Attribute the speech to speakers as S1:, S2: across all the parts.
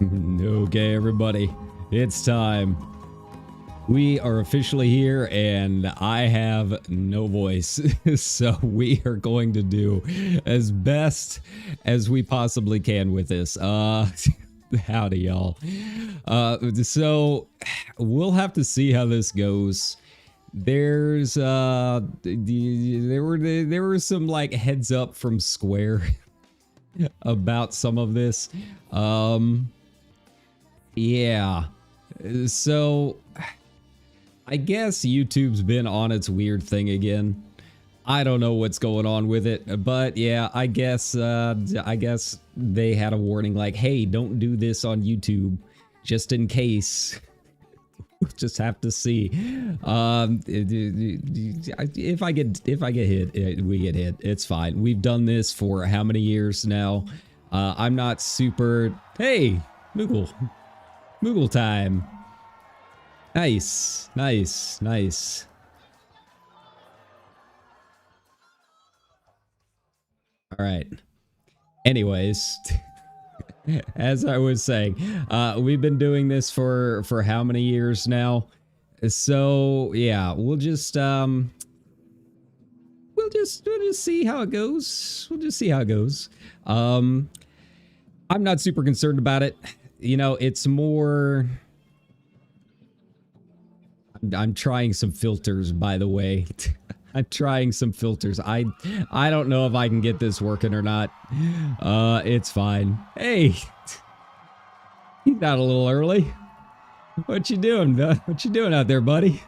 S1: Okay, everybody, it's time. We are officially here, and I have no voice, so we are going to do as best as we possibly can with this. Howdy, y'all. So we'll have to see how this goes. There's there were some like heads up from Square about some of this. Yeah, so I guess YouTube's been on its weird thing again. I don't know what's going on with it, but yeah, I guess they had a warning like, hey, don't do this on YouTube, just in case. We'll just have to see. If I get hit, we get hit. It's fine. We've done this for how many years now? I'm not super. Hey, Moogle time. Nice, nice, nice. All right. Anyways, as I was saying, we've been doing this for how many years now? So yeah, we'll just see how it goes. We'll just see how it goes. I'm not super concerned about it. You know, it's more. I'm trying some filters, by the way. I'm trying some filters. I don't know if I can get this working or not. It's fine. Hey, you got a little early. What you doing? What you doing out there, buddy?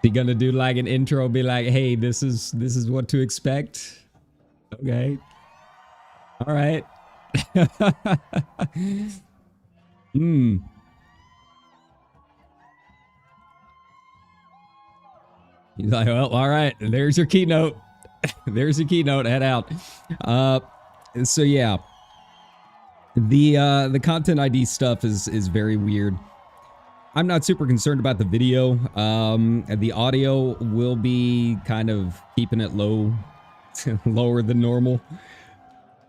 S1: You gonna do like an intro? Be like, hey, this is what to expect. Okay. All right. Hmm. He's like, well, all right, there's your keynote. There's your keynote, head out. So yeah. The content ID stuff is very weird. I'm not super concerned about the video. The audio will be kind of keeping it low, lower than normal.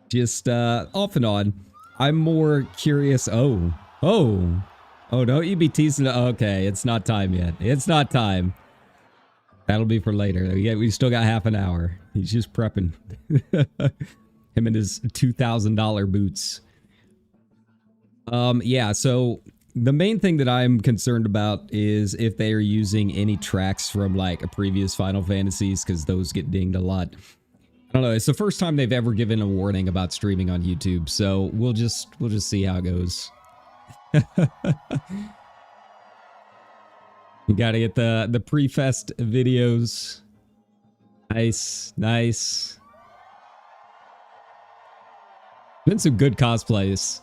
S1: Just off and on. I'm more curious. Oh, don't you be teasing. Okay, it's not time yet. It's not time. That'll be for later. Yeah, we still got half an hour. He's just prepping. Him and his $2,000 boots. Yeah, so the main thing that I'm concerned about is if they are using any tracks from like a previous Final Fantasies, because those get dinged a lot. I don't know. It's the first time they've ever given a warning about streaming on YouTube, so we'll just see how it goes. You gotta get the pre-fest videos. Nice, nice. Been some good cosplays.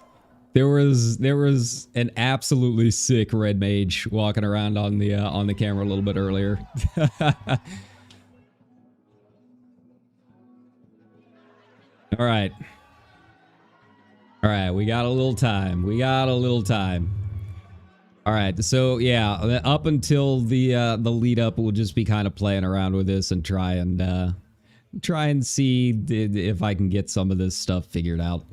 S1: There was an absolutely sick red mage walking around on the camera a little bit earlier. All right. All right, we got a little time. We got a little time. All right, so yeah, up until the lead up, we'll just be kind of playing around with this and try and see if I can get some of this stuff figured out.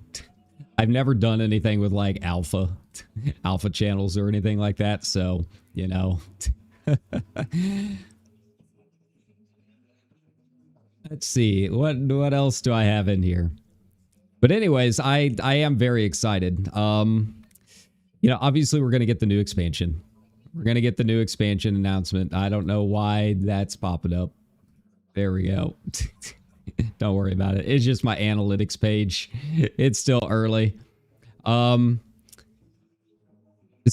S1: I've never done anything with like alpha channels or anything like that, so you know. Let's see what else do I have in here. But anyways, I am very excited. You know, obviously we're going to get the new expansion. We're going to get the new expansion announcement. I don't know why that's popping up. There we go. Don't worry about it. It's just my analytics page. It's still early. So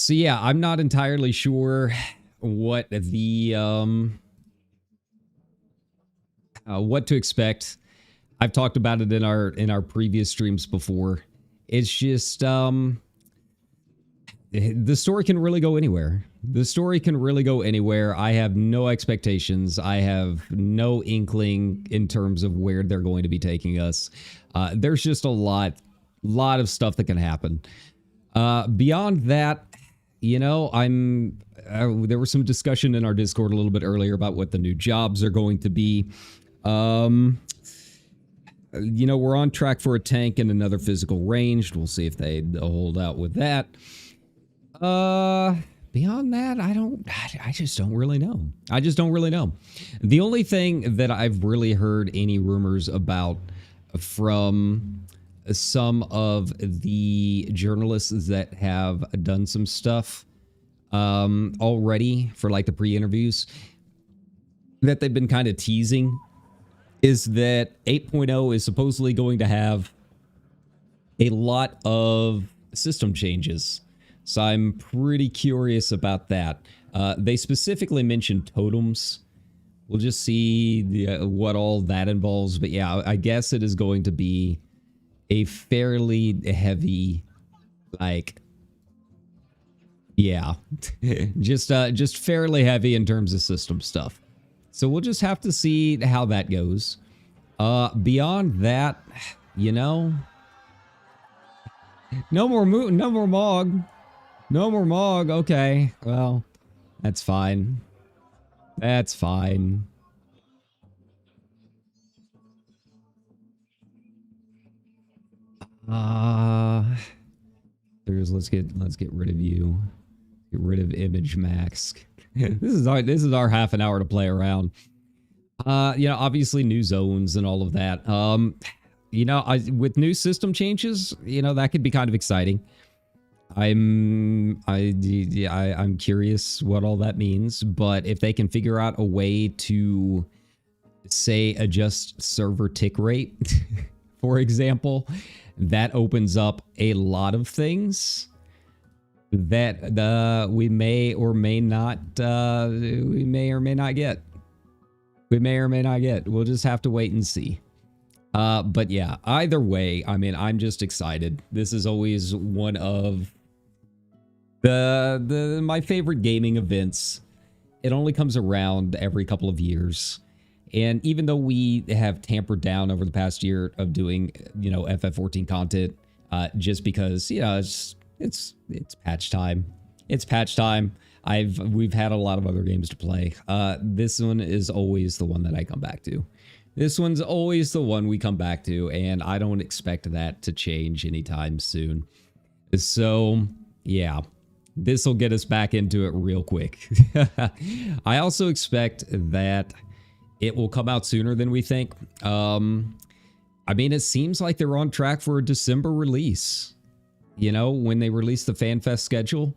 S1: yeah, I'm not entirely sure what the what to expect. I've talked about it in our previous streams before. It's just the story can really go anywhere. The story can really go anywhere. I have no expectations. I have no inkling in terms of where they're going to be taking us. There's just a lot of stuff that can happen. Beyond that, you know, there was some discussion in our Discord a little bit earlier about what the new jobs are going to be. you know, we're on track for a tank and another physical ranged. We'll see if they hold out with that. Beyond that, I just don't really know. I just don't really know. The only thing that I've really heard any rumors about from some of the journalists that have done some stuff already for like the pre-interviews that they've been kind of teasing is that 8.0 is supposedly going to have a lot of system changes. So I'm pretty curious about that. They specifically mentioned totems. We'll just see what all that involves. But yeah, I guess it is going to be a fairly heavy, like, yeah, just fairly heavy in terms of system stuff. So we'll just have to see how that goes. Beyond that, you know, no more Mog. No more Mog. Okay, well, that's fine. That's fine. Let's get rid of you. Get rid of image mask. This is our half an hour to play around. You know, obviously new zones and all of that. You know, with new system changes, you know, that could be kind of exciting. I'm curious what all that means, but if they can figure out a way to, say, adjust server tick rate, for example, that opens up a lot of things that we may or may not get. We may or may not get. We'll just have to wait and see. But yeah, either way, I mean, I'm just excited. This is always one of my favorite gaming events. It only comes around every couple of years. And even though we have tampered down over the past year of doing, you know, FF14 content, just because, you know, it's patch time. It's patch time. We've had a lot of other games to play. This one is always the one that I come back to. This one's always the one we come back to, and I don't expect that to change anytime soon. So, yeah, this will get us back into it real quick. I also expect that it will come out sooner than we think. I mean, it seems like they're on track for a December release. You know, when they release the FanFest schedule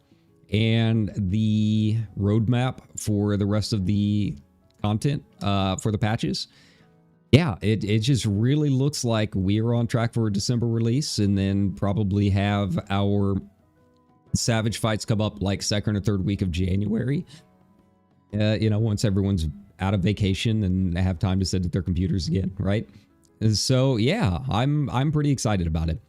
S1: and the roadmap for the rest of the content for the patches. Yeah, it just really looks like we're on track for a December release, and then probably have our Savage fights come up like second or third week of January. You know, once everyone's out of vacation and have time to sit at their computers again, right? So yeah, I'm pretty excited about it.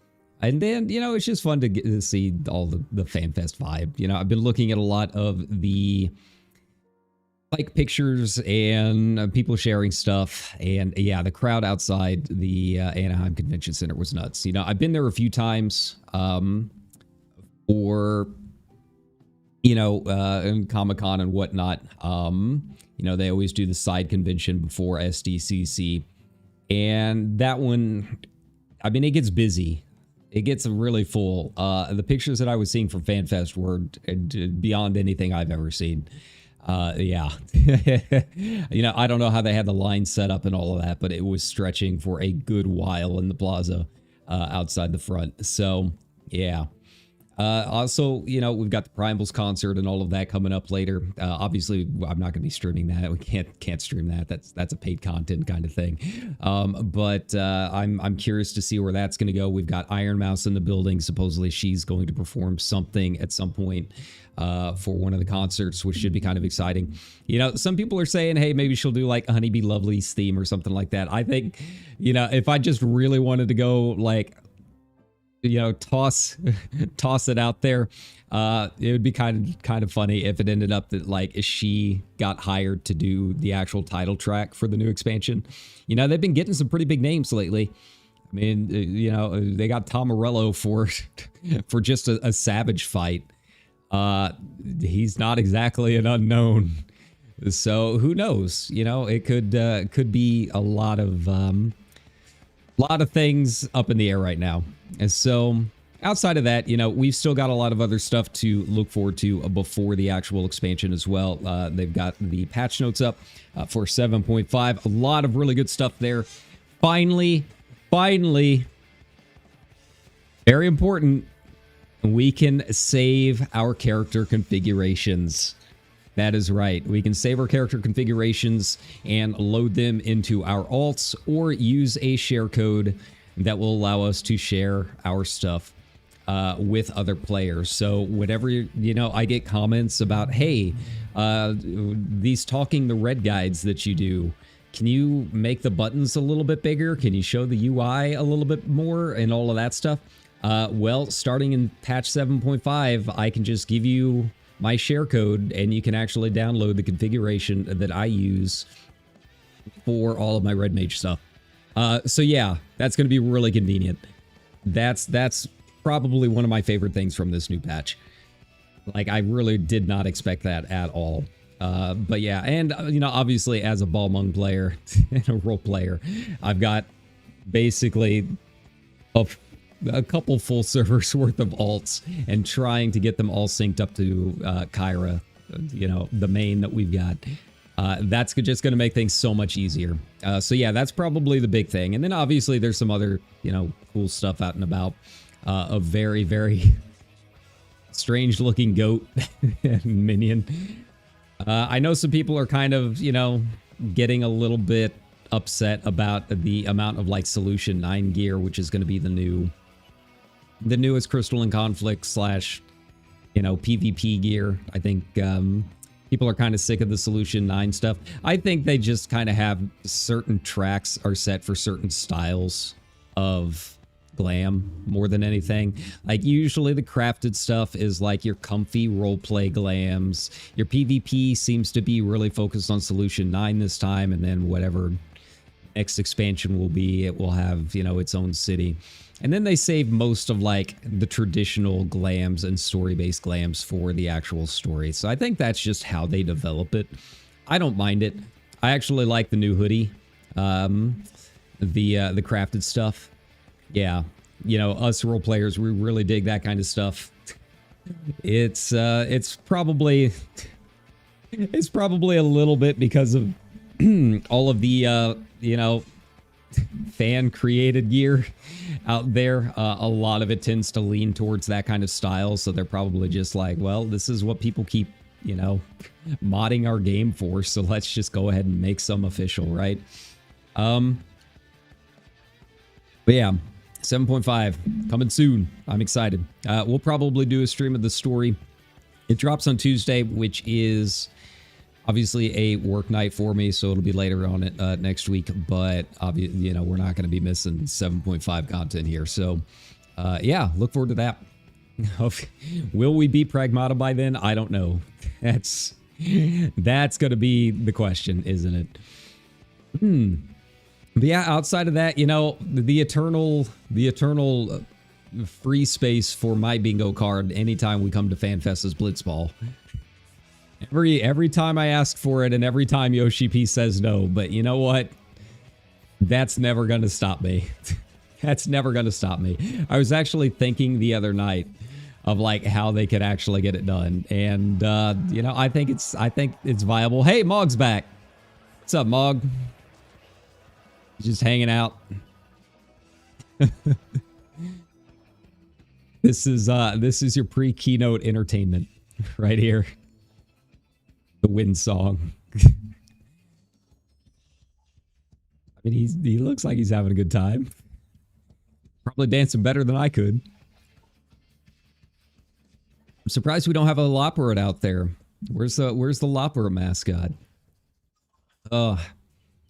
S1: And then, you know, it's just fun to get to see all the FanFest vibe. You know, I've been looking at a lot of the like pictures and people sharing stuff, and yeah, the crowd outside the Anaheim Convention Center was nuts. You know, I've been there a few times for, you know, in Comic-Con and whatnot. You know, they always do the side convention before SDCC, and that one, I mean, it gets busy. It gets really full. The pictures that I was seeing from FanFest were beyond anything I've ever seen. Yeah. You know, I don't know how they had the line set up and all of that, but it was stretching for a good while in the plaza outside the front. So, yeah. Also, you know, we've got the Primals concert and all of that coming up later. Obviously, I'm not going to be streaming that. We can't stream that. That's a paid content kind of thing. But I'm curious to see where that's going to go. We've got Iron Mouse in the building. Supposedly, she's going to perform something at some point for one of the concerts, which should be kind of exciting. You know, some people are saying, hey, maybe she'll do like Honeybee Lovely's theme or something like that. I think, you know, if I just really wanted to go like, you know, toss it out there, it would be kind of funny if it ended up that like she got hired to do the actual title track for the new expansion. You know, they've been getting some pretty big names lately. I mean, you know, they got Tom Morello for just a Savage fight. He's not exactly an unknown, so who knows? You know, it could be a lot of A lot of things up in the air right now. And so outside of that, you know, we've still got a lot of other stuff to look forward to before the actual expansion as well. They've got the patch notes up for 7.5. A lot of really good stuff there. Finally, very important, we can save our character configurations. That is right. We can save our character configurations and load them into our alts or use a share code that will allow us to share our stuff with other players. So whatever, you know, I get comments about, hey, these Talking the Red guides that you do, can you make the buttons a little bit bigger? Can you show the UI a little bit more and all of that stuff? Well, starting in patch 7.5, I can just give you my share code and you can actually download the configuration that I use for all of my Red Mage stuff. So yeah, that's going to be really convenient. That's probably one of my favorite things from this new patch. Like, I really did not expect that at all. But yeah, and you know, obviously as a Balmung player and a role player, I've got basically a couple full servers worth of alts and trying to get them all synced up to Kyra, you know, the main that we've got. That's just going to make things so much easier. So yeah, that's probably the big thing. And then obviously there's some other, you know, cool stuff out and about. A very, very strange looking goat minion. I know some people are kind of, you know, getting a little bit upset about the amount of like Solution 9 gear, which is going to be the newest Crystal and Conflict / you know, PvP gear. I think people are kind of sick of the Solution 9 stuff. I think they just kind of have certain tracks are set for certain styles of glam more than anything. Like, usually the crafted stuff is like your comfy roleplay glams. Your PvP seems to be really focused on Solution 9 this time, and then whatever next expansion will be, it will have, you know, its own city. And then they save most of like the traditional glams and story-based glams for the actual story. So I think that's just how they develop it. I don't mind it. I actually like the new hoodie, the crafted stuff. Yeah, you know, us role players, we really dig that kind of stuff. It's probably a little bit because of all of the you know, fan created gear out there. A lot of it tends to lean towards that kind of style, so they're probably just like, well, this is what people keep, you know, modding our game for, so let's just go ahead and make some official, right? But yeah, 7.5 coming soon. I'm excited. We'll probably do a stream of the story. It drops on Tuesday, which is obviously a work night for me, so it'll be later on it next week. But you know, we're not going to be missing 7.5 content here. So yeah, look forward to that. Will we be Pragmata by then? I don't know. That's going to be the question, isn't it? But yeah, outside of that, you know, the eternal free space for my bingo card anytime we come to FanFest's Blitzball. Every time I ask for it, and every time Yoshi P says no, but you know what? That's never going to stop me. That's never going to stop me. I was actually thinking the other night of like how they could actually get it done, and you know, I think it's viable. Hey, Mog's back. What's up, Mog? Just hanging out. This is your pre-keynote entertainment right here. The Wind Song. I mean, he looks like he's having a good time. Probably dancing better than I could. I'm surprised we don't have a Lopperit out there. Where's the Lopperit mascot? Oh,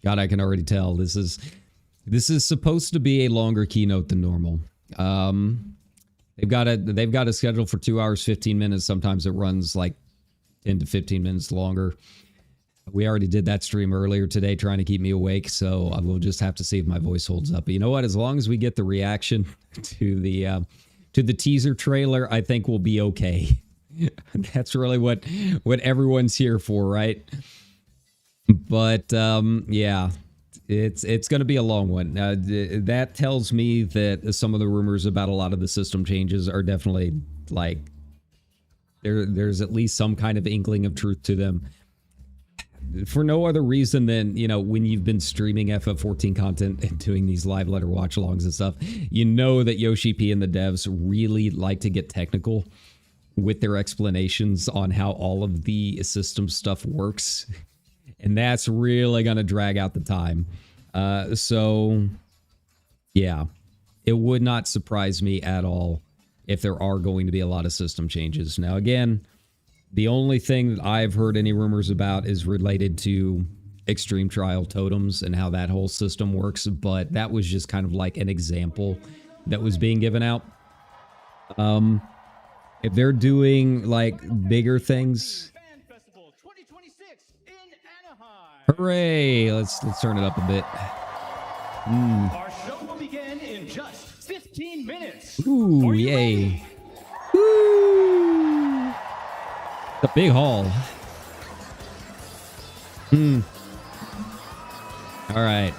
S1: God, I can already tell this is supposed to be a longer keynote than normal. They've got a schedule for 2 hours 15 minutes. Sometimes it runs like 10 to 15 minutes longer. We already did that stream earlier today, trying to keep me awake, so I will just have to see if my voice holds up. But you know what? As long as we get the reaction to the teaser trailer, I think we'll be okay. That's really what everyone's here for, right? But yeah, It's going to be a long one. That tells me that some of the rumors about a lot of the system changes are definitely like there's at least some kind of inkling of truth to them. For no other reason than, you know, when you've been streaming FF14 content and doing these live letter watch alongs and stuff, you know that Yoshi P and the devs really like to get technical with their explanations on how all of the system stuff works. And that's really going to drag out the time. So, yeah, it would not surprise me at all if there are going to be a lot of system changes. Now, again, the only thing that I've heard any rumors about is related to Extreme Trial Totems and how that whole system works, but that was just kind of like an example that was being given out. If they're doing like bigger things, hooray! Let's turn it up a bit.
S2: Our show will begin in just 15 minutes.
S1: Ooh, yay! Woo! The big haul. All right.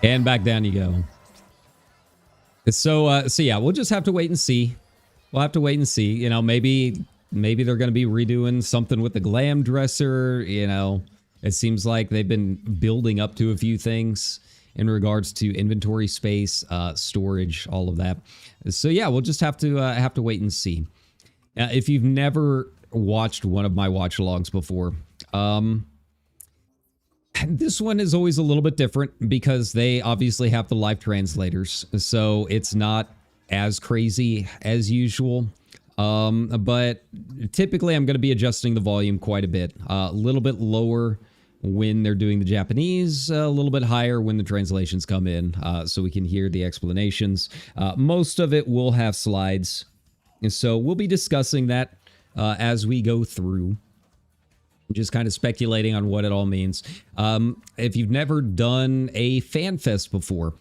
S1: And back down you go. So yeah, we'll just have to wait and see. We'll have to wait and see. You know, maybe they're going to be redoing something with the glam dresser. You know, it seems like they've been building up to a few things in regards to inventory space, storage, all of that. So yeah, we'll just have to wait and see. If you've never watched one of my watch alongs before, this one is always a little bit different because they obviously have the live translators, so it's not as crazy as usual. But typically I'm going to be adjusting the volume quite a bit, a little bit lower when they're doing the Japanese, a little bit higher when the translations come in, so we can hear the explanations. Most of it will have slides, and so we'll be discussing that as we go through, just kind of speculating on what it all means. If you've never done a FanFest before,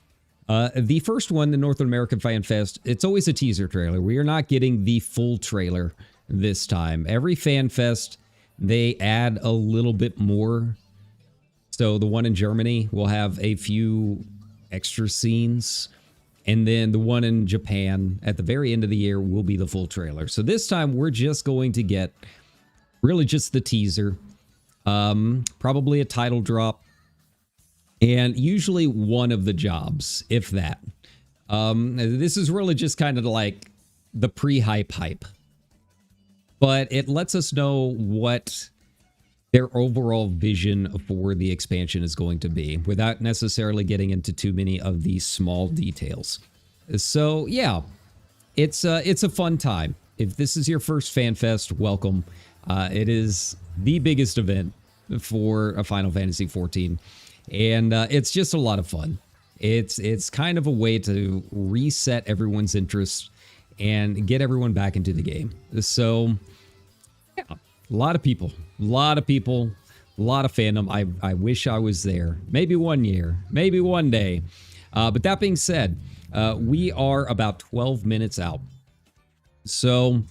S1: the first one, the North American FanFest, it's always a teaser trailer. We are not getting the full trailer this time. Every FanFest, they add a little bit more. So the one in Germany will have a few extra scenes. And then the one in Japan at the very end of the year will be the full trailer. So this time we're just going to get really just the teaser, probably a title drop, and usually one of the jobs, if that. This is really just kind of like the pre-hype hype. But it lets us know what their overall vision for the expansion is going to be without necessarily getting into too many of these small details. So yeah, it's a fun time. If this is your first FanFest, welcome. It is the biggest event for a Final Fantasy XIV, and it's just a lot of fun. It's kind of a way to reset everyone's interest and get everyone back into the game. So yeah, a lot of people, a lot of fandom. I wish I was there. Maybe one year, maybe one day. But that being said, we are about 12 minutes out. So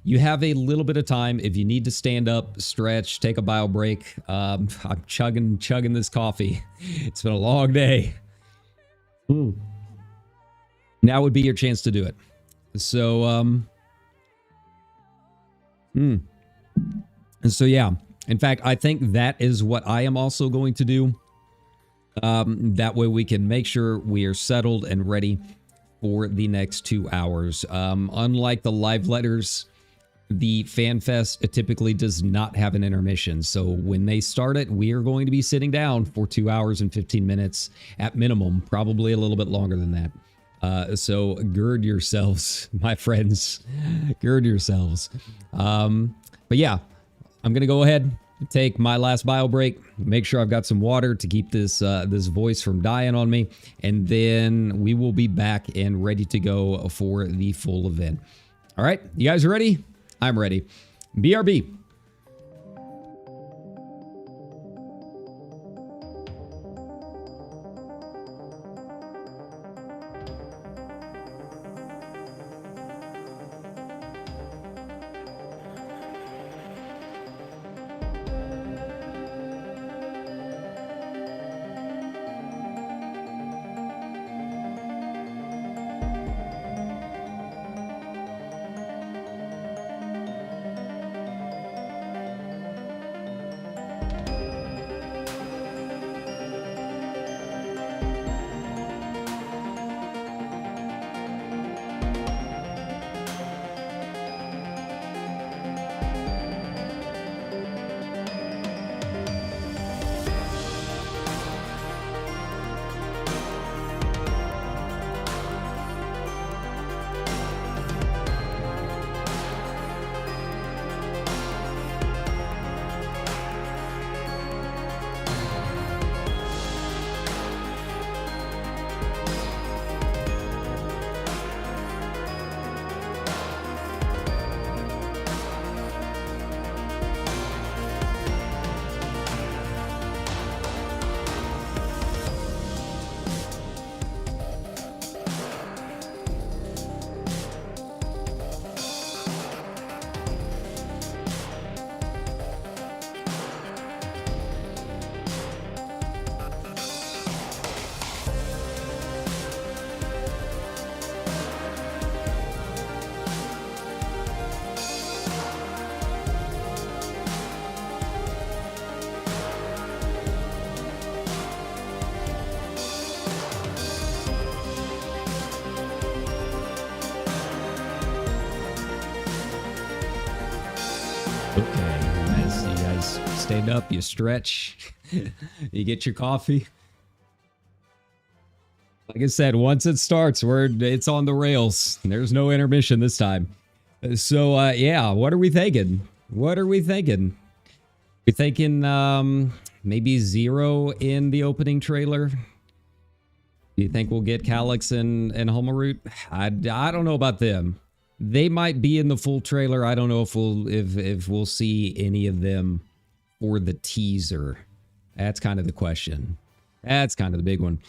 S1: you have a little bit of time if you need to stand up, stretch, take a bio break. I'm chugging this coffee. It's been a long day. Now would be your chance to do it. So, so yeah, in fact, I think that is what I am also going to do. That way we can make sure we are settled and ready for the next 2 hours. Unlike the live letters, the FanFest typically does not have an intermission. So when they start it, we are going to be sitting down for 2 hours and 15 minutes at minimum, probably a little bit longer than that. So gird yourselves, my friends, gird yourselves. But yeah, I'm going to go ahead and take my last bio break, make sure I've got some water to keep this this voice from dying on me, and then we will be back and ready to go for the full event. All right, you guys are ready? I'm ready. BRB. Okay, you guys stand up, you stretch, you get your coffee. Like I said, once it starts, it's on the rails. There's no intermission this time. So, yeah, what are we thinking? What are we thinking? We thinking maybe 0 in the opening trailer? Do you think we'll get Calyx and Homeroot? I don't know about them. They might be in the full trailer. I don't know if we'll see any of them for the teaser. That's kind of the question. That's kind of the big one.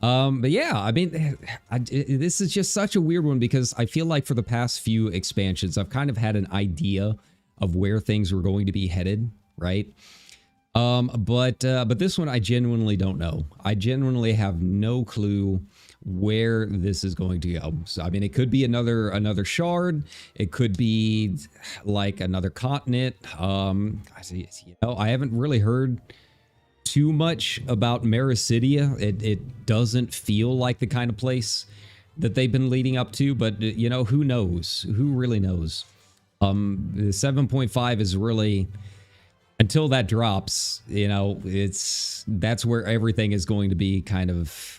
S1: But yeah, I mean, this is just such a weird one because I feel like for the past few expansions, I've kind of had an idea of where things were going to be headed, right? But this one I genuinely don't know. I genuinely have no clue where this is going to go. So I mean, it could be another shard. It could be like another continent. I haven't really heard too much about Mericidia. It doesn't feel like the kind of place that they've been leading up to, but who knows? Who really knows? The 7.5 is really, until that drops, that's where everything is going to be kind of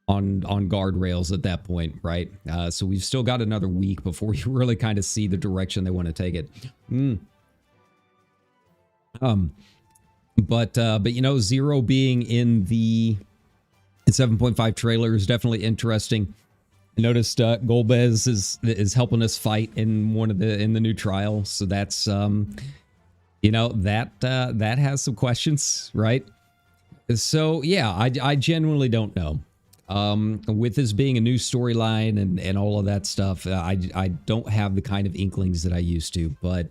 S1: on guardrails at that point, right? So we've still got another week before we really kind of see the direction they want to take it. But 0 being in the 7.5 trailer is definitely interesting. I noticed Golbez is helping us fight in in the new trial, so that's that has some questions, right? So yeah, I genuinely don't know. With this being a new storyline and all of that stuff, I don't have the kind of inklings that I used to, but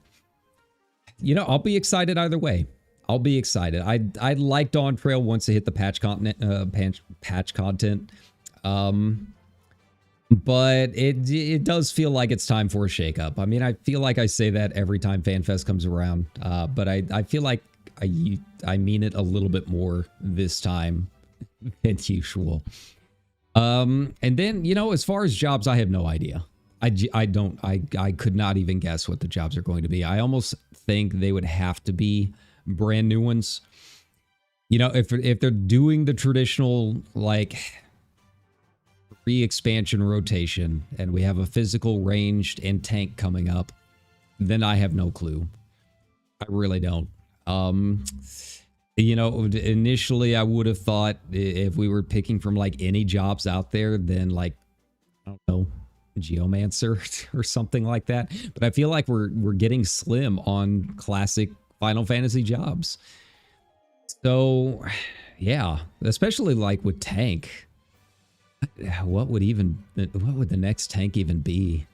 S1: I'll be excited either way. I'll be excited. I like Dawn Trail once they hit the patch content, but it does feel like it's time for a shakeup. I mean, I feel like I say that every time FanFest comes around, but I feel like I mean it a little bit more this time than usual. And then, as far as jobs, I have no idea. I could not even guess what the jobs are going to be. I almost think they would have to be brand new ones. If they're doing the traditional, like, re-expansion rotation and we have a physical ranged and tank coming up, then I have no clue. I really don't. Initially I would have thought if we were picking from like any jobs out there, then like, I don't know, Geomancer or something like that. But I feel like we're getting slim on classic Final Fantasy jobs. So yeah, especially like with tank. What would the next tank even be?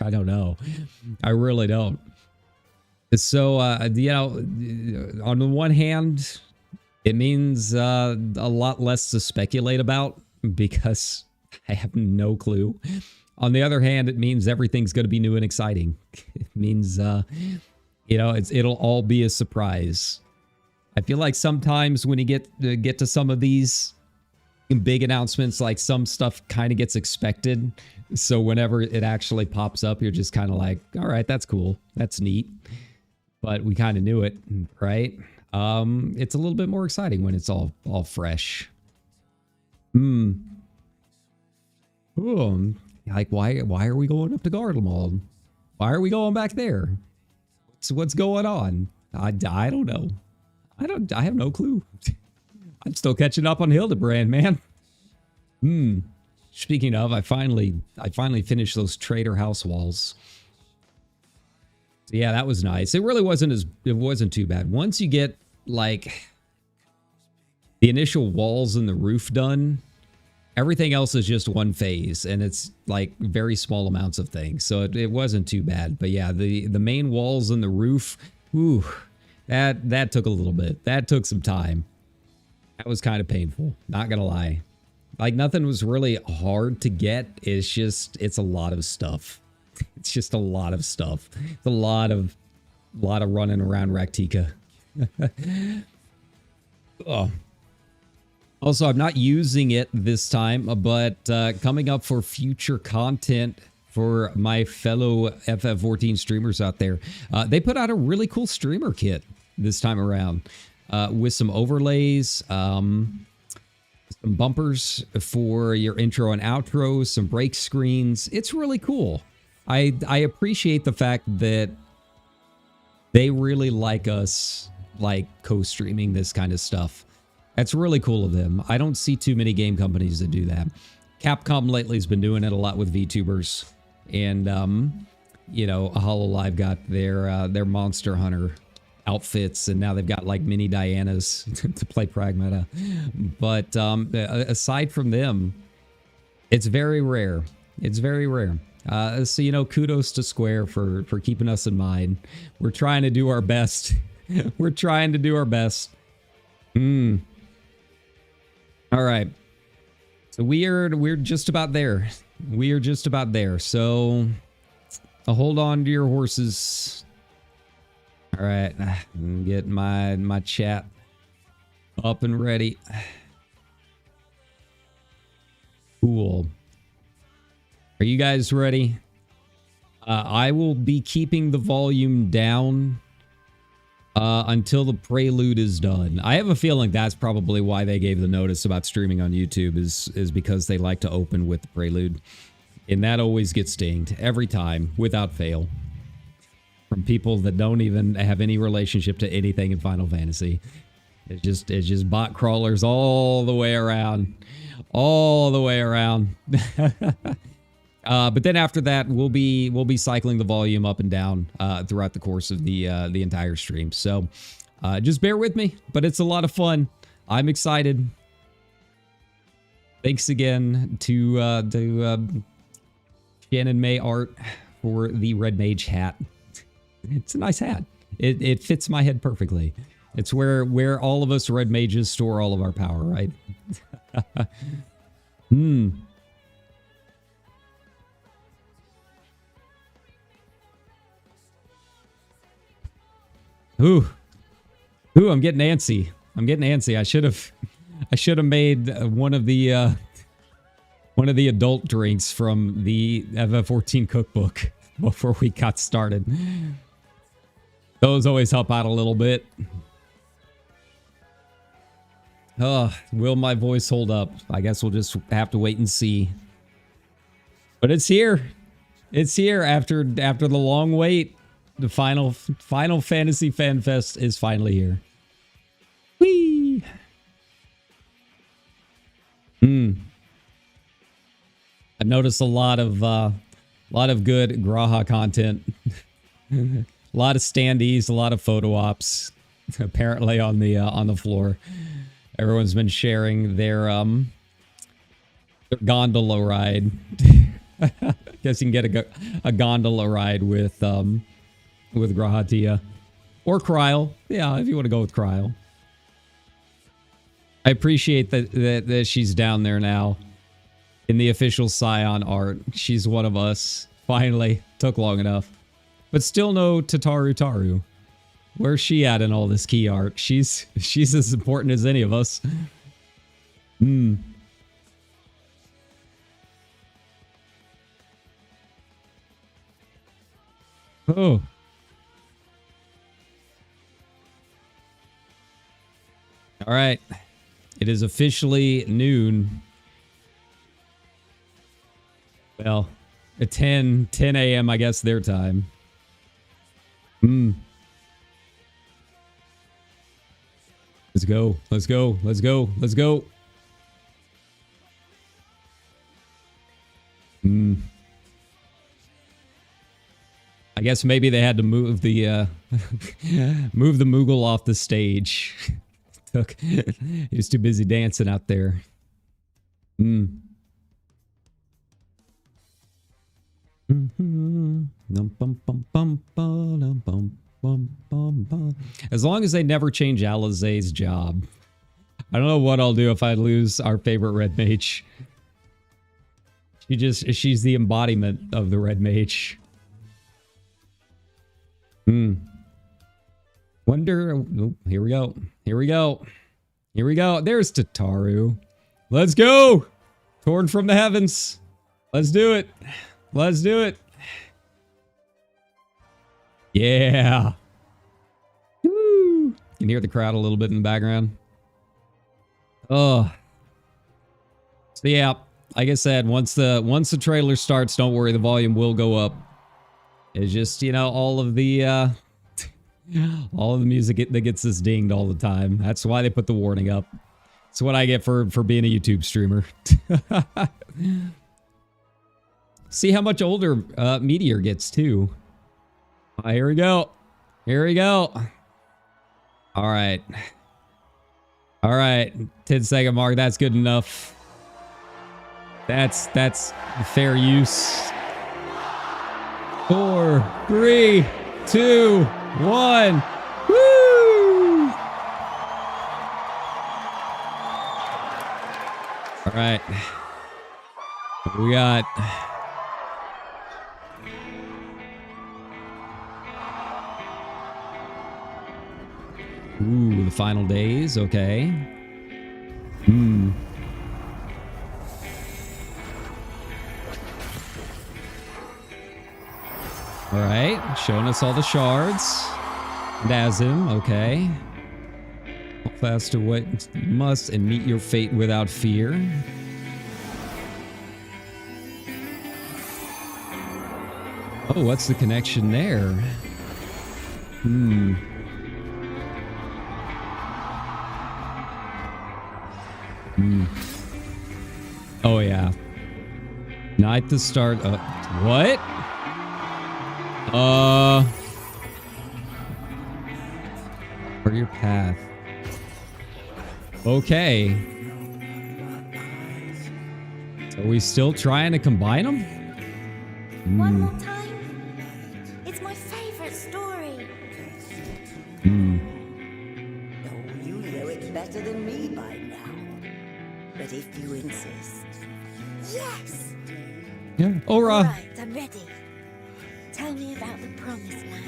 S1: I don't know. I really don't. So, on the one hand, it means a lot less to speculate about because I have no clue. On the other hand, it means everything's going to be new and exciting. It means, it'll all be a surprise. I feel like sometimes when you get to some of these big announcements, like some stuff kind of gets expected. So whenever it actually pops up, you're just kind of like, all right, that's cool. That's neat. But we kind of knew it, right? It's a little bit more exciting when it's all fresh. Ooh, like why are we going up to Garlemald? Why are we going back there? What's going on? I don't know. I have no clue. I'm still catching up on Hildebrand, man. Speaking of, I finally finished those trader house walls. So yeah, that was nice. It really wasn't too bad. Once you get like the initial walls and the roof done, everything else is just one phase, and it's like very small amounts of things. So it wasn't too bad. But yeah, the main walls and the roof, ooh, that took a little bit. That took some time. That was kind of painful, not gonna lie. Like nothing was really hard to get. It's a lot of stuff. It's just a lot of stuff. It's a lot of running around Raktika. Oh. Also, I'm not using it this time, but coming up for future content for my fellow FF14 streamers out there, they put out a really cool streamer kit this time around with some overlays, some bumpers for your intro and outro, some break screens. It's really cool. I appreciate the fact that they really like us, like co-streaming this kind of stuff. That's really cool of them. I don't see too many game companies that do that. Capcom lately has been doing it a lot with VTubers, and you know, HoloLive got their Monster Hunter outfits, and now they've got like mini Dianas to play Pragmata. But aside from them, it's very rare. It's very rare. So, you know, kudos to Square for keeping us in mind. We're trying to do our best. We're trying to do our best. All right. So we're just about there. We are just about there. So hold on to your horses. All right. Get my chat up and ready. Cool. Are you guys ready? I will be keeping the volume down until the prelude is done. I have a feeling that's probably why they gave the notice about streaming on YouTube is because they like to open with the prelude. And that always gets dinged every time without fail from people that don't even have any relationship to anything in Final Fantasy. It's just bot crawlers all the way around. All the way around. But then after that, we'll be cycling the volume up and down throughout the course of the entire stream. So just bear with me, but it's a lot of fun. I'm excited. Thanks again to Shannon May Art for the Red Mage hat. It's a nice hat. It fits my head perfectly. It's where all of us Red Mages store all of our power, right? Ooh, I'm getting antsy. I should have made one of the adult drinks from the FF14 cookbook before we got started. Those always help out a little bit. Will my voice hold up? I guess we'll just have to wait and see. But it's here. It's here after the long wait. The Final Fantasy FanFest is finally here. Whee! I've noticed a lot of good Graha content. A lot of standees, a lot of photo ops. Apparently on the floor. Everyone's been sharing their gondola ride. Guess you can get a gondola ride with Grahatia. Or Kryl. Yeah, if you want to go with Kryl. I appreciate that she's down there now. In the official Scion art. She's one of us. Finally. Took long enough. But still no Tataru Taru. Where's she at in all this key art? She's as important as any of us. Hmm. Oh. All right. It is officially noon. Well, at 10 a.m. I guess their time. Hmm. Let's go. Let's go. Let's go. Let's go. Hmm. I guess maybe they had to move the move the Moogle off the stage. He was too busy dancing out there. Hmm. As long as they never change Alizé's job. I don't know what I'll do if I lose our favorite red mage. She's the embodiment of the red mage. Hmm. Wonder. Oh, here we go. Here we go. Here we go. There's Tataru. Let's go. Torn from the heavens. Let's do it. Let's do it. Yeah. Woo. You can hear the crowd a little bit in the background. Oh. So yeah, like I said, once the trailer starts, don't worry, the volume will go up. It's just, you know, all of the music that gets us dinged all the time. That's why they put the warning up. It's what I get for being a YouTube streamer. See how much older Meteor gets too. Here we go. Here we go. All right. All right. 10-second mark. That's good enough. That's fair use. 4, 3, 2, 1. Woo! All right. What we got? Ooh, the final days. Okay. Hmm. All right, showing us all the shards. Nazim, okay. Hold fast to what you must and meet your fate without fear. Oh, what's the connection there? Hmm. Hmm. Oh, yeah. Night to start. What? For your path. Okay. Are we still trying to combine them?
S3: One more time. It's my favorite story.
S1: Hmm.
S4: Oh, you know it better than me by now. But if you insist.
S3: Yes.
S1: Yeah. Aura.
S3: All right, I'm ready. Tell me about the promised land.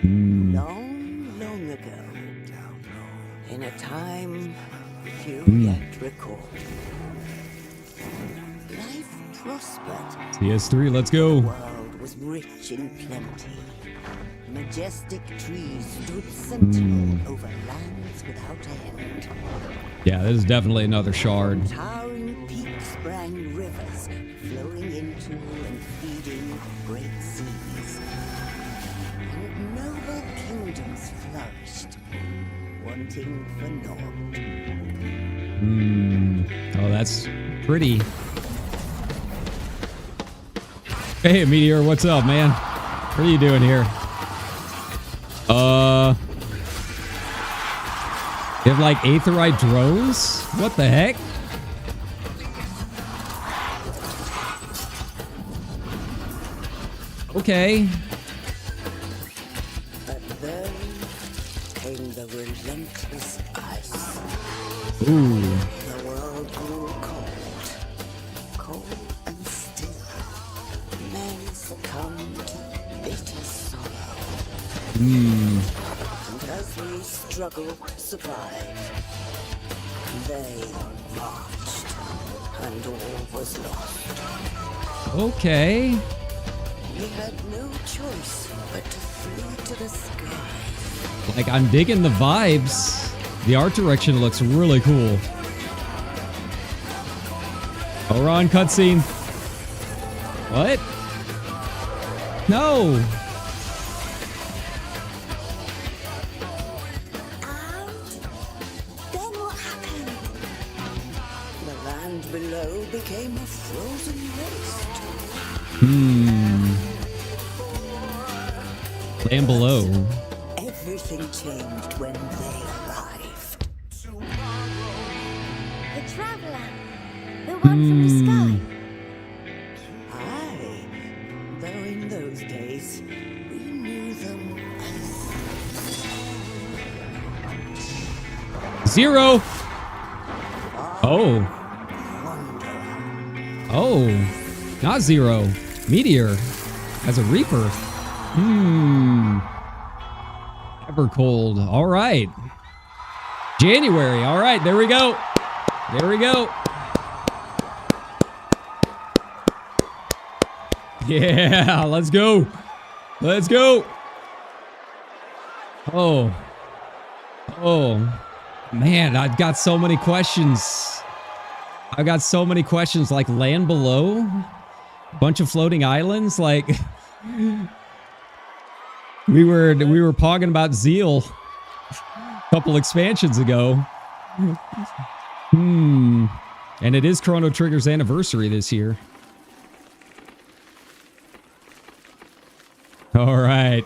S1: Hmm.
S4: Long, long ago. In a time few yet recall. Life prospered.
S1: CS3, let's go.
S4: The world was rich in plenty. Majestic trees stood sentinel over lands without end.
S1: Yeah, this is definitely another shard.
S4: Towering peaks sprang rivers, flowing into and feeding great seas. And noble kingdoms flourished, wanting for naught.
S1: Hmm. Oh, that's pretty. Hey, Meteor, what's up, man? What are you doing here? You have like aetherite drones? What the heck? Okay.
S4: But then came the relentless ice.
S1: Ooh.
S4: The world grew cold, cold and still. Men succumbed to bitter sorrow.
S1: Hmm.
S4: And as we struggled to survive, they marched, and all was lost.
S1: Okay.
S4: We had no choice but to flee to the sky.
S1: Like, I'm digging the vibes. The art direction looks really cool. Oh, we're on cutscene. What? No.
S4: And then what happened? The land below became a frozen waste.
S1: Land below.
S4: Everything changed when they arrived.
S3: The traveler. The one from the sky.
S4: Aye, though in those days we knew them as
S1: Zero. Oh.
S4: Wanderer.
S1: Oh. Not Zero. Meteor. As a Reaper. Evercold. All right. January. All right. There we go. There we go. Yeah. Let's go. Let's go. Oh. Oh. Man, I've got so many questions. I've got so many questions. Like land below? Bunch of floating islands? Like... We were pogging about Zeal a couple expansions ago. And it is Chrono Trigger's anniversary this year. All right.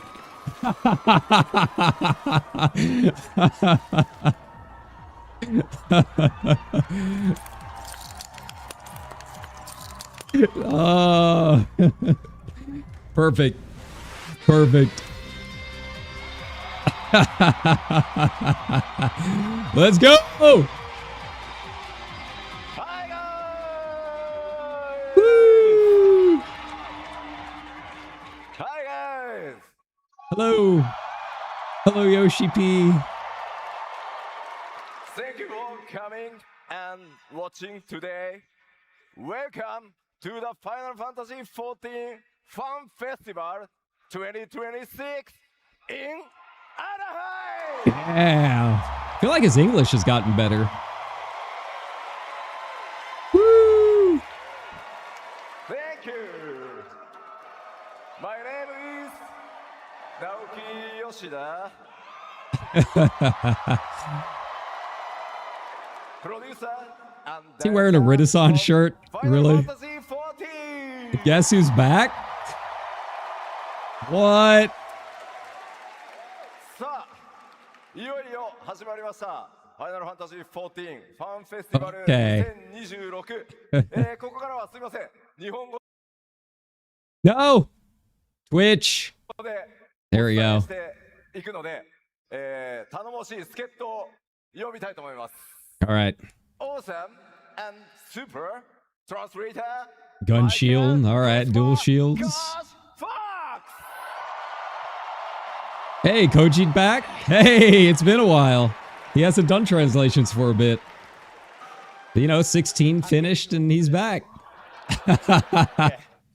S1: Oh. Perfect. Perfect. Let's go!
S2: Hi guys!
S1: Woo!
S2: Hi guys!
S1: Hello. Hello, Yoshi P.
S2: Thank you for coming and watching today. Welcome to the Final Fantasy XIV Fan Festival 2026 in Anaheim!
S1: Yeah. I feel like his English has gotten better. Woo!
S2: Thank you! My name is Naoki Yoshida. Producer and
S1: Is he wearing a
S2: director
S1: Renaissance
S2: of
S1: shirt?
S2: Final
S1: Really?
S2: Fantasy XIV.
S1: Guess who's back? What?
S2: さあ、いよいよ始まりました。ファイナルファンタジー14ファンフェスティバル
S1: Okay.
S2: 2026。ここからはすみません。日本語
S1: No! Twitch.
S2: で
S1: There we
S2: お伝え
S1: go.
S2: していくので、頼もしい助っ人を呼びたいと思います。
S1: All right.
S2: Awesome and super translator.
S1: Gun shield. All right. Dual shields.
S2: Fox!
S1: Hey, Koji back. Hey, it's been a while. He hasn't done translations for a bit. You know, 16 finished and he's back.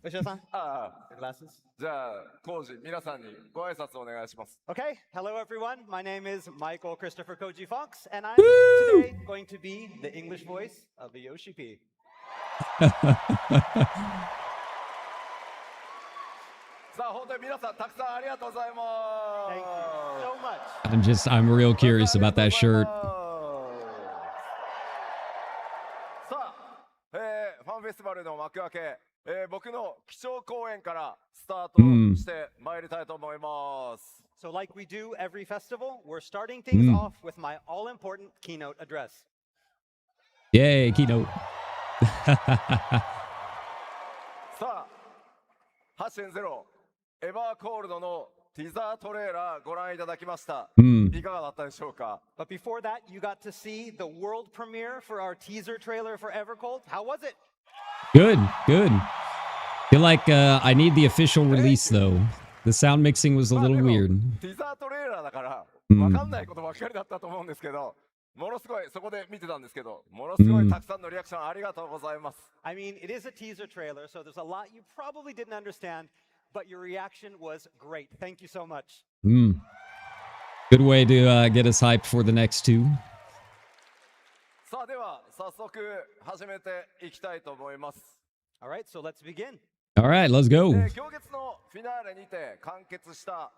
S5: Yoshida-san,
S2: ああ、
S5: your glasses.
S2: じゃあ、コウジ、皆さんにご挨拶お願いします。
S5: Okay, hello everyone. My name is Michael Christopher Koji Fox, and I'm
S1: Woo!
S5: today going to be the English voice of the Yoshi P.
S2: さあ、本当に皆さん、たくさんありがとうございます。
S5: Thank you so much.
S1: I'm real curious about that shirt.
S2: さあ、ファンフェスティバルの幕開け、僕の基調講演からスタートして参りたいと思います。
S5: So, like we do every festival, we're starting things off with my all-important keynote address.
S1: Yay, keynote.
S2: さあ、8.0エバーコールドのティザートレーラーご覧いただきました。いかがだったでしょうか？
S5: But before that, you got to see the world premiere for our teaser trailer for Evercold. How was it?
S1: Good, good. Feel like I need the official release though. The sound mixing was a
S2: まあ
S1: little
S2: でも
S1: weird.
S2: ティザートレーラーだから
S1: うん
S2: わかんないことばっかりだったと思うんですけど、ものすごいそこで見てたんですけど、ものすごいたくさんのリアクションありがとうございます。
S5: I mean, it is a teaser trailer, so there's a lot you probably didn't understand, but your reaction was great. Thank you so much.
S1: Good way to get us hyped for the next two.
S2: さあでは早速始めていきたいと思います。
S5: All right, so let's begin.
S1: All right, let's go.
S2: 今月のフィナーレにて完結した、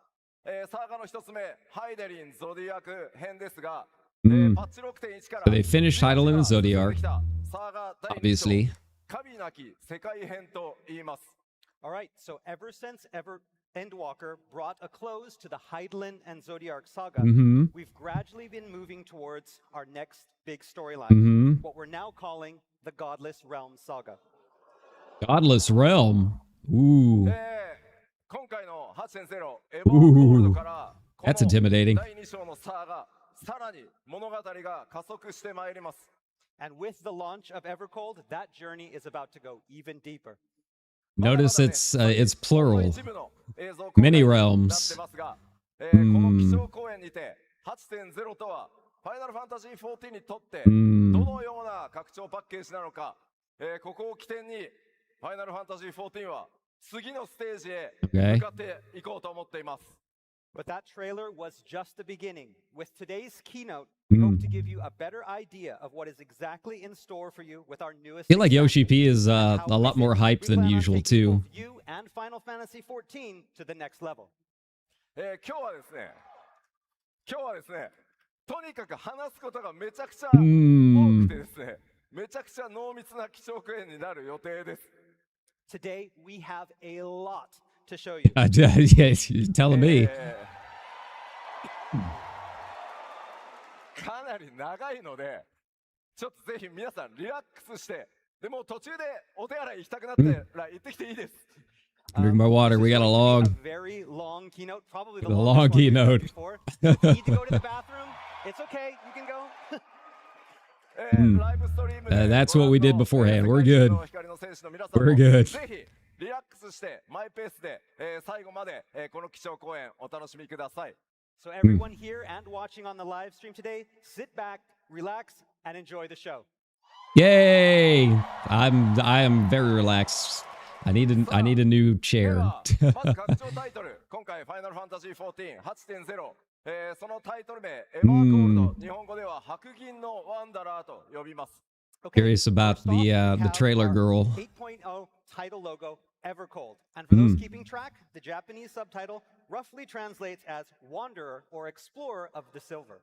S2: サーガの一つ目ハイデリンゾディアク編ですが、パッチ 6.1 から
S1: So they finished Heidelin and Zodiac,
S2: サーガ第2章
S1: obviously.
S2: 神なき世界編と言います。
S5: All right, so ever since Endwalker brought a close to the Heidelin and Zodiac saga, we've gradually been moving towards our next big storyline, what we're now calling the Godless Realm saga.
S1: Godless Realm. Ooh.
S2: 今回の 8.0 エボーゴールドからこの
S1: That's intimidating.
S2: 第2章のサーガ、さらに物語が加速してまいります。
S5: And with the launch of Evercold, that journey is about to go even deeper.
S1: Notice it's plural.
S2: 一部の映像公開
S1: Many
S2: にな
S1: realms.
S2: ってますが、この基調講演にて 8.0 とはファイナルファンタジー14にとってどのような拡張パッケージなのか、ここを起点にファイナルファンタジー14は次のステージへ向かっていこうと思っています。
S5: But that trailer was just the beginning. With today's keynote, we hope to give you a better idea of what is exactly in store for you with our newest.
S1: I feel like Yoshi P
S5: expansion,
S1: is
S5: and
S1: a
S5: how
S1: lot
S5: with
S1: more
S5: it,
S1: hyped
S5: we
S1: than
S5: plan on
S1: usual
S5: taking
S1: too.
S5: both you and Final Fantasy XIV to the next level.
S2: 今日はですね、とにかく話すことがめちゃくちゃ多くてですね、めちゃくちゃ濃密な基調講演になる予定です。
S5: Today, we have a lot to show you.
S1: Yes, you're telling me.
S2: かなり長いので、ちょっとぜひ皆さんリラックスして、でも途中でお手洗い行きたくなったら行ってきていいです。
S1: Drink my water. We got a long,
S5: very long keynote, probably the
S1: a
S5: longest
S1: long
S5: one we've done
S1: keynote.
S5: before. If you need to go to the bathroom, it's okay. You can go.
S2: ライブストリームで
S1: That's what we did
S2: ご覧
S1: beforehand.
S2: の
S1: We're good.
S2: 光の選手の皆さんも
S1: We're good.
S2: ぜひリラックスしてマイペースで、最後まで、この基調講演お楽しみください。
S5: So everyone here and watching on the live stream today, sit back, relax, and enjoy the show.
S1: Yay! I am very relaxed. I need a new
S2: で
S1: chair.
S2: はまず拡張タイトル、今回ファイナルファンタジー14 8.0、そのタイトル名エバーコールド、日本語では白銀のワンダラーと呼びます。
S5: Okay,
S1: Curious about
S5: first off, we
S1: the
S5: have
S1: trailer
S5: our
S1: girl.
S5: 8.0 title logo, Evercold. And for those keeping track, the Japanese subtitle roughly translates as Wanderer or Explorer of the Silver.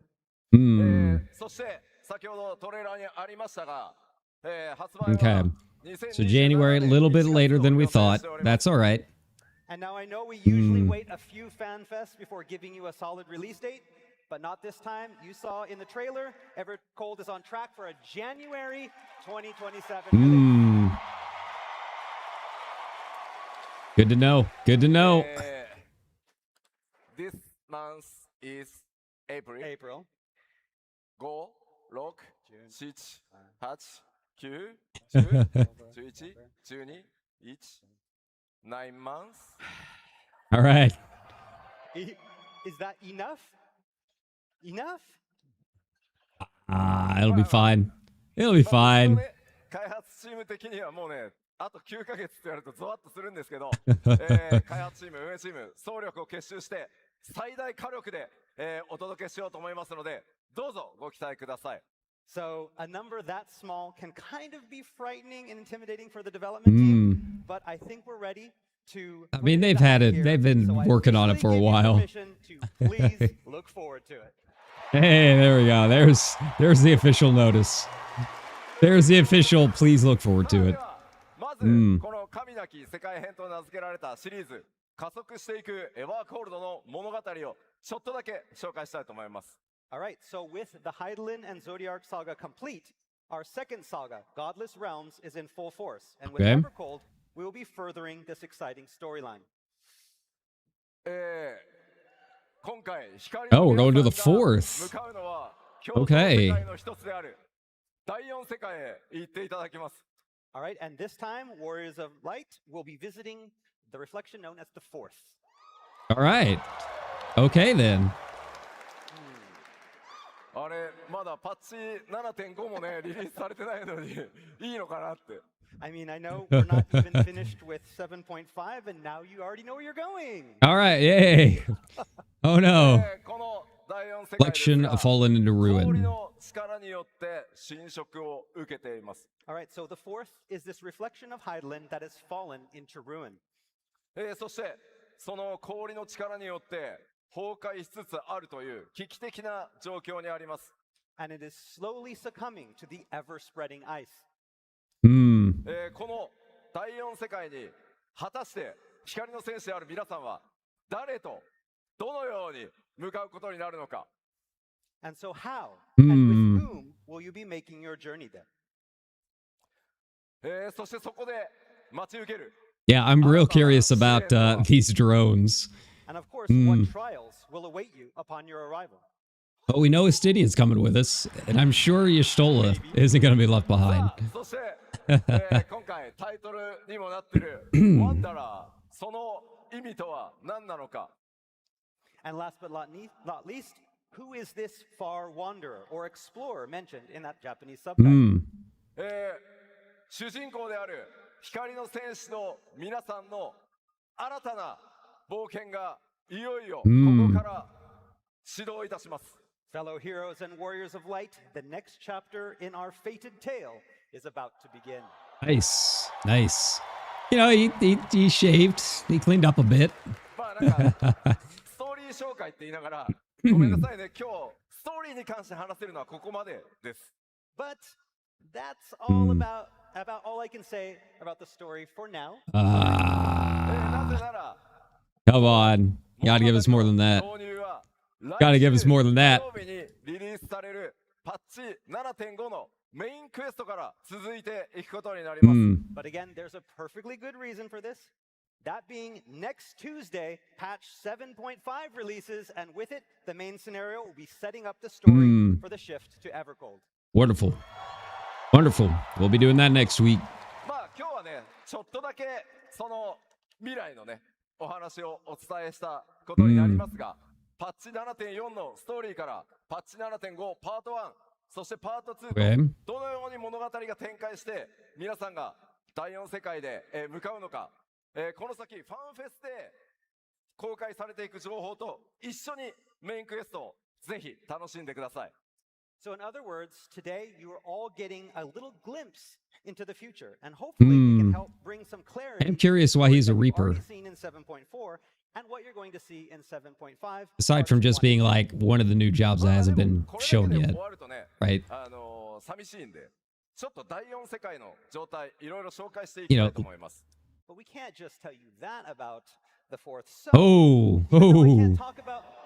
S2: そして先ほどトレーラーにありましたが、発売は
S1: Okay. So January, a little bit later than we thought. That's all right.
S5: And now I know we usually wait a few FanFests before giving you a solid release date, but not this time. You saw in the trailer, Evercold is on track for a January 2027 release.
S1: Good to know. Good to know.
S2: This month is April.
S5: April.
S2: 5、6、7、8、9、10、11、12、1、9 months.
S1: All right.
S5: Is that enough? Enough?
S1: It'll be fine. It'll be fine.
S2: 開発チーム的にはもうね、あと9ヶ月って言われるとゾワッとするんですけど、開発チーム、運営チーム、総力を結集して最大火力で、お届けしようと思いますので、どうぞご期待ください。
S5: So a number that small can kind of be frightening and intimidating for the development team, but I think we're ready to.
S1: I mean, they've had it. They've been working on it for a while.
S5: Please look forward to it.
S1: Hey, there we go. There's the official notice. There's the official. Please look forward to it.
S2: まず、この神なき世界編と名付けられたシリーズ、加速していくエバーコールドの物語をちょっとだけ紹介したいと思います。
S5: All right, so with the Heidelin and Zodiac saga complete, our second saga, Godless Realms, is in full force. And with Evercold, we will be furthering this exciting storyline.
S2: 今回、光
S1: Oh, we're
S2: の
S1: going to
S2: 皆
S1: the
S2: さんが
S1: fourth.
S2: 向かうのは、共同世界の一つである第4世界へ行っていただきます。
S5: All right, and this time, Warriors of Light will be visiting the reflection known as the fourth.
S1: All right. Okay then.
S2: あれ、まだパッチ7.5もね、リリースされてないのに、いいのかなって。
S5: I mean, I know we're not even finished with 7.5, and now you already know where you're going.
S1: All right. Yay. Oh no.
S2: この第4世界です
S1: Collection
S2: が
S1: fallen into
S2: 氷
S1: ruin.
S2: の力によって侵食を受けています。
S5: All right, so the fourth is this reflection of Hydaelyn that has fallen into ruin.
S2: そしてその氷の力によって崩壊しつつあるという危機的な状況にあります。
S5: And it is slowly succumbing to the ever-spreading ice.
S2: この第4世界に果たして光の戦士である皆さんは誰とどのように向かうことになるのか。
S5: And so how and with whom will you be making your journey there?
S2: そしてそこで待ち受ける
S1: Yeah, I'm real curious about these drones.
S5: And of course, what trials will await you upon your arrival?
S1: But we know Estinian's coming with us, and I'm sure Y'shtola isn't going to be left behind.
S2: そして、今回タイトルにもなっているワンダラー、その意味とは何なのか。
S5: And last but not least, who is this far wanderer or explorer mentioned in that Japanese subtitle?
S2: 主人公である光の戦士の皆さんの新たな冒険がいよいよここから始動いたします。
S5: Fellow heroes and warriors of light, the next chapter in our fated tale is about to begin.
S1: Nice, nice. You know, he shaved, he cleaned up a bit.
S2: まあなんかストーリー紹介って言いながらごめんなさいね、今日ストーリーに関して話せるのはここまでです。
S5: But that's all about all I can say about the story for now.
S2: なぜなら
S1: Come on. Gotta give us more than that. Gotta give us more than that.
S2: 土曜日にリリースされるパッチ 7.5 のメインクエストから続いていくことになります。
S5: But again, there's a perfectly good reason for this. That being next Tuesday, patch 7.5 releases, and with it, the main scenario will be setting up the story for the shift to Everold.
S1: Wonderful. Wonderful. We'll be doing that next week.
S2: まあ今日はね、ちょっとだけその未来のね、お話をお伝えしたことになりますが、パッチ 7.4 のストーリーからパッチ 7.5 パート1、そしてパート2とどのように物語が展開して皆さんが第4世界で向かうのか、この先ファンフェスで公開されていく情報と一緒にメインクエストをぜひ楽しんでください。
S5: So in other words, today you are all getting a little glimpse into the future, and hopefully we can help bring some clarity.
S1: I'm curious why he's a Reaper.
S5: Seen in 7.4 and what you're going to see in 7.5.
S1: Aside from just being like one of the new jobs that hasn't been shown yet, right?
S2: 寂しいんで、ちょっと第4世界の状態いろいろ紹介していきたいと思います。
S5: But we can't just tell you that about the fourth. So
S1: Oh,
S5: we can't
S1: oh,
S5: talk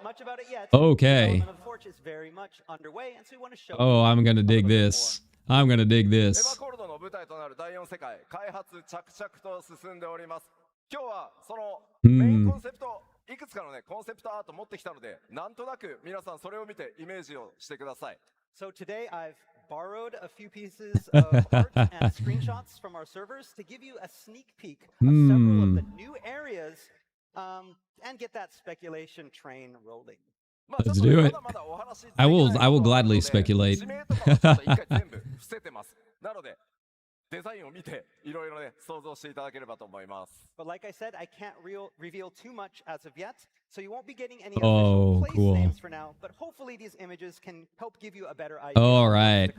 S5: much about it yet.
S1: okay.
S5: Development of the Forge is very much underway, and so we want to show.
S1: Oh, I'm gonna dig this. I'm gonna dig
S2: エヴァ
S1: this.
S2: コルドの舞台となる第4世界、開発着々と進んでおります。今日はそのメインコンセプト、いくつかのねコンセプトアート持ってきたので、なんとなく皆さんそれを見てイメージをしてください。
S5: So today I've borrowed a few pieces of art and screenshots from our servers to give you a sneak peek of several of the new areas and get that speculation train rolling.
S1: Let's do it. I will gladly speculate.
S2: なのでデザインを見ていろいろね想像していただければと思います。
S5: But like I said, I can't reveal too much as of yet, so you won't be getting any official place names for now. But hopefully these images can help give you a better idea.
S1: All right.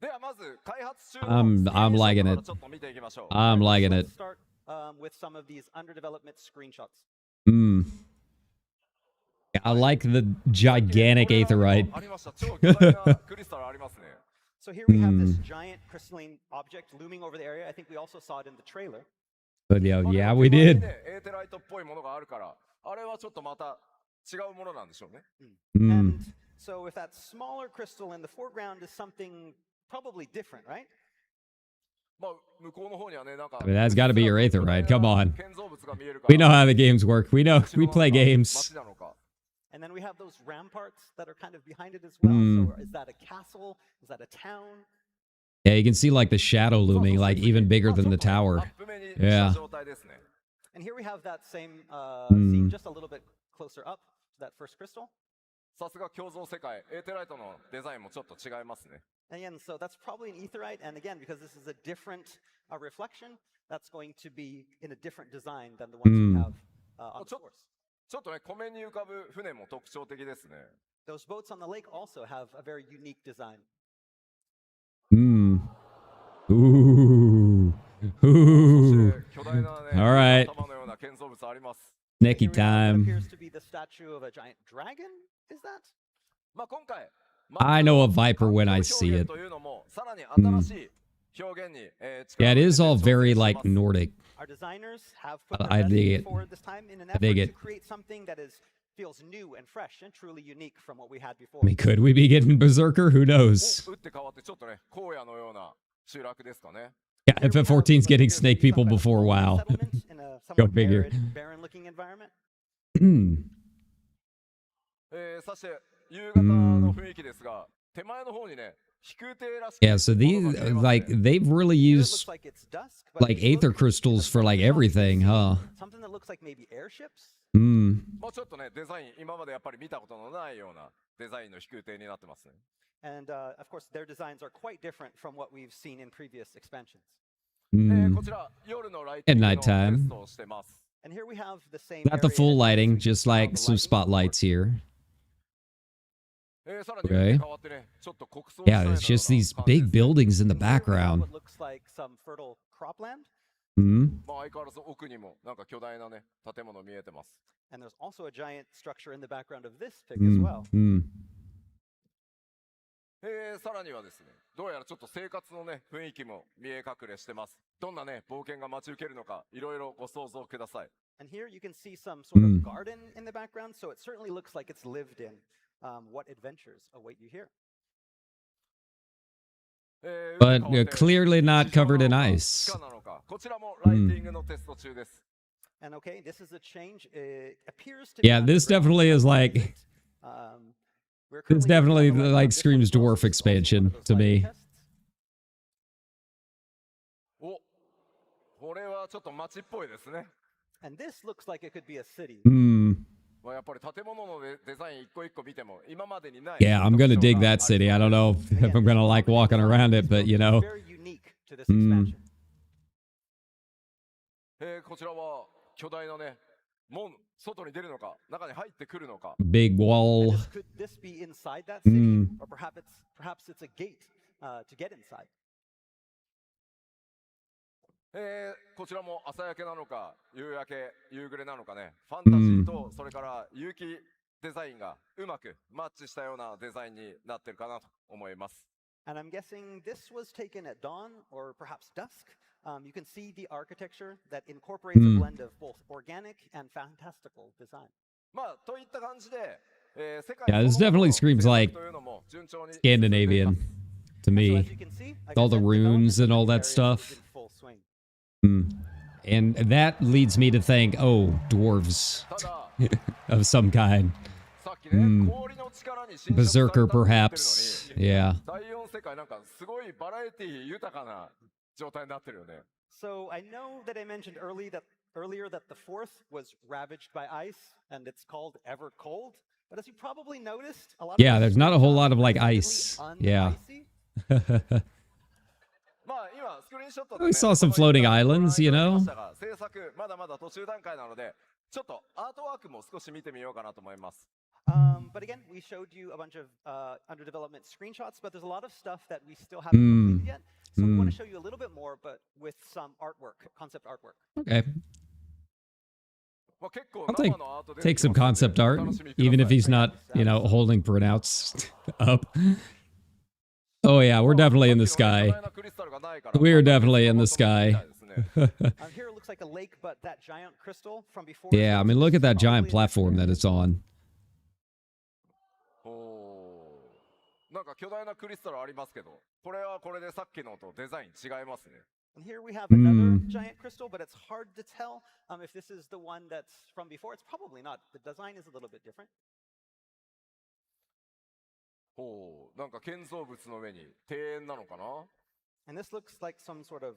S2: ではまず開発中
S1: I'm liking it.
S2: ちょっと見ていきましょう。
S1: I'm liking it.
S5: Let's start with some of these under development screenshots.
S1: I like the gigantic aetherite.
S2: ありました。超巨大なクリスタルありますね。
S5: So here we have this giant crystalline object looming over the area. I think we also saw it in the trailer.
S1: But yeah, we did.
S2: エーテライトっぽいものがあるから、あれはちょっとまた違うものなんでしょうね。
S5: And so if that smaller crystal in the foreground is something probably different, right?
S2: まあ向こうの方にはねなんか
S1: I mean, that's got to be your aetherite. Come on.
S2: 建造物が見えるから
S1: We know how the games work. We know. We play games.
S2: 街なのか
S5: And then we have those ramparts that are kind of behind it as well. So is that a castle? Is that a town?
S1: Yeah, you can see like the shadow looming, like even bigger than the tower. Yeah.
S5: And here we have that same scene just a little bit closer up to that first crystal.
S2: さすが共造世界、エーテライトのデザインもちょっと違いますね。
S5: And again, so that's probably an aetherite. And again, because this is a different reflection, that's going to be in a different design than the ones we have on the source.
S2: ちょっとね、湖面に浮かぶ船も特徴的ですね。
S5: Those boats on the lake also have a very unique design.
S1: Ooh.
S2: そ
S1: Ooh.
S2: して巨大なね、
S1: All right.
S2: 頭のような建造物あります。
S1: Necky
S5: Here we have what
S1: time.
S5: appears to be the statue of a giant dragon. Is that?
S2: まあ今回、
S1: I know a viper when I see it.
S2: というのもさらに新しい表現に、
S1: Yeah, it is all
S2: 力を入れ
S1: very
S2: て挑戦
S1: like
S2: してます。
S1: Nordic.
S5: Our designers have put
S1: I
S5: their
S1: dig
S5: best
S1: it.
S5: forward this time in an
S1: I dig
S5: effort
S1: it.
S5: to create something that feels new and fresh and truly unique from what we had before.
S1: I mean, could we be getting Berserker? Who knows?
S2: 打って変わってちょっとね、荒野のような集落ですかね。
S1: Yeah, FF14's getting snake people before WoW. Go figure.
S5: Barren-looking environment.
S2: そして夕方の雰囲気ですが、手前の方にね、飛空艇らしき
S1: Yeah, so
S2: も
S1: these
S2: のが見えますね。
S1: like they've really
S5: Here it
S1: used
S5: looks like it's dusk, but
S1: like
S5: if you
S1: aether
S5: look,
S1: crystals for like
S5: something else you can
S1: everything,
S5: see,
S1: huh?
S5: Something that looks like maybe airships.
S2: まあちょっとね、デザイン、今までやっぱり見たことのないようなデザインの飛空艇になってますね。
S5: And of course, their designs are quite different from what we've seen in previous expansions.
S2: こちら、夜のライティングの
S1: At
S2: テ
S1: nighttime.
S2: ストをしてます。
S5: And here we have the same.
S1: Not the
S5: area
S1: full
S5: as
S1: lighting,
S5: we
S1: just
S5: saw
S1: like
S5: the
S1: some
S5: lighting
S1: spotlights here.
S2: さらに
S1: Okay.
S2: 変わってね、ちょっと国葬地帯
S1: Yeah,
S2: のよう
S1: it's just
S2: な
S1: these
S2: 感じです
S1: big
S2: ね。
S1: buildings in the
S5: before. Here we have
S1: background.
S5: what looks like some fertile cropland.
S2: まあ相変わらず奥にもなんか巨大なね、建物見えてます。
S5: And there's also a giant structure in the background of this pic as well.
S2: さらにはですね、どうやらちょっと生活のね、雰囲気も見え隠れしてます。どんなね、冒険が待ち受けるのか、いろいろご想像ください。
S5: And here you can see some sort of garden in the background, so it certainly looks like it's lived in. What adventures await you here?
S1: But clearly not covered in ice.
S2: 地下なのか、こちらもライティングのテスト中です。
S5: And okay, this is a change. It appears to
S1: Yeah,
S5: be
S1: this
S5: underground,
S1: definitely is
S5: but
S1: like
S5: we're
S1: this
S5: currently
S1: definitely
S5: working on
S1: like
S5: this one
S1: screams
S5: as well,
S1: dwarf
S5: so this is also one of
S1: expansion
S5: those
S1: to
S5: lighting
S1: me.
S5: tests.
S2: お、これはちょっと街っぽいですね。
S5: And this looks like it could be a city.
S2: まあやっぱり建物のデザイン一個一個見ても今までにない。
S1: Yeah, I'm gonna dig that city. I don't know if I'm gonna like walking around it, but you know.
S5: Very unique to this expansion.
S2: こちらは巨大なね、門、外に出るのか、中に入ってくるのか。
S1: Big
S5: And
S1: wall.
S5: could this be inside that city, or perhaps it's a gate to get inside?
S2: こちらも朝焼けなのか、夕焼け、夕暮れなのかね、ファンタジーとそれから有機デザインがうまくマッチしたようなデザインになってるかなと思います。
S5: And I'm guessing this was taken at dawn or perhaps dusk. You can see the architecture that incorporates a blend of both organic and fantastical design.
S2: まあといった感じで、世界
S1: Yeah, this
S2: そのもの
S1: definitely
S2: の
S1: screams
S2: 制
S1: like
S2: 作というのも順調に進んでいます。
S1: Scandinavian to
S5: And so
S1: me.
S5: as you can see, like I
S1: All the
S5: said,
S1: runes
S5: development
S1: and all
S5: in the
S1: that
S5: area
S1: stuff.
S5: is in full swing.
S1: And that leads me to think, oh, dwarves
S2: ただ
S1: of some kind.
S2: さっきね、氷の力に侵食された
S1: Berserker
S2: って言ってるのに
S1: perhaps. Yeah.
S2: 第4世界なんかすごいバラエティ豊かな状態になってるよね。
S5: So I know that I mentioned earlier that the fourth was ravaged by ice, and it's called Evercold. But as you probably noticed, a lot of
S1: Yeah,
S5: those
S1: there's not a whole lot of like
S5: decidedly
S1: ice. Yeah.
S5: un-icy.
S2: まあ今スクリーンショットで、
S1: We saw some floating
S2: この
S1: islands, you
S2: ご覧い
S1: know?
S2: ただきましたが制作まだまだ途中段階なので、ちょっとアートワークも少し見てみようかなと思います。
S5: But again, we showed you a bunch of under development screenshots, but there's a lot of stuff that we still haven't completed yet. So we want to show you a little bit more, but with some artwork, concept artwork.
S1: Okay.
S2: まあ結構
S1: I'll take
S2: 生のアート出て
S1: take
S2: き
S1: some
S2: ますので
S1: concept art,
S2: お楽しみください。
S1: even if he's not, you know, holding pronounced up. Oh yeah, we're definitely in the sky. We're definitely in the sky.
S5: Here it looks like a lake, but that giant crystal from before.
S1: Yeah, I mean, look at that giant
S5: probably
S1: platform that it's on.
S2: なんか巨大なクリスタルありますけど、これはこれでさっきのとデザイン違いますね。
S5: And here we have another giant crystal, but it's hard to tell if this is the one that's from before. It's probably not. The design is a little bit different.
S2: なんか建造物の上に庭園なのかな。
S5: And this looks like some sort of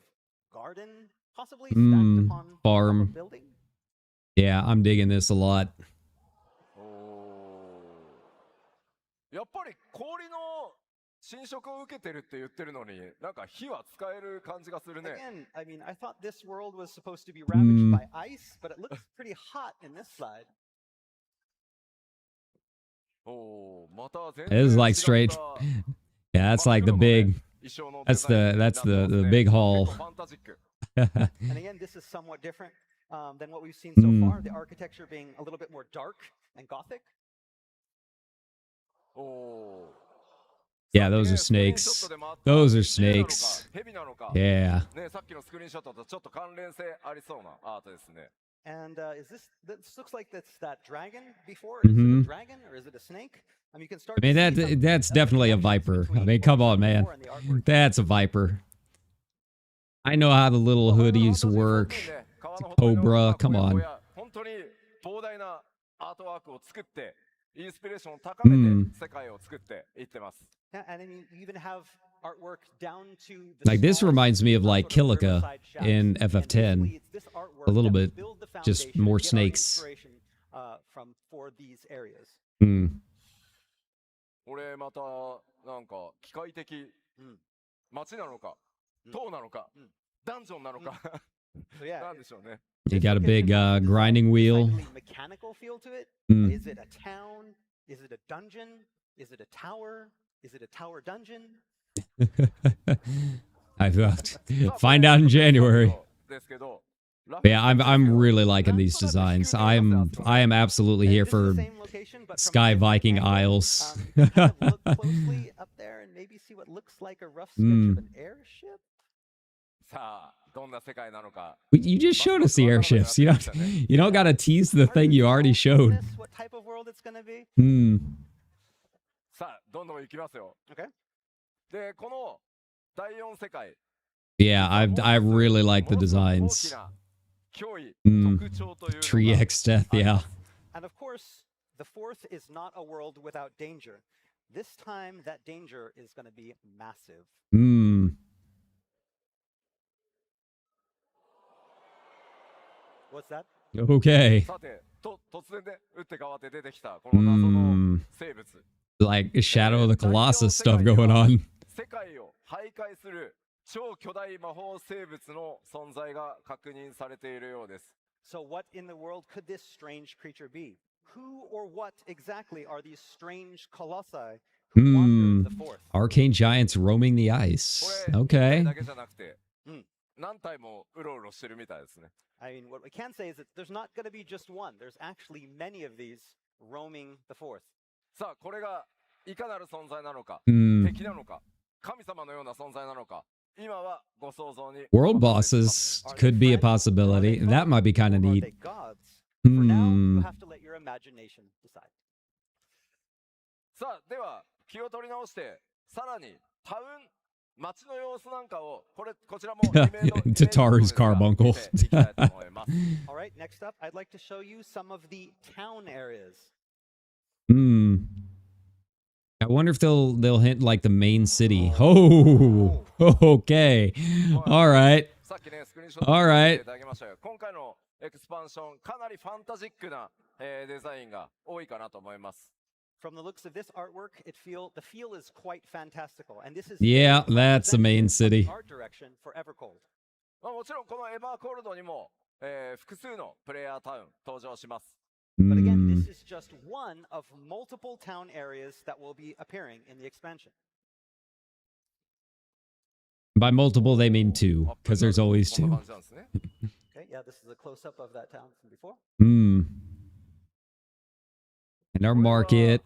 S5: garden, possibly stacked upon top of
S1: farm.
S5: a building.
S1: Yeah, I'm digging this a lot.
S2: やっぱり氷の侵食を受けてるって言ってるのに、なんか火は使える感じがするね。
S5: Again, I mean, I thought this world was supposed to be ravaged by ice, but it looks pretty hot in this side.
S2: おー、また全
S1: It is
S2: 然
S1: like
S2: 違
S1: straight.
S2: った
S1: Yeah, that's like the big.
S2: 衣装の
S1: That's
S2: デザイン
S1: the
S2: になっ
S1: that's
S2: てます
S1: the
S2: ね。
S1: big
S2: 結
S1: haul.
S2: 構ファンタジック。
S5: And again, this is somewhat different than what we've seen so far. The architecture being a little bit more dark and gothic.
S2: おー。
S1: Yeah, those are snakes. Those are snakes.
S2: 蛇なのか。
S1: Yeah.
S2: ね、さっきのスクリーンショットとちょっと関連性ありそうなアートですね。
S5: And this looks like that's that dragon before. Is it a dragon or is it a snake? I mean, you can start.
S1: I mean
S5: to see some
S1: that's definitely a
S5: connections
S1: viper. I
S5: between
S1: mean, come on,
S5: what
S1: man.
S5: was before and the artwork.
S1: That's a viper. I know how the little hoodies work. It's a cobra. Come on.
S2: 本当に膨大なアートワークを作って、インスピレーションを高めて世界を作っていってます。
S5: Yeah, and I mean, you even have artwork down to the
S1: Like this
S5: small
S1: reminds me of like
S5: sort of
S1: Kilika
S5: riverside shots.
S1: in
S5: And
S1: FF10.
S5: basically, it's this artwork
S1: A little
S5: that
S1: bit,
S5: build the
S1: just
S5: foundation,
S1: more
S5: get our
S1: snakes.
S5: inspiration, for these areas.
S2: 俺またなんか機械的街なのか、塔なのか、ダンジョンなのか、
S5: So yeah,
S2: なんでしょうね。
S1: You got a big grinding wheel.
S5: slightly mechanical feel to it. Is it a town? Is it a dungeon? Is it a tower? Is it a tower dungeon?
S1: I thought. Find out in January.
S2: ですけど、
S1: But yeah, I'm really liking these designs. I am absolutely here
S5: This is
S1: for
S5: the same location, but from a
S1: Sky
S5: different
S1: Viking
S5: angle.
S1: Isles.
S5: You can kind of look closely up there and maybe see what looks like a rough sketch of an airship.
S2: さあどんな世界なのか。
S1: You just showed us the airships. You don't gotta tease the thing you already showed.
S5: This, what type of world it's gonna be?
S2: さあどんどん行きますよ。
S5: Okay.
S2: でこの第4世界。
S1: Yeah, I really like the designs.
S2: 脅威、 特徴というのが
S1: Tree X Death, yeah.
S5: And of course, the fourth is not a world without danger. This time, that danger is going to be massive. What's that?
S1: Okay.
S2: さて突然で打って変わって出てきたこの謎の生物。
S1: Like Shadow of the Colossus stuff going on.
S2: 世界を徘徊する超巨大魔法生物の存在が確認されているようです。
S5: So, what in the world could this strange creature be? Who or what exactly are these strange colossi who wander the fourth?
S1: Arcane giants roaming the ice.
S2: これ
S1: Okay.
S2: だけじゃなくて、何体もうろうろしてるみたいですね。
S5: I mean, what we can say is that there's not going to be just one. There's actually many of these roaming the fourth.
S2: さあこれがいかなる存在なのか、 敵なのか、神様のような存在なのか、今はご想像に。
S1: World bosses could be a possibility. That might be kind of
S5: Or are
S1: neat.
S5: they gods? For now, you have to let your imagination decide.
S2: さあでは気を取り直してさらにタウン街の様子なんかをこちらも
S1: Tataru's carbuncle.
S5: All right, next up, I'd like to show you some of the town areas.
S1: I wonder if they'll hit like the main city. Oh, okay. All right.
S2: さっきねスクリーンショット
S1: All right.
S2: いただきましたよ。今回のエクスパンションかなりファンタジックな、デザインが多いかなと思います。
S5: From the looks of this artwork, the feel is quite fantastical, and this is
S1: Yeah, that's the main city.
S5: art direction for Evercold.
S2: まあもちろんこのエバーコールドにも、複数のプレイヤータウン登場します。
S5: But again, this is just one of multiple town areas that will be appearing in the expansion.
S1: By multiple, they mean two, because there's always
S2: こんな
S1: two.
S2: 感じなんですね。
S5: Okay, yeah, this is a close-up of that town from before.
S1: And our market.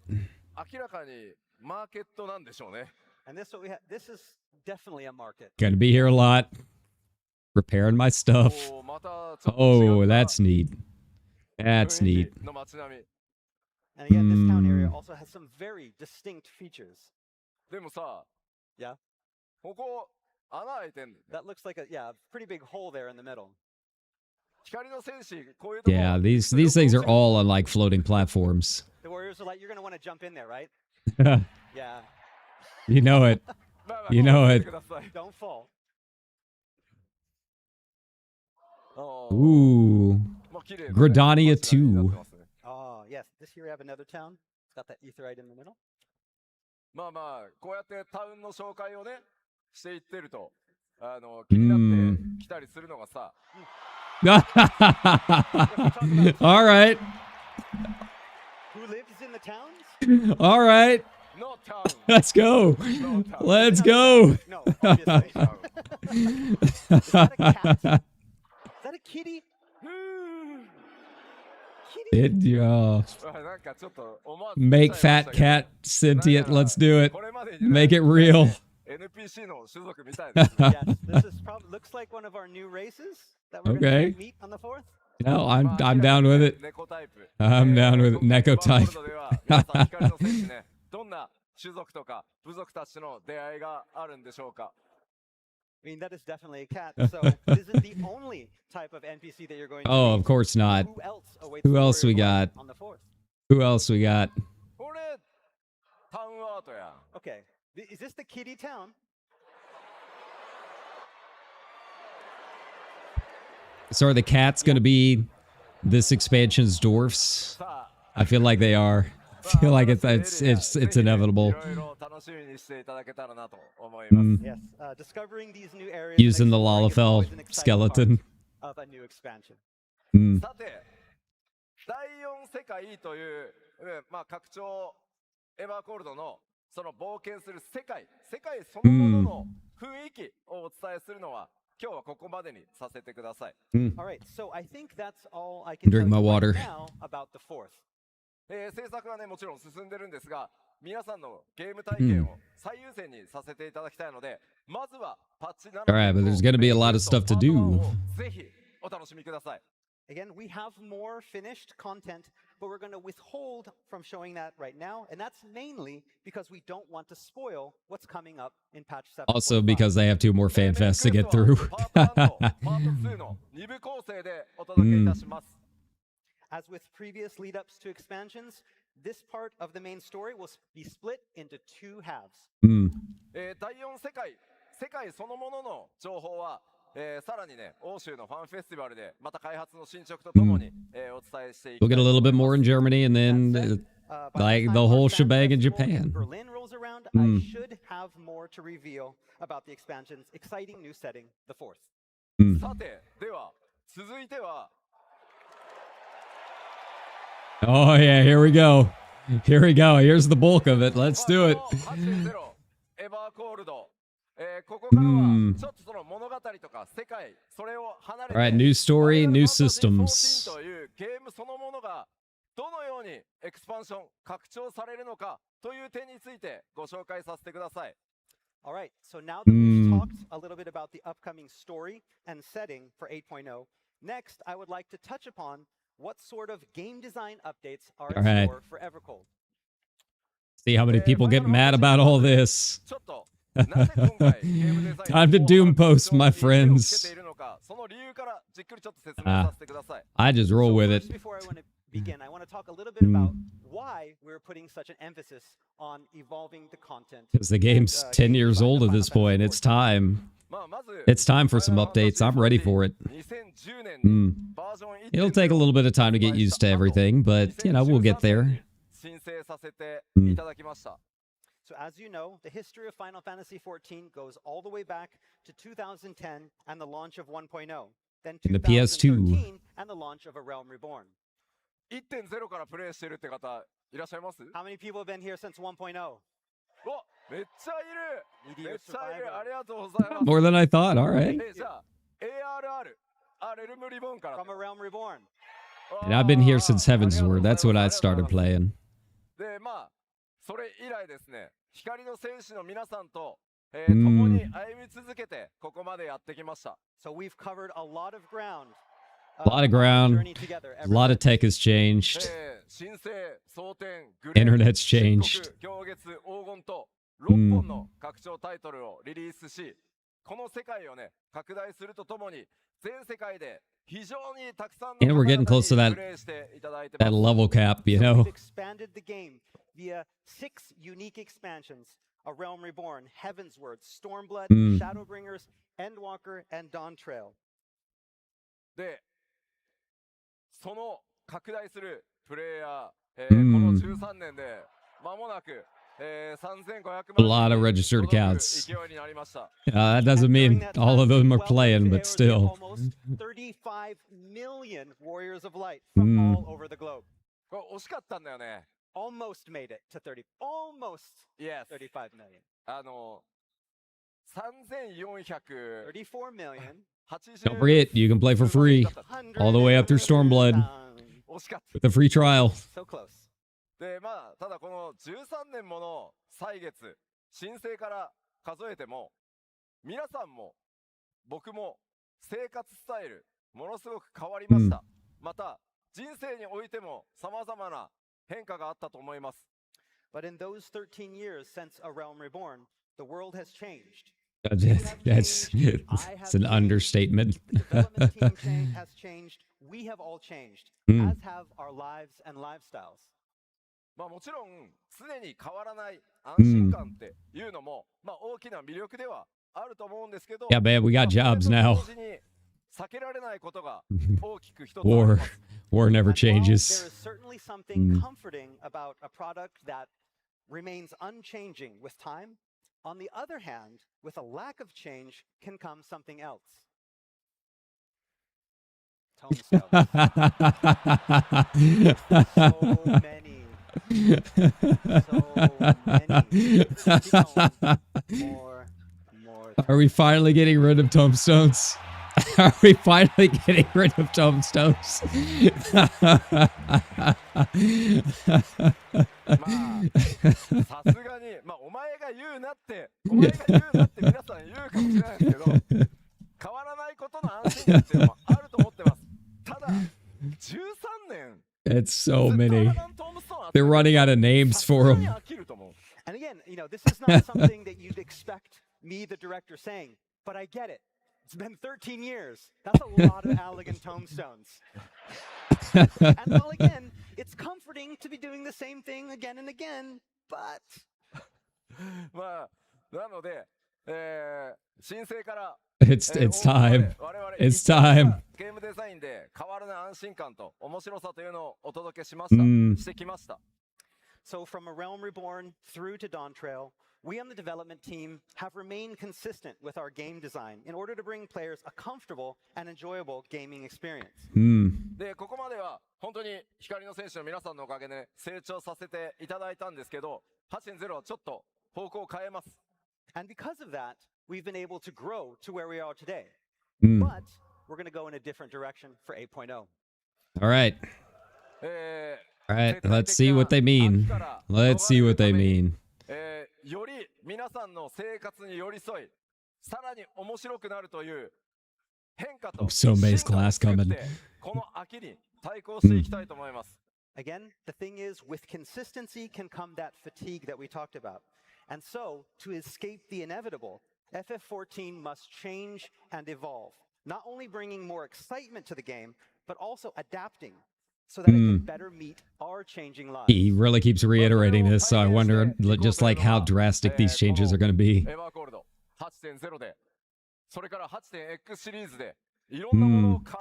S2: 明らかにマーケットなんでしょうね。
S5: And this what we have. This is definitely a market.
S1: Gonna be here a lot. Repairing my stuff.
S2: おーまたちょっと違
S1: Oh,
S2: った
S1: that's neat. That's
S2: 雰囲
S1: neat.
S2: 気の街並み。
S5: And again, this town area also has some very distinct features.
S2: でもさ、
S5: Yeah,
S2: ここ穴開いてんの。
S5: that looks like a pretty big hole there in the middle.
S2: 光の戦士こういうとこ
S1: Yeah, these things are all on like floating platforms.
S5: The warriors are like, you're gonna want to jump in there, right? Yeah.
S1: You know it.
S2: まあまあ
S1: You know
S2: 見
S1: it.
S2: てください。
S5: Don't fall.
S2: あー
S1: Ooh.
S2: まあ
S1: Gridania 2.
S5: Oh, yes. This here we have another town. It's got that etherite in the middle.
S2: まあまあ、こうやってタウンの紹介をね、していってると、気になって来たりするのがさ。
S1: All right.
S5: Who lives in the towns?
S1: All right.
S2: No town.
S1: Let's go. Let's go.
S5: No, obviously. Is that a cat? Is that a kitty? Kitty?
S1: Make fat cat sentient. Let's do it. Make it real.
S2: NPC の種族みたい
S5: Yes, this is probably looks like one of our new races that we're
S1: Okay.
S5: going to meet on the 4th.
S1: No, I'm down with it.
S2: 猫タイプ。
S1: I'm down with it. Neko type.
S2: 皆さん光の戦士ね、どんな種族とか部族たちとの出会いがあるんでしょうか。
S5: I mean, that is definitely a cat. So it isn't the only type of NPC that you're going to
S1: Oh,
S5: meet.
S1: of course not.
S5: Who else awaits
S1: Who
S5: the
S1: else
S5: story
S1: we
S5: of life
S1: got?
S5: on the 4th?
S1: Who else we got?
S2: これ、タウンアートや。
S5: Okay. Is this the kitty town?
S1: So are the cats going to be this expansion's dwarfs? I feel like they are. I feel like it's inevitable.
S2: いろいろ楽しみにしていただけたらなと思います。
S5: Yes. Discovering these new areas.
S1: Using the
S5: and exploring is
S1: Lalafell
S5: always an exciting
S1: skeleton.
S5: part of a new expansion.
S2: さて、第4世界という、まあ、拡張エバーコールドのその冒険する世界そのものの雰囲気をお伝えするのは、今日はここまでにさせてください。
S5: All right. So I think that's all I can
S1: Drink
S5: tell
S1: my
S5: you
S1: water.
S5: right now about the 4th.
S2: 制作はね、もちろん進んでるんですが、皆さんのゲーム体験を最優先にさせていただきたいので、まずはパッチ7
S1: All right, but there's gonna be a lot of stuff to do.
S2: ぜひお楽しみください。
S5: Again, we have more finished content, but we're going to withhold from showing that right now, and that's mainly because we don't want to spoil what's coming up in patch 7.
S1: Also because they have 2 more FanFests to get through.
S2: パート1とパート2の2部構成でお届けいたします。
S5: As with previous lead ups to expansions, this part of the main story will be split into 2 halves.
S2: 第4世界そのものの情報は、さらにね、欧州のファンフェスティバルでまた開発の進捗とともに、お伝えしていきた
S1: We'll
S2: い
S1: get a little bit more in Germany and then like the whole shebang in Japan.
S5: Berlin rolls around, I should have more to reveal about the expansion's exciting new setting, the 4th.
S2: さて、では続いては
S1: Oh yeah, here we go. Here we go. Here's the bulk of it. Let's do it.
S2: エバーコールド。ここからはちょっとその物語とか世界それを離れて
S1: All right, new story, new
S2: Final Fantasy
S1: systems.
S2: 14というゲームそのものがどのようにエクスパンション拡張されるのかという点についてご紹介させてください。
S5: All right, so now that we've talked a little bit about the upcoming story and setting for 8.0, next I would like to touch upon what sort of game design updates are in
S1: All right.
S5: store for Evercold.
S1: See how many people get mad about all this.
S2: ちょっとなぜ今回ゲームデザイン
S1: Time to doom post, my friends.
S2: つけているのかその理由からじっくりちょっと説明させてください。
S1: I just roll
S5: So
S1: with
S5: first,
S1: it.
S5: before I want to begin, I want to talk a little bit about why we're putting such an emphasis on evolving the content.
S1: Because the game's
S5: and,
S1: 10
S5: game
S1: years
S5: design
S1: old
S5: of
S1: at this
S5: Final
S1: point.
S5: Fantasy
S1: It's
S5: XIV.
S1: time.
S2: まあまず
S1: It's time for some updates. I'm ready for it.
S2: 2010年にバージョン
S1: It'll take a little bit of time to get used to everything, but you know, we'll get there.
S2: 申請させていただきました。
S5: So as you know, the history of Final Fantasy XIV goes all the way back to 2010 and the launch of 1.0, then
S1: And the PS2.
S5: 2013 and the launch of A Realm Reborn.
S2: 1.0 からプレイしてるって方いらっしゃいます？
S5: How many people have been here since 1.0?
S2: お、めっちゃいる。
S5: Meteor
S2: めっちゃいる。
S5: Survivor.
S2: ありがとうございます。
S1: More than I thought. All right.
S2: じゃあ ARR、レルムリボンから。
S5: From A Realm Reborn.
S1: And I've been here since Heaven's Word. That's when I started playing.
S2: で、まあ、それ以来ですね、光の戦士の皆さんと、共に歩み続けて、ここまでやってきました。
S5: So we've covered a lot of ground.
S1: A lot of
S5: on our
S1: ground.
S5: journey together
S1: A
S5: ever
S1: lot of
S5: since.
S1: tech has changed.
S2: 新生、蒼天、グレー
S1: Internet's
S2: 漆
S1: changed.
S2: 黒行月、黄金と6本の拡張タイトルをリリースし、この世界をね、拡大するとともに、全世界で非常にたくさんの
S1: And we're getting close to that-
S2: プレイしていただいて
S1: That
S2: ます
S1: level cap, you
S5: So
S1: know?
S5: we've expanded the game via 6 unique expansions: A Realm Reborn, Heaven's Word, Stormblood, Shadowbringers, Endwalker, and Dawn Trail.
S2: で、その拡大するプレイヤー、この13年で間もなく、3500
S1: A lot of
S2: 万
S1: registered
S2: 届く
S1: accounts.
S2: 勢いになりました。
S1: That doesn't
S5: And during
S1: mean
S5: that
S1: all of
S5: time,
S1: them are
S5: welcome
S1: playing,
S5: to
S1: but
S5: Everold
S1: still.
S5: almost 35 million warriors of light from all over the globe.
S2: これ惜しかったんだよね。
S5: Almost made it to 30. Almost
S2: Yes.
S5: 35 million.
S2: 3400
S5: 34 million.
S1: Don't forget, you can play for free all the way up through Stormblood
S2: 惜しかった
S1: with a free trial.
S5: So close.
S2: でまあただこの13年もの歳月申請から数えても皆さんも僕も生活スタイルものすごく変わりました、また人生においても様々な変化があったと思います。
S5: But in those 13 years since A Realm Reborn, the world has changed.
S1: That's an understatement.
S5: The development team has changed. We have all changed, as have our lives and lifestyles.
S2: まあもちろん常に変わらない安心感っていうのも、まあ大きな魅力ではあると思うんですけど、
S1: Yeah, man, we got jobs now.
S2: 同時に避けられないことが大きく一つあります。
S1: War never
S5: And while there
S1: changes.
S5: is certainly something comforting about a product that remains unchanging with time, on the other hand, with a lack of change can come something else. Tombstones. So many. Keep going. More.
S1: Are we finally getting rid of tombstones? Are we finally getting rid of tombstones?
S2: まあさすがにまあお前が言うなって皆さん言うかもしれないですけど変わらないことの安心感っていうのもあると思ってます。ただ13年
S1: It's so many. They're running out of names for them.
S5: And again, this is not something that you'd expect me, the director, saying, but I get it. It's been 13 years. That's a lot of elegant tombstones. And while again, it's comforting to be doing the same thing again and again, but
S2: まあなので、申請から
S1: It's time. It's time.
S2: ゲームデザインで変わらない安心感と面白さというのをお届けしました。してきました。
S5: So from A Realm Reborn through to Dawn Trail, we on the development team have remained consistent with our game design in order to bring players a comfortable and enjoyable gaming experience.
S2: で、ここまでは本当に光の戦士の皆さんのおかげで成長させていただいたんですけど、8.0はちょっと方向を変えます。
S5: And because of that, we've been able to grow to where we are today. But we're going to go in a different direction for 8.0.
S1: All right. All right. Let's see what they mean. Let's see what they mean.
S2: より皆さんの生活に寄り添い、さらに面白くなるという変化と進化を作って、この秋に対抗していきたいと思います。
S5: Again, the thing is, with consistency can come that fatigue that we talked about. And so, to escape the inevitable, FF14 must change and evolve, not only bringing more excitement to the game, but also adapting so that it can better meet our changing lives.
S1: He really keeps reiterating this, so I wonder just like how drastic these changes are going to be.
S2: Everold 8.0 で、それから 8.X シリーズでいろんなものを変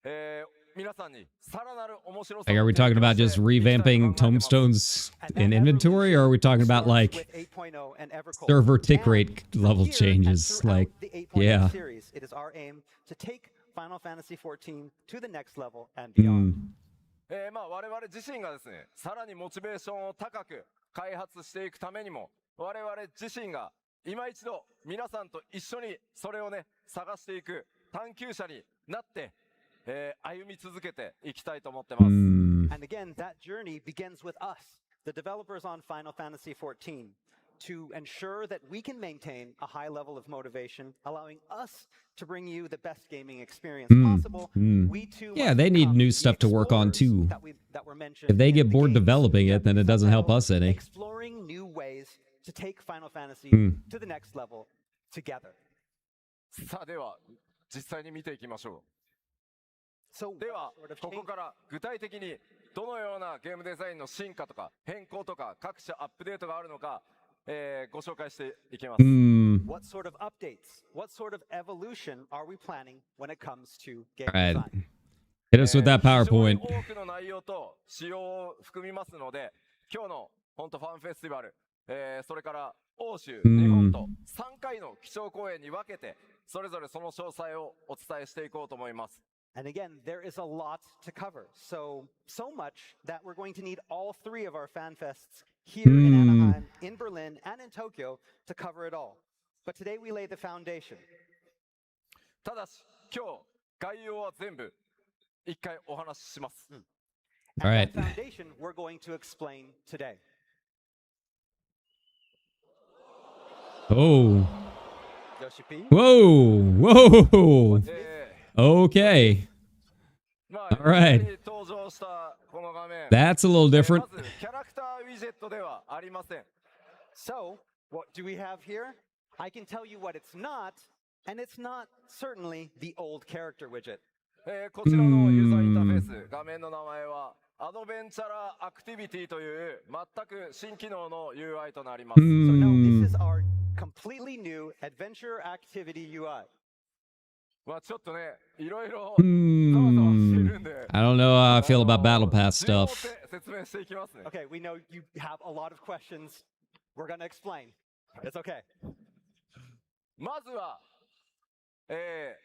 S2: え、皆さんにさらなる面白さ。
S1: Like, are we talking about just revamping tombstones in inventory, or are we talking about like server tick rate level changes? Like, yeah.
S5: It is our aim to take Final Fantasy XIV to the next level and beyond.
S2: まあ我々自身がですね、さらにモチベーションを高く開発していくためにも、我々自身が今一度皆さんと一緒にそれをね探していく探求者になって、歩み続けていきたいと思ってます。
S5: And again, that journey begins with us, the developers on Final Fantasy XIV, to ensure that we can maintain a high level of motivation, allowing us to bring you the best gaming experience possible. We too
S1: Yeah, they need new stuff to work on too. If they get bored developing it, then it doesn't help us any.
S5: Exploring new ways to take Final Fantasy to the next level together.
S2: さあでは実際に見ていきましょう。ではここから具体的にどのようなゲームデザインの進化とか変更とか各種アップデートがあるのか、ご紹介していきます。
S5: What sort of updates, what sort of evolution are we planning when it comes to game
S1: All right.
S5: design?
S1: Hit us with that
S2: 非常に
S1: PowerPoint.
S2: 多くの内容と仕様を含みますので、今日の本当ファンフェスティバル、それから欧州、日本と3回の基調講演に分けて、それぞれその詳細をお伝えしていこうと思います。
S5: And again, there is a lot to cover. So much that we're going to need all 3 of our FanFests here in Anaheim, in Berlin, and in Tokyo to cover it all. But today we lay the foundation.
S2: ただし、今日、概要は全部一回お話しします。
S5: And
S1: All right.
S5: that foundation we're going to explain today.
S1: Oh.
S5: Yoshi P.
S1: Whoa. Whoa.
S2: え
S1: Okay.
S2: まあ、
S1: Alright.
S2: 登場したこの画面、
S1: That's a little
S2: ま
S1: different.
S2: ずキャラクターウィジェットではありません。
S5: So, what do we have here? I can tell you what it's not, and it's not certainly the old character widget.
S2: こちらのユーザーインターフェース、画面の名前はアドベンチャラーアクティビティという全く新機能の UI となります。
S5: So no, this is our completely new adventure activity UI.
S2: まあちょっとね、いろいろざわざわしてるんで、
S1: I don't know how I feel about Battle Pass
S2: 順を追っ
S1: stuff.
S2: て説明していきますね。
S5: Okay, we know you have a lot of questions. We're going to explain. It's okay.
S2: まずは、デ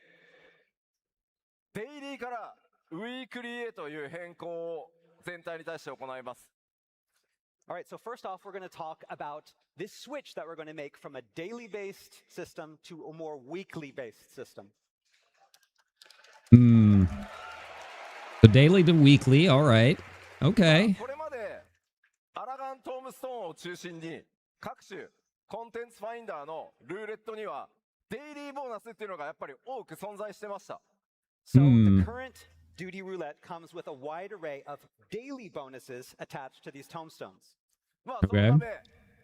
S2: イリーからウィークリーへという変更を全体に対して行います。
S5: All right, so first off, we're going to talk about this switch that we're going to make from a daily based system to a more weekly based system.
S1: So daily to weekly. All right. Okay.
S2: これまでアラガントームストーンを中心に各種コンテンツファインダーのルーレットにはデイリーボーナスっていうのがやっぱり多く存在してました。
S5: So the current duty roulette comes with a wide array of daily bonuses attached to these tombstones.
S2: まあそのため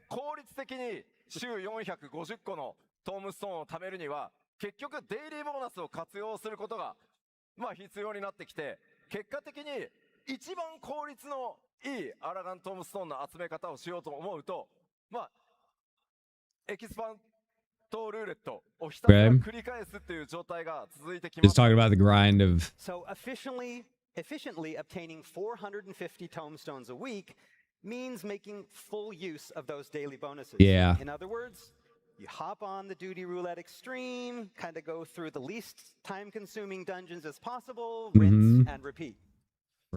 S2: 効率的に週450個のトームストーンを貯めるには結局デイリーボーナスを活用することがまあ必要になってきて、結果的に一番効率のいいアラガントームストーンの集め方をしようと思うと、まあエキスパントルーレットをひたすら繰り返すっていう状態が続いてきま
S1: Just
S2: す。
S1: talking about the grind of.
S5: So efficiently obtaining 450 tombstones a week means making full use of those daily bonuses.
S1: Yeah.
S5: In other words, you hop on the duty roulette extreme, kind of go through the least time-consuming dungeons as possible, rinse and repeat.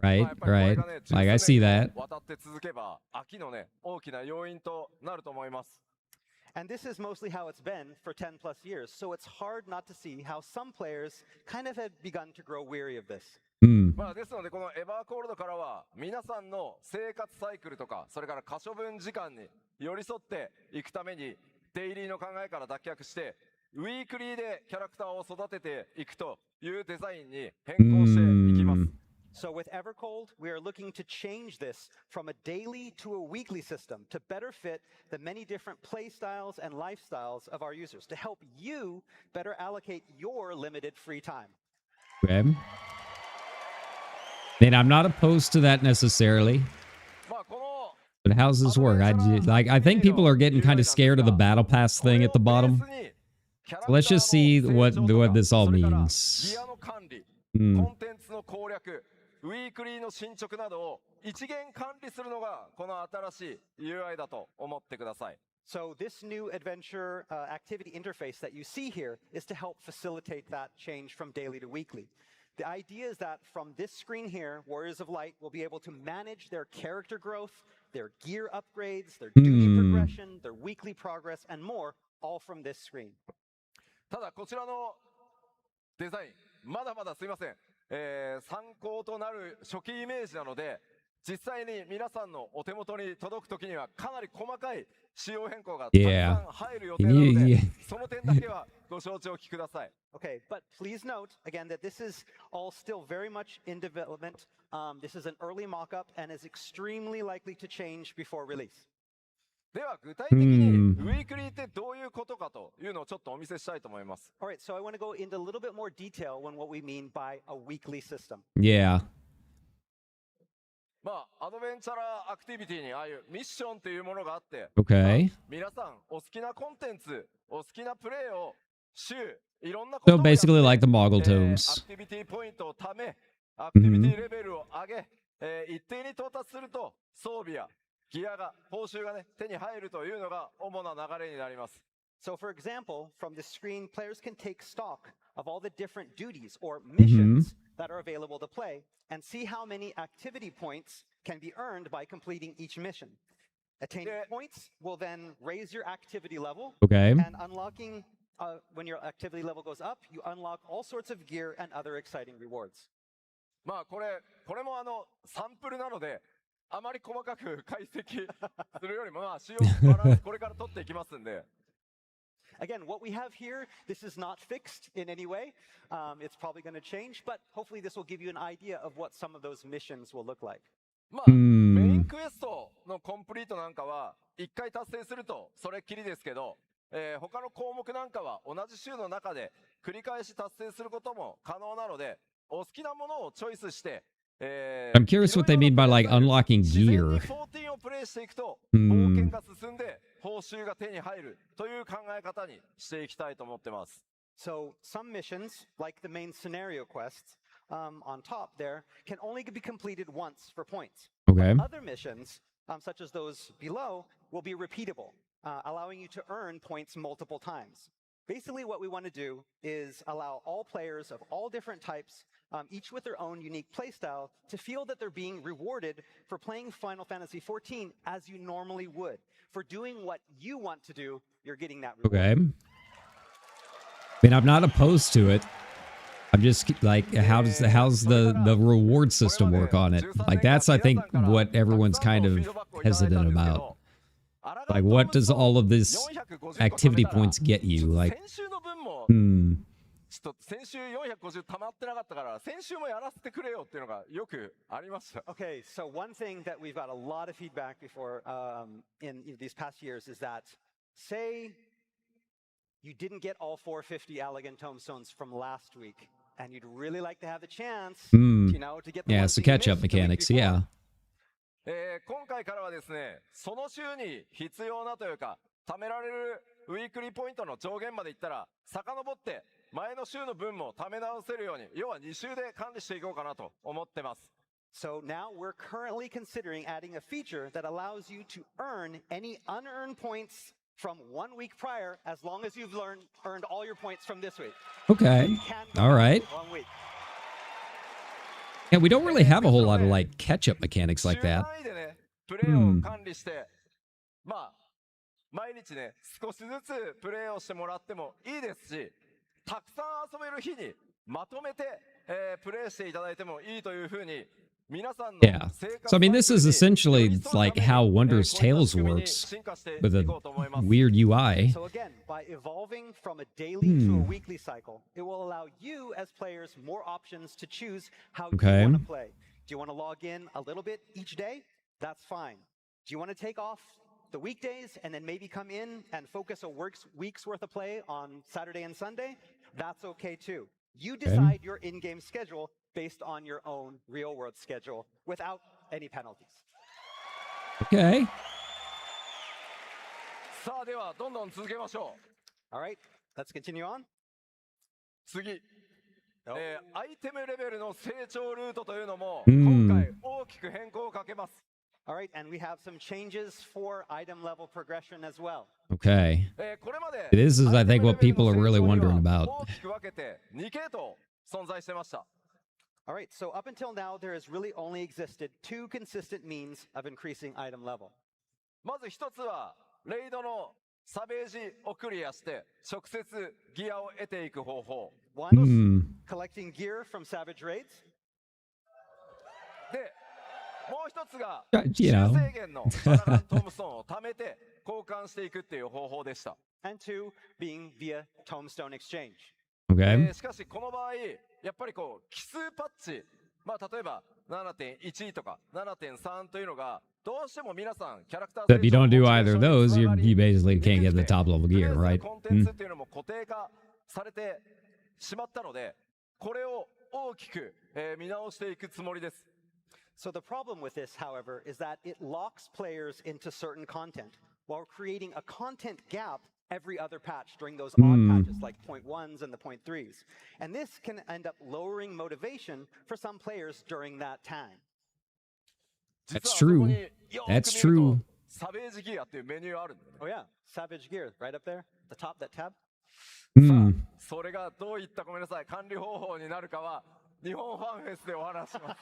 S1: Right.
S2: まあやっぱりこれ
S1: Right.
S2: がね、
S1: Like I see
S2: 10
S1: that.
S2: 年間渡って続けば飽きのね大きな要因となると思います。
S5: And this is mostly how it's been for 10 plus years, so it's hard not to see how some players kind of have begun to grow weary of this.
S2: まあですのでこのエバーコールドからは皆さんの生活サイクルとかそれから可処分時間に寄り添っていくためにデイリーの考えから脱却してウィークリーでキャラクターを育てていくというデザインに変更していきます。
S5: So with Evercold, we are looking to change this from a daily to a weekly system to better fit the many different play styles and lifestyles of our users, to help you better allocate your limited free time.
S1: Okay. And I'm not opposed to that necessarily.
S2: まあこの
S1: But how's this work? I think people are getting kind of scared of the battle pass thing at the bottom. So let's just see what this all means.
S2: ギアの管理、コンテンツの攻略、ウィークリーの進捗などを一元管理するのがこの新しい UI だと思ってください。
S5: So this new adventure activity interface that you see here is to help facilitate that change from daily to weekly. The idea is that from this screen here, Warriors of Light will be able to manage their character growth, their gear upgrades, their duty progression, their weekly progress, and more, all from this screen.
S2: ただこちらのデザインまだまだすいません、参考となる初期イメージなので実際に皆さんのお手元に届くときにはかなり細かい仕様変更がたくさん入る予定なので、
S1: Yeah.
S2: その点だけはご承知おきください。
S5: Okay, but please note, again, that this is all still very much in development. This is an early mock-up and is extremely likely to change before release.
S2: では具体的にウィークリーってどういうことかというのをちょっとお見せしたいと思います。
S5: All right, so I want to go into a little bit more detail on what we mean by a weekly system.
S1: Yeah.
S2: まあアドベンチャラーアクティビティにああいうミッションっていうものがあって、
S1: Okay.
S2: 皆さんお好きなコンテンツ、お好きなプレイを週いろんなこと
S1: So
S2: をやって
S1: basically like the Moggle
S2: ア
S1: tomes.
S2: クティビティポイントを貯め、アクティビティレベルを上げ、一定に到達すると装備やギアが報酬がね手に入るというのが主な流れになります。
S5: So, for example, from the screen, players can take stock of all the different duties or missions that are available to play and see how many activity points can be earned by completing each mission. Attaining points will then raise your activity level.
S1: Okay.
S5: And unlocking, when your activity level goes up, you unlock all sorts of gear and other exciting rewards.
S2: まあこれもサンプルなので、あまり細かく解析するよりもまあ使用バランスこれから取っていきますんで。
S5: Again, what we have here, this is not fixed in any way. It's probably going to change, but hopefully this will give you an idea of what some of those missions will look like.
S2: まあ、メインクエストのコンプリートなんかは1回達成するとそれっきりですけど、他の項目なんかは同じ週の中で繰り返し達成することも可能なので、お好きなものをチョイスして、
S1: I'm curious what they mean by like unlocking gear.
S2: 14をプレイしていくと冒険が進んで報酬が手に入るという考え方にしていきたいと思ってます。
S5: So some missions, like the main scenario quests on top there, can only be completed once for points.
S1: Okay.
S5: Other missions, such as those below, will be repeatable, allowing you to earn points multiple times. Basically, what we want to do is allow all players of all different types, each with their own unique playstyle, to feel that they're being rewarded for playing Final Fantasy XIV as you normally would. For doing what you want to do, you're getting that reward.
S1: Okay. I mean, I'm not opposed to it. I'm just like, how's the reward system work on it? Like, that's, I think, what everyone's kind of hesitant about. Like, what does all of this activity points get you? Like,
S2: ちょっと先週450溜まってなかったから先週もやらせてくれよっていうのがよくありました。
S5: Okay, so one thing that we've got a lot of feedback before in these past years is that, say you didn't get all 450 Allegan tomestones from last week, and you'd really like to have the chance, you know, to get the
S1: yeah,
S5: ones
S1: so
S5: that you
S1: catch up
S5: missed the week
S1: mechanics,
S5: before.
S1: yeah.
S2: 今回からはですね、その週に必要なというか貯められるウィークリーポイントの上限までいったら遡って前の週の分も貯め直せるように、要は2週で管理していこうかなと思ってます。
S5: So now we're currently considering adding a feature that allows you to earn any unearned points from 1 week prior, as long as you've earned all your points from this week.
S1: Okay.
S5: You can go
S1: All
S5: back
S1: right.
S5: 1 week.
S1: Yeah, we don't really have a whole lot of like catch-up mechanics like that.
S2: 週単位でね、プレイを管理して、まあ毎日ね少しずつプレイをしてもらってもいいですし、たくさん遊べる日にまとめて、プレイしていただいてもいいというふうに皆さんの
S1: Yeah. So I mean, this is essentially like how Wondrous Tales works with a weird UI.
S5: So again, by evolving from a daily to a weekly cycle, it will allow you as players more options to choose how you want to play. Do you want to log in a little bit each day? That's fine. Do you want to take off the weekdays and then maybe come in and focus a week's worth of play on Saturday and Sunday? That's okay too. You decide your in-game schedule based on your own real-world schedule without any penalties.
S1: Okay.
S2: さあではどんどん続けましょう。
S5: All right, let's continue on.
S2: 次、アイテムレベルの成長ルートというのも今回大きく変更をかけます。
S5: All right, and we have some changes for item level progression as well.
S1: Okay.
S2: これまで
S1: This is, I think, what people are really wondering
S2: 大
S1: about.
S2: きく分けて2系統存在してました。
S5: All right, so up until now, there has really only existed 2 consistent means of increasing item level.
S2: まず一つはレイドのサベージをクリアして直接ギアを得ていく方法。
S5: One, collecting gear from savage raids.
S2: で、もう一つが
S1: You know.
S2: 修正源のサラガントムストーンを貯めて交換していくっていう方法でした。
S5: And 2, being via tombstone exchange.
S1: Okay.
S2: しかしこの場合やっぱりこう奇数パッチ、まあ例えば 7.1 とか 7.3 というのがどうしても皆さんキャラクター
S1: So if you don't do either of those, you basically can't get the top level gear, right?
S2: コンテンツっていうのも固定化されてしまったので、これを大きく見直していくつもりです。
S5: So the problem with this, however, is that it locks players into certain content while creating a content gap every other patch during those odd patches like 0.1s and the 0.3s. And this can end up lowering motivation for some players during that time.
S1: That's true. That's true.
S2: サベージギアっていうメニューあるんだよね。
S5: Oh yeah, Savage Gear, right up there, the top, that tab.
S2: それがどういったごめんなさい管理方法になるかは日本ファンフェスでお話します。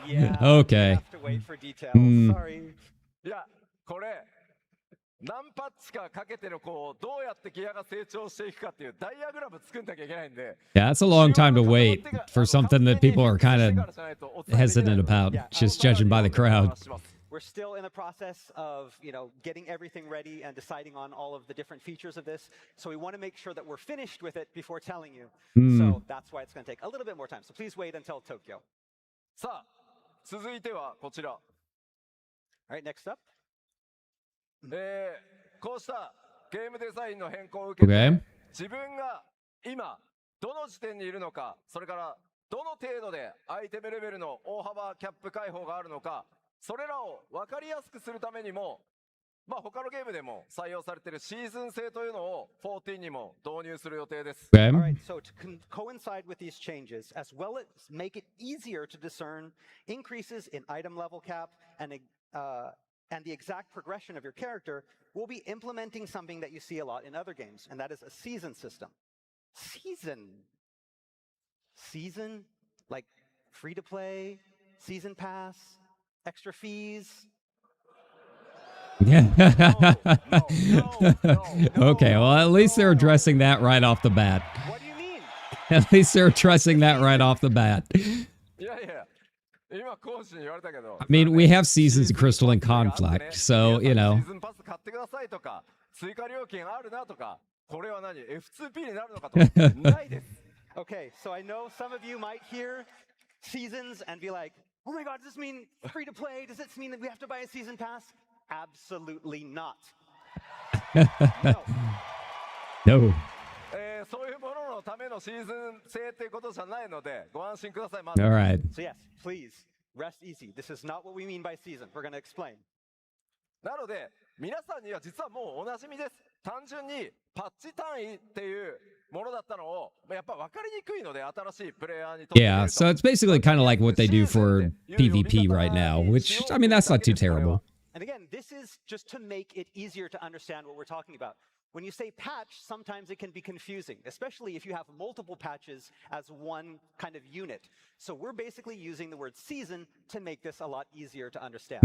S5: Yeah.
S1: Okay.
S5: Have to wait for details. Sorry.
S2: いやこれ何パッチかかけてのこうどうやってギアが成長していくかっていうダイアグラム作んなきゃいけないんで。
S1: Yeah, that's a long time to wait for something that people are kind of hesitant about, just judging by the crowd.
S5: We're still in the process of, getting everything ready and deciding on all of the different features of this. So we want to make sure that we're finished with it before telling you. So that's why it's going to take a little bit more time. So please wait until Tokyo.
S2: さあ続いてはこちら。
S5: All right, next up.
S2: こうしたゲームデザインの変更を受けて、
S1: Okay.
S2: 自分が今どの時点にいるのか、それからどの程度でアイテムレベルの大幅キャップ解放があるのか、それらを分かりやすくするためにも、他のゲームでも採用されているシーズン制というのを14にも導入する予定です。
S1: Okay.
S5: All right, so to coincide with these changes, as well as make it easier to discern increases in item level cap and the exact progression of your character, we'll be implementing something that you see a lot in other games, and that is a season system. Season? Like free to play, season pass, extra fees?
S1: Yeah. Okay, well, at least they're addressing that right off the bat.
S5: What do you mean?
S1: At least they're addressing that right off the bat.
S2: いやいや、今講師に言われたけど。
S1: I mean, we have seasons of Crystal and Conflict, so,
S2: シーズンパス買ってくださいとか、追加料金あるなとか、これは何 F2P になるのかとか、ないです。
S5: Okay, so I know some of you might hear seasons and be like, oh my god, does this mean free to play? Does this mean that we have to buy a season pass? Absolutely not.
S1: No.
S2: そういうもののためのシーズン制っていうことじゃないので、ご安心ください。
S1: All right.
S5: So yes, please, rest easy. This is not what we mean by season. We're going to explain.
S2: なので、皆さんには実はもうおなじみです。単純にパッチ単位っていうものだったのを、やっぱ分かりにくいので、新しいプレイヤーにとって。
S1: Yeah, so it's basically kind of like what they do for PvP right now, which, I mean, that's not too terrible.
S5: And again, this is just to make it easier to understand what we're talking about. When you say patch, sometimes it can be confusing, especially if you have multiple patches as one kind of unit. So we're basically using the word season to make this a lot easier to understand.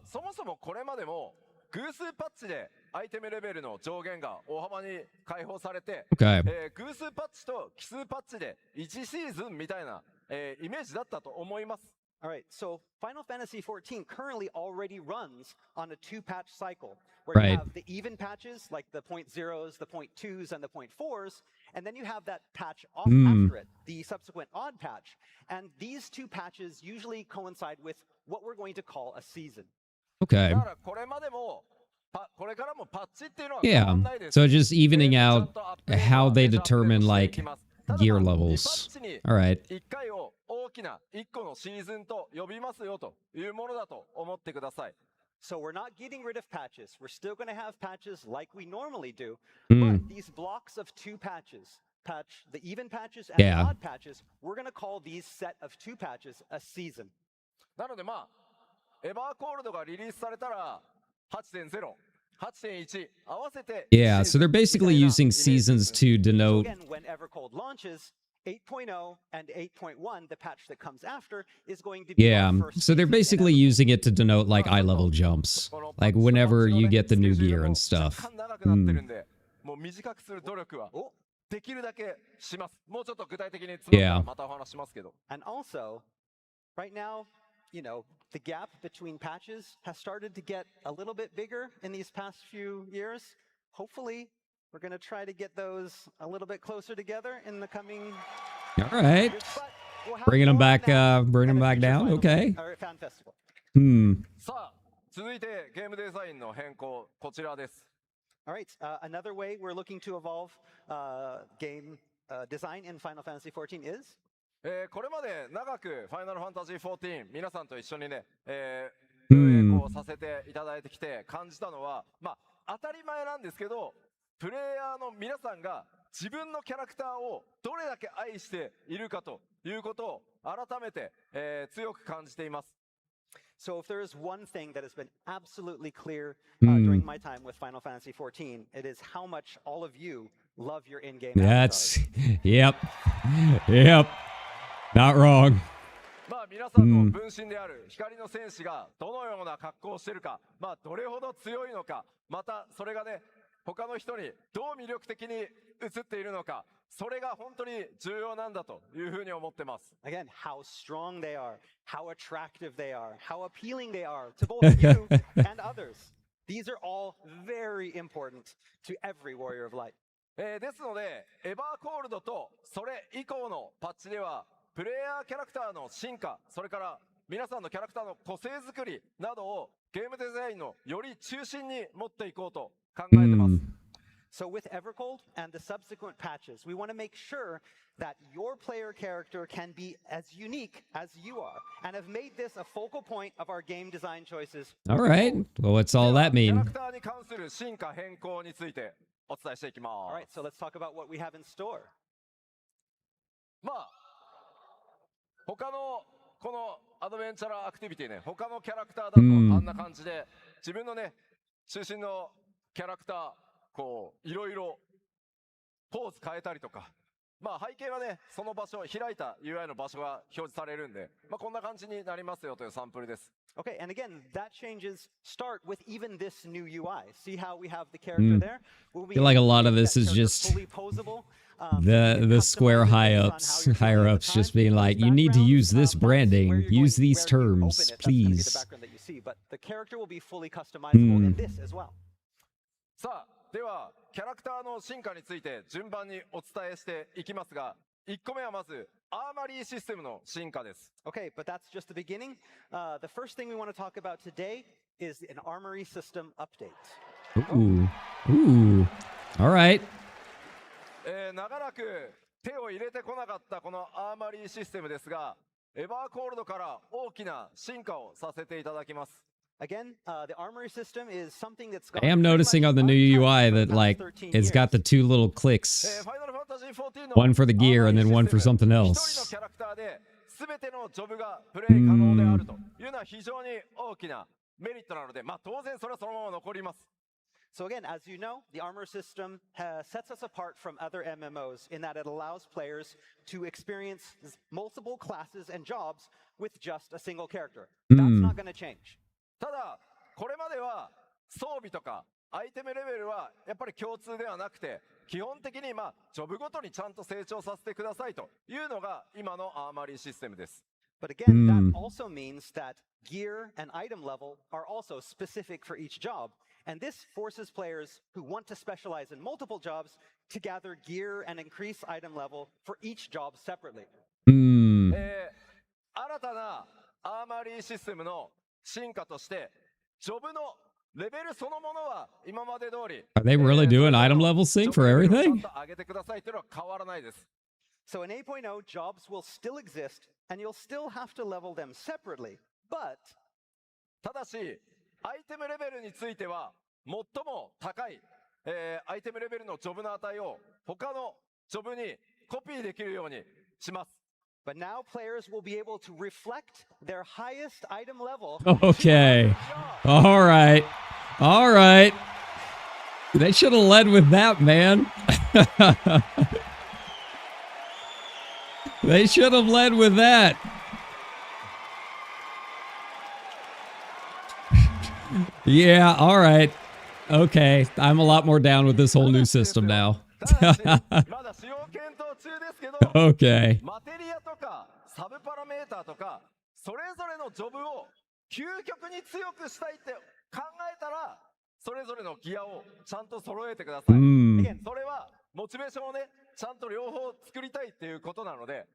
S2: そもそもこれまでも偶数パッチでアイテムレベルの上限が大幅に解放されて、
S1: Okay.
S2: 偶数パッチと奇数パッチで1シーズンみたいな、イメージだったと思います。
S5: All right, so Final Fantasy XIV currently already runs on a 2-patch cycle, where you have the even patches, like the 0.0s, the 0.2s, and the 0.4s, and then you have that patch off after it, the subsequent odd patch. And these 2 patches usually coincide with what we're going to call a season.
S1: Okay.
S2: だからこれまでもこれからもパッチっていうのは
S1: Yeah,
S2: 変わんないです。
S1: so just evening out how they determine, like, gear levels. All right.
S2: 1回を大きな1個のシーズンと呼びますよというものだと思ってください。
S5: So we're not getting rid of patches. We're still going to have patches like we normally do, but these blocks of 2 patches, the even patches and the odd patches, we're going to call these set of 2 patches a season.
S2: なのでエバーコールドがリリースされたら 8.0 8.1 合わせて
S1: Yeah, so they're basically using seasons to denote.
S5: So again, when Evercold launches, 8.0 and 8.1, the patch that comes after, is going to be
S1: Yeah, so they're basically using it to denote, like, eye level jumps, like whenever you get the new gear and stuff.
S2: もう短くする努力はできるだけします。もうちょっと具体的に詰まったらまたお話しますけど。
S5: And also, right now, the gap between patches has started to get a little bit bigger in these past few years. Hopefully, we're going to try to get those a little bit closer together in the coming
S1: All right.
S5: years. But we'll have
S1: Bringing them
S5: more on
S1: back,
S5: that
S1: bringing them
S5: at a
S1: back
S5: future
S1: down.
S5: Final
S1: Okay.
S5: or Fan Festival.
S2: さあ、続いてゲームデザインの変更、こちらです。
S5: All right, another way we're looking to evolve game design in Final Fantasy XIV is?
S2: これまで長くファイナルファンタジー14皆さんと一緒にね、運営させていただいてきて感じたのは、当たり前なんですけど、プレイヤーの皆さんが自分のキャラクターをどれだけ愛しているかということを改めて、強く感じています。
S5: So if there is one thing that has been absolutely clear during my time with Final Fantasy XIV, it is how much all of you love your in-game
S1: That's
S5: avatars.
S1: yep. Not wrong.
S2: まあ皆さんの分身である光の戦士がどのような格好をしているか、まあどれほど強いのか、またそれがね、他の人にどう魅力的に映っているのか、それが本当に重要なんだというふうに思ってます。
S5: Again, how strong they are, how attractive they are, how appealing they are to both you and others. These are all very important to every warrior of light.
S2: ですので、エバーコールドとそれ以降のパッチでは、プレイヤーキャラクターの進化、それから皆さんのキャラクターの個性作りなどをゲームデザインのより中心に持っていこうと考えてます。
S5: So with Everold and the subsequent patches, we want to make sure that your player character can be as unique as you are, and have made this a focal point of our game design choices.
S1: All right. Well, what's all that
S2: キャ
S1: mean?
S2: ラクターに関する進化変更についてお伝えしていきます。
S5: All right, so let's talk about what we have in store.
S2: まあ他のこのアドベンチャーアクティビティね、他のキャラクターだとあんな感じで、自分のね中心のキャラクターこういろいろポーズ変えたりとか、まあ背景はねその場所開いた UI の場所が表示されるんで、まあこんな感じになりますよというサンプルです。
S5: Okay, and again, that changes start with even this new UI. See how we have the character there?
S1: I feel like a lot of this is just the Square higher ups just being like, you need to use this branding, use these terms, please.
S5: But the character will be fully customizable in this as well.
S2: さあ、ではキャラクターの進化について順番にお伝えしていきますが、1個目はまずアーマリーシステムの進化です。
S5: Okay, but that's just the beginning. The first thing we want to talk about today is an armory system update.
S1: Ooh. All right.
S2: 長らく手を入れてこなかったこのアーマリーシステムですが、エバーコールドから大きな進化をさせていただきます。
S5: Again, the armory system is something that's
S1: I am noticing on the new UI that like it's got the two little clicks, one for the gear and then one for something else.
S2: 全てのジョブがプレイ可能であるというのは非常に大きなメリットなので、まあ当然それはそのまま残ります。
S5: So again, as you know, the armor system sets us apart from other MMOs in that it allows players to experience multiple classes and jobs with just a single character. That's not going to change.
S2: ただこれまでは装備とかアイテムレベルはやっぱり共通ではなくて、基本的にジョブごとにちゃんと成長させてくださいというのが今のアーマリーシステムです。
S5: But again, that also means that gear and item level are also specific for each job. And this forces players who want to specialize in multiple jobs to gather gear and increase item level for each job separately.
S2: 新たなアーマリーシステムの進化として、ジョブのレベルそのものは今まで通り。
S1: Are they really doing item level sync for everything?
S2: 上げてくださいというのは変わらないです。
S5: So in 8.0, jobs will still exist, and you'll still have to level them separately. But
S2: ただし、アイテムレベルについては最も高い、アイテムレベルのジョブの値を他のジョブにコピーできるようにします。
S5: But now players will be able to reflect their highest item level.
S1: Okay. All right. All right. They should have led with that, man. They should have led with that. Yeah, all right. Okay. I'm a lot more down with this whole new system now. Okay.
S2: マテリアとかサブパラメーターとかそれぞれのジョブを究極に強くしたいって考えたら、それぞれのギアをちゃんと揃えてください。それはモチベーションをね、ちゃんと両方作りたいっていうことなので。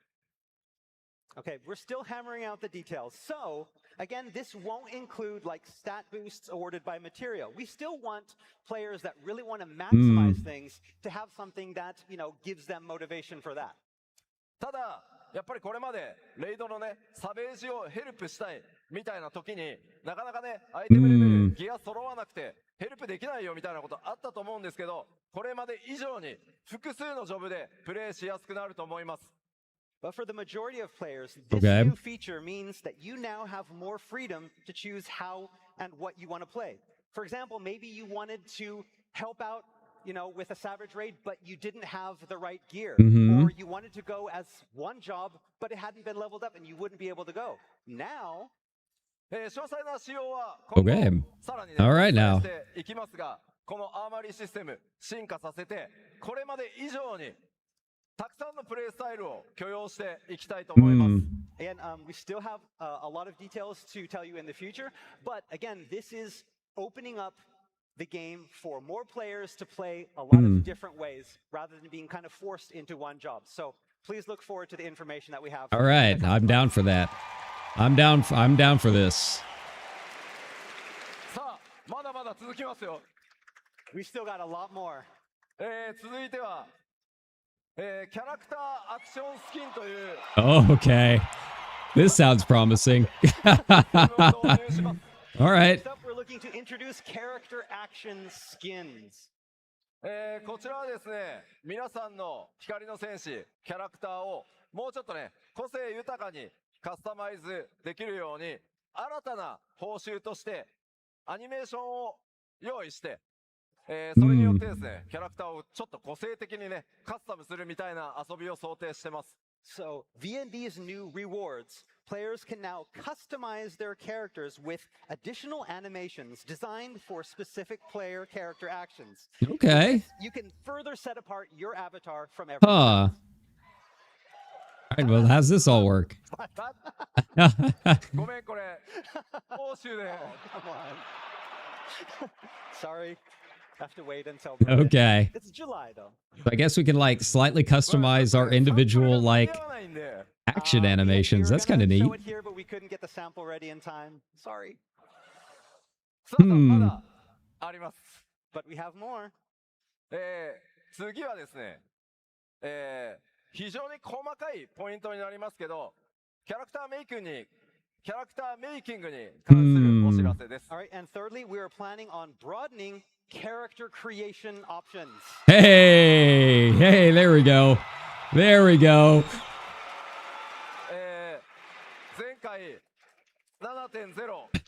S5: Okay, we're still hammering out the details. So, again, this won't include like stat boosts awarded by material. We still want players that really want to maximize things to have something that, gives them motivation for that.
S2: ただやっぱりこれまでレイドのねサベージをヘルプしたいみたいな時になかなかねアイテムレベルギア揃わなくてヘルプできないよみたいなことあったと思うんですけど、これまで以上に複数のジョブでプレイしやすくなると思います。
S5: But for the majority of players, this
S1: Okay.
S5: new feature means that you now have more freedom to choose how and what you want to play. For example, maybe you wanted to help out, with a savage raid, but you didn't have the right gear. Or you wanted to go as one job, but it hadn't been leveled up and you wouldn't be able to go. Now,
S2: 詳細な仕様は今後
S1: Okay.
S2: さらにね
S1: All right
S2: お伝
S1: now.
S2: えしていきますが、このアーマリーシステム進化させてこれまで以上にたくさんのプレイスタイルを許容していきたいと思います。
S5: again, we still have a lot of details to tell you in the future, but again, this is opening up the game for more players to play a lot of different ways rather than being kind of forced into one job. So please look forward to the information that we have.
S1: All right, I'm down for that. I'm down for this.
S2: さあ、まだまだ続きますよ。
S5: We still got a lot more.
S2: 続いては、キャラクターアクションスキンという
S1: Okay. This sounds promising.
S2: システムを導入します。
S1: All right.
S5: Next up, we're looking to introduce character action skins.
S2: こちらはですね、皆さんの光の戦士キャラクターをもうちょっとね個性豊かにカスタマイズできるように新たな報酬としてアニメーションを用意して、それによってですね、キャラクターをちょっと個性的にねカスタムするみたいな遊びを想定してます。
S5: So via these new rewards, players can now customize their characters with additional animations designed for specific player character actions.
S1: Okay.
S5: You can further set apart your avatar from
S1: Huh.
S5: everyone.
S1: All right, well, how's this all work?
S2: ごめんこれ報酬で
S5: Come on. Sorry. Have to wait until
S1: Okay.
S5: It's July though.
S1: I guess we can slightly customize our individual action animations. That's kind of neat.
S5: Show it here, but we couldn't get the sample ready in time. Sorry.
S2: さあまだあります。
S5: But we have more.
S2: 次はですね、非常に細かいポイントになりますけど、キャラクターメイキングに関するお知らせです。
S5: All right, and thirdly, we are planning on broadening character creation options.
S1: Hey, there we go. There we go.
S2: 前回 7.0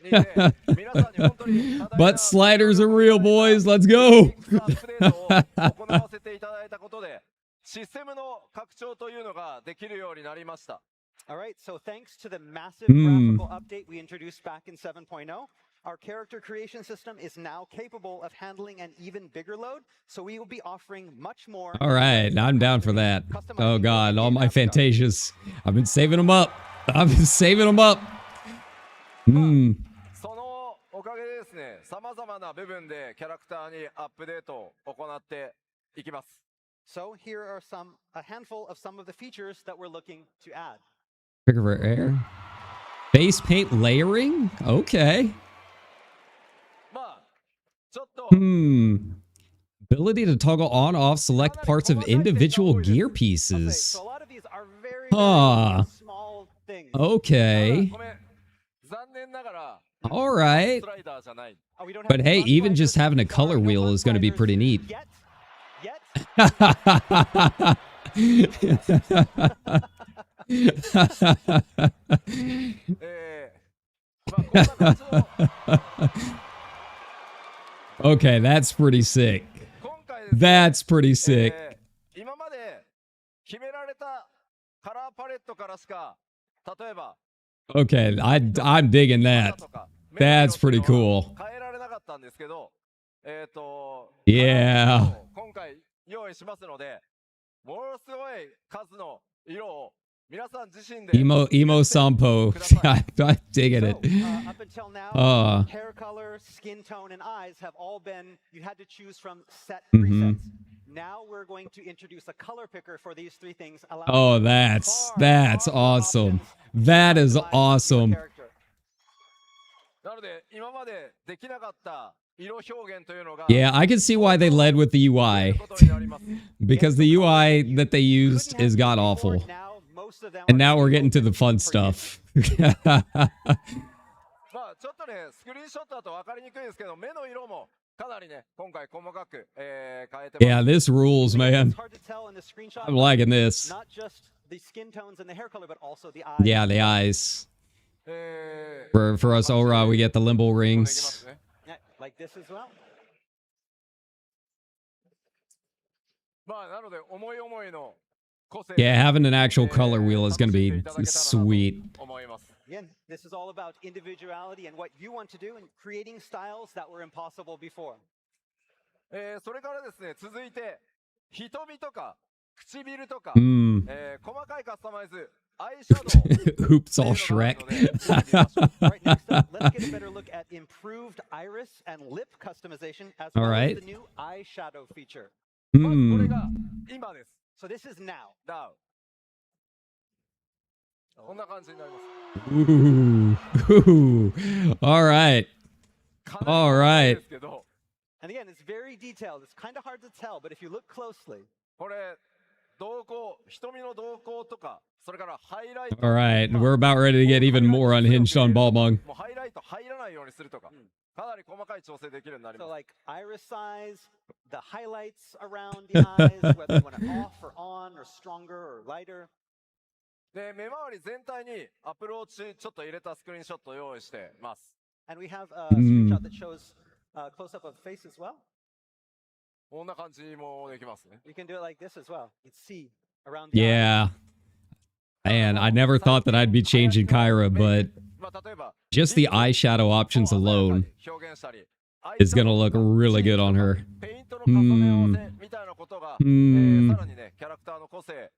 S2: にて皆さんに本当に
S1: Butt sliders are real, boys. Let's go.
S2: アップデートを行わせていただいたことでシステムの拡張というのができるようになりました。
S5: All right, so thanks to the massive graphical update we introduced back in 7.0, our character creation system is now capable of handling an even bigger load, so we will be offering much more.
S1: All right, I'm down for that. Oh, God, all my Fantasias. I've been saving them up.
S2: そのおかげでですね、様々な部分でキャラクターにアップデートを行っていきます。
S5: So here are a handful of some of the features that we're looking to add.
S1: Trigger for air. Base paint layering? Okay.
S2: まあちょっと
S1: Ability to toggle on off select parts of individual gear
S5: Okay,
S1: pieces.
S5: so a lot of these are very,
S1: Huh.
S5: very small things.
S1: Okay.
S2: ごめん、残念ながら
S1: All right.
S2: スライダーじゃない。
S5: Oh, we don't have
S1: But hey,
S5: bug
S1: even just
S5: sliders.
S1: having a color
S5: Sorry, no
S1: wheel
S5: bug
S1: is going to be
S5: sliders
S1: pretty neat.
S5: Yet.
S1: Okay, that's pretty sick.
S2: 今回ですね
S1: That's pretty sick.
S2: 今まで決められたカラーパレットからしか例えば
S1: Okay, I'm digging that.
S2: とか
S1: That's pretty
S2: メニューっていうのは
S1: cool.
S2: 変えられなかったんですけど
S1: Yeah.
S2: カラーパレットを今回用意しますのでものすごい数の色を皆さん自身で
S1: Emo Sampo. I'm digging it.
S5: So, up until now, hair color, skin tone, and eyes have all been, you had to choose from set presets. Now we're going to introduce a color picker for these three things.
S1: Oh, that's awesome. That is awesome.
S2: なので今までできなかった色表現というのが
S1: Yeah, I can see why they led with the UI.
S2: ことになります。
S1: Because the UI that they used is god awful.
S5: Now, most of them
S1: And
S5: are
S1: now we're getting to the
S5: open
S1: fun
S5: for use.
S1: stuff.
S2: まあちょっとねスクリーンショットだと分かりにくいですけど目の色もかなりね今回細かく、変えてます。
S1: Yeah, this rules, man.
S5: It's hard to tell in the screenshot,
S1: I'm liking this.
S5: not just the skin tones and the hair color, but also the eyes.
S1: Yeah, the eyes.
S2: え
S1: For us Ora, we get the limbo
S2: できま
S1: rings.
S2: すね。
S5: Yeah, like this as well.
S2: まあなので思い思いの個性
S1: Yeah, having an actual color wheel is going to be
S2: 楽しんでいただけたらなと
S1: sweet.
S2: 思います。
S5: Again, this is all about individuality and what you want to do and creating styles that were impossible before.
S2: それからですね続いて瞳とか唇とか、
S1: Mm.
S2: 細かいカスタマイズアイシャドウ
S1: Oops, all Shrek.
S5: Right, next up, let's get a better look at improved iris and lip customization as well
S1: Alright.
S5: as the new eyeshadow feature.
S2: まずこれ
S1: Mm.
S2: が今です。
S5: So this is now.
S2: ダウこんな感じになります。
S1: Ooh. Ooh. All right.
S2: かなり
S1: Alright.
S2: ですけど
S5: And again, it's very detailed. It's kind of hard to tell, but if you look closely,
S2: これ瞳孔瞳の瞳孔とかそれからハイライト
S1: All right. We're about ready to get even more unhinged on Balmung.
S2: もうハイライト入らないようにするとか、かなり細かい調整できるようになりま
S5: so
S2: す。
S5: like iris size, the highlights around the eyes, whether you want it off or on or stronger or lighter.
S2: で目周り全体にアプローチちょっと入れたスクリーンショットを用意してます。
S5: And we have a screenshot that shows a close-up of face as well.
S2: こんな感じもできますね。
S5: You can do it like this as well. You can see around the eyes.
S1: Yeah. Man, I never thought that I'd be changing Kyra, but
S2: まあ例えば
S1: just the eyeshadow options alone is going to look really good on her.
S2: ペイントの重ね合わせみたいなことが、さらにねキャラクターの個性、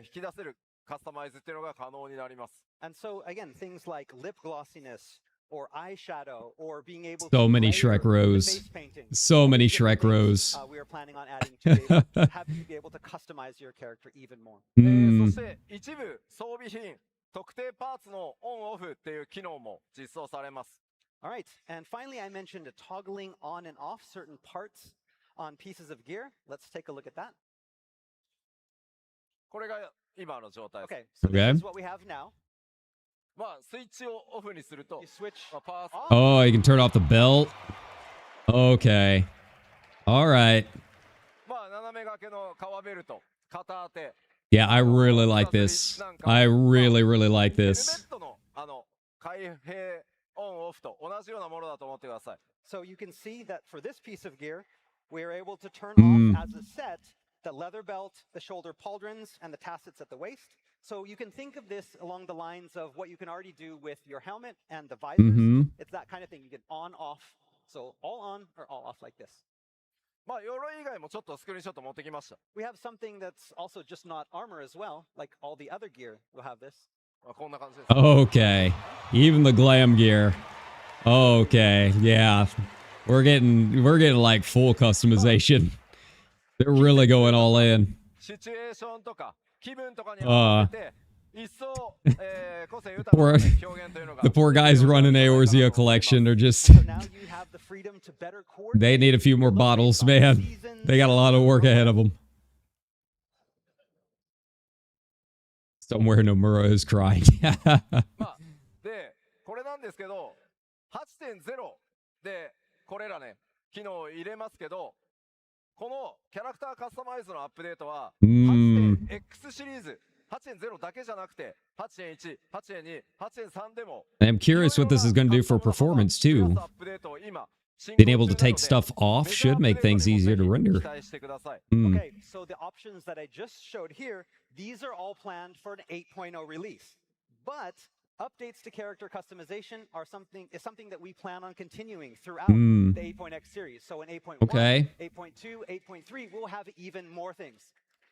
S2: 引き出せるカスタマイズっていうのが可能になります。
S5: And so again, things like lip glossiness or eyeshadow or being able
S1: So
S5: to
S1: many
S5: layer
S1: Shrek
S5: the
S1: rows.
S5: face painting.
S1: So many
S5: Different
S1: Shrek
S5: things,
S1: rows.
S5: we are planning on adding to be able to have you be able to customize your character even more.
S2: そ
S1: Mm.
S2: して一部装備品特定パーツのオンオフっていう機能も実装されます。
S5: All right, and finally, I mentioned toggling on and off certain parts on pieces of gear. Let's take a look at that.
S2: これが今の状態です。
S5: Okay, so
S1: Okay.
S5: this is what we have now.
S2: まあスイッチをオフにすると
S5: You switch
S2: まあパーツ
S5: off.
S1: Oh, you can turn off the belt. Okay. All right.
S2: まあ斜め掛けの革ベルト片当て
S1: Yeah, I really like this. I really, really like
S2: ヘルメ
S1: this.
S2: ットの開閉オンオフと同じようなものだと思ってください。
S5: So you can see that for this piece of gear, we are able to turn
S1: Mm.
S5: off as a set the leather belt, the shoulder pauldrons, and the tassets at the waist. So you can think of this along the lines of what you can already do with your helmet and the visors.
S1: Mhm.
S5: It's that kind of thing. You can on, off. So all on or all off like this.
S2: まあ鎧以外もちょっとスクリーンショット持ってきました。
S5: We have something that's also just not armor as well, like all the other gear will have this.
S2: まあこんな感じです。
S1: Okay. Even the glam gear. Okay. Yeah. We're getting like full customization. They're really going all in.
S2: シチュエーションとか気分とかに合わせて一層、個性豊か
S1: Poor-
S2: な表現というのが
S1: The poor guys running Eorzea collection are just
S5: So now you have the freedom to better coordinate.
S1: they need a few more
S5: your
S1: bottles,
S5: look based on
S1: man.
S5: seasons.
S1: They got a lot of work ahead of them. Somewhere Nomura is crying.
S2: まあでこれなんですけど 8.0 でこれらね機能を入れますけどこのキャラクターカスタマイズのアップデートは 8.X シリーズ 8.0 だけじゃなくて 8.1、8.2、8.3 でも
S1: I'm curious what this is going to do for performance too.
S2: アップデートを今
S1: Being able to take stuff off should make things easier to render.
S2: 期待してください。
S1: Mm.
S5: Okay, so the options that I just showed here, these are all planned for an 8.0 release. But updates to character customization is something that we plan on continuing throughout
S1: Mm.
S5: the 8.x series. So in 8.1,
S1: Okay.
S5: 8.2, 8.3, we'll have even more things.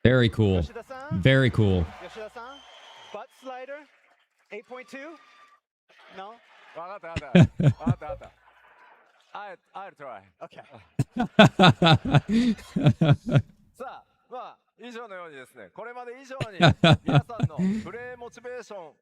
S1: Very cool.
S5: Yoshida-san?
S1: Very cool.
S5: Yoshida-san? Butt slider? 8.2? No?
S2: わかったわかったわかったわかった。I'll try.
S5: Okay.
S2: さあ、まあ以上のようにですね、これまで以上に皆さんのプレイモチベーションを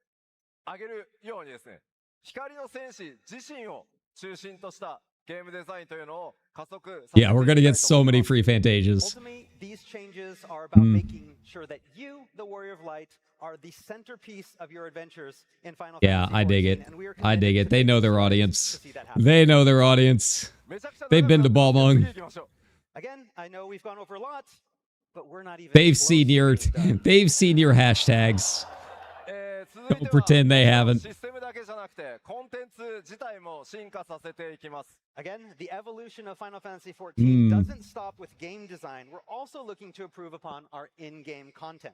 S2: 上げるようにですね、光の戦士自身を中心としたゲームデザインというのを加速させていきたい
S1: Yeah, we're gonna
S2: と
S1: get so
S2: 思い
S1: many
S2: ます
S1: free Fantasias.
S5: Ultimately, these changes are about making sure that you, the Warrior of Light, are the centerpiece of your adventures in Final
S1: Yeah,
S5: Fantasy
S1: I dig it.
S5: XIV, and we are
S1: I dig
S5: committed
S1: it.
S5: to
S1: They know
S5: making
S1: their
S5: strides
S1: audience.
S5: to see that happen.
S1: They know their audience.
S2: めちゃくちゃ
S1: They've
S2: 長
S1: been
S2: く
S1: to
S2: なってますけど
S1: Balmung.
S2: 次行きましょう
S5: Again, I know we've gone over a lot, but we're not even
S1: They've
S5: close
S1: seen
S5: to
S1: your
S5: being done.
S1: they've seen your hashtags.
S2: 続いて
S1: Don't pretend they
S2: は
S1: haven't.
S2: システムだけじゃなくてコンテンツ自体も進化させていきます
S5: Again, the evolution of Final Fantasy XIV
S1: Hmm.
S5: doesn't stop with game design. We're also looking to improve upon our in-game content.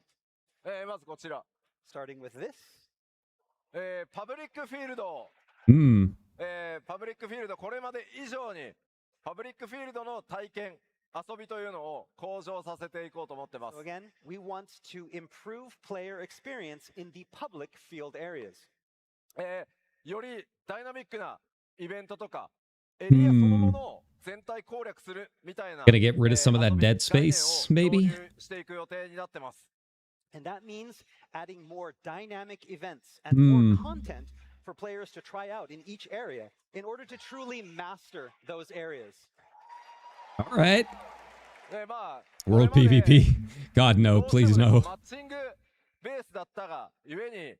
S2: まずこちら、
S5: Starting with this.
S2: パブリックフィールド、
S1: Hmm.
S2: パブリックフィールドこれまで以上にパブリックフィールドの体験遊びというのを向上させていこうと思ってます
S5: So again, we want to improve player experience in the public field areas.
S2: よりダイナミックなイベントとかエリアそのものを全体攻略するみたいな
S1: Gonna get rid of some of that
S2: 遊び
S1: dead space,
S2: 概念を
S1: maybe?
S2: 導入していく予定になってます
S5: And that means adding more dynamic events and more
S1: Hmm.
S5: content for players to try out in each area in order to truly master those areas.
S1: All right.
S2: まあ
S1: World
S2: これまで
S1: PvP. God, no,
S2: どうしても
S1: please
S2: ね
S1: no.
S2: マッチングベースだったがゆえに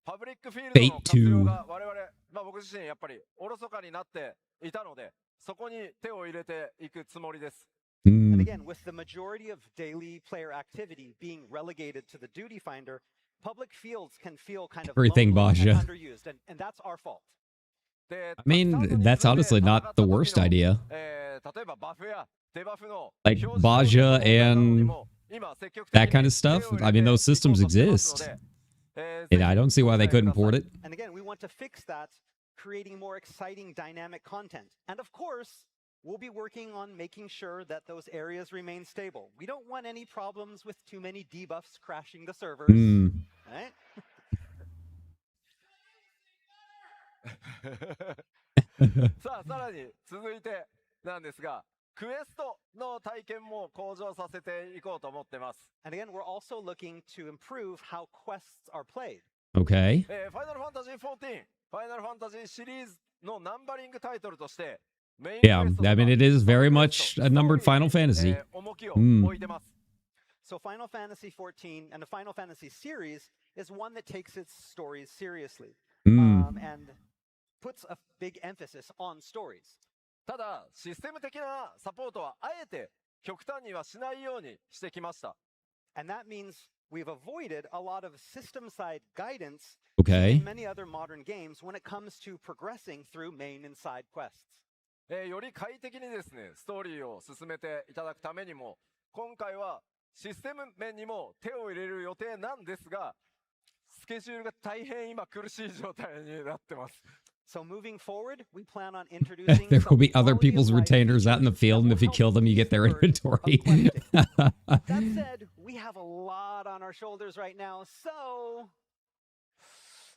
S2: パブリックフィールドの
S1: Fate
S2: 活用
S1: 2.
S2: が我々、僕自身やっぱりおろそかになっていたのでそこに手を入れていくつもりです
S5: And
S1: Hmm.
S5: again, with the majority of daily player activity being relegated to the duty finder, public fields can feel kind of
S1: Everything
S5: lonely and
S1: Baja.
S5: underused, and that's our fault.
S2: で
S1: I mean,
S2: たくさんの
S1: that's
S2: 人数で
S1: honestly
S2: 戦った
S1: not the
S2: 時の
S1: worst idea.
S2: 例えばバフやデバフの
S1: Like
S2: 表示
S1: Baja
S2: 表示の問題などに
S1: and
S2: も今積極的
S1: that
S2: に
S1: kind of stuff.
S2: 手を入れて
S1: I mean, those
S2: いこう
S1: systems
S2: としてます
S1: exist.
S2: ので、
S1: And I don't see why they
S2: ぜひ
S1: couldn't
S2: ご期待
S1: port
S2: ください
S1: it.
S5: And again, we want to fix that, creating more exciting dynamic content. And of course, we'll be working on making sure that those areas remain stable. We don't want any problems with too many debuffs crashing the servers.
S1: Hmm.
S5: Right?
S2: さあさらに続いてなんですがクエストの体験も向上させていこうと思ってます
S5: And again, we're also looking to improve how quests are played.
S1: Okay.
S2: ファイナルファンタジー14ファイナルファンタジーシリーズのナンバリングタイトルとしてメインクエ
S1: Yeah,
S2: ストと
S1: I
S2: か
S1: mean, it is
S2: サブ
S1: very
S2: クエ
S1: much
S2: スト
S1: a numbered
S2: ストーリー
S1: Final
S2: に
S1: Fantasy.
S2: 重きを
S1: Hmm.
S2: 置いてます
S5: So Final Fantasy XIV and the Final Fantasy series is one that takes its stories seriously
S1: Hmm.
S5: and puts a big emphasis on stories.
S2: ただシステム的なサポートはあえて極端にはしないようにしてきました
S5: And that means we've avoided a lot of system-side guidance
S1: Okay.
S5: in many other modern games when it comes to progressing through main and side quests.
S2: より快適にですねストーリーを進めていただくためにも今回はシステム面にも手を入れる予定なんですがスケジュールが大変今苦しい状態になってます
S5: So moving forward, we plan on introducing
S1: There will
S5: some
S1: be other
S5: quality of
S1: people's
S5: life
S1: retainers out in the
S5: features
S1: field, and
S5: that
S1: if you
S5: will
S1: kill
S5: help
S1: them, you
S5: ease
S1: get their
S5: the burden of
S1: inventory.
S5: questing. That said, we have a lot on our shoulders right now, so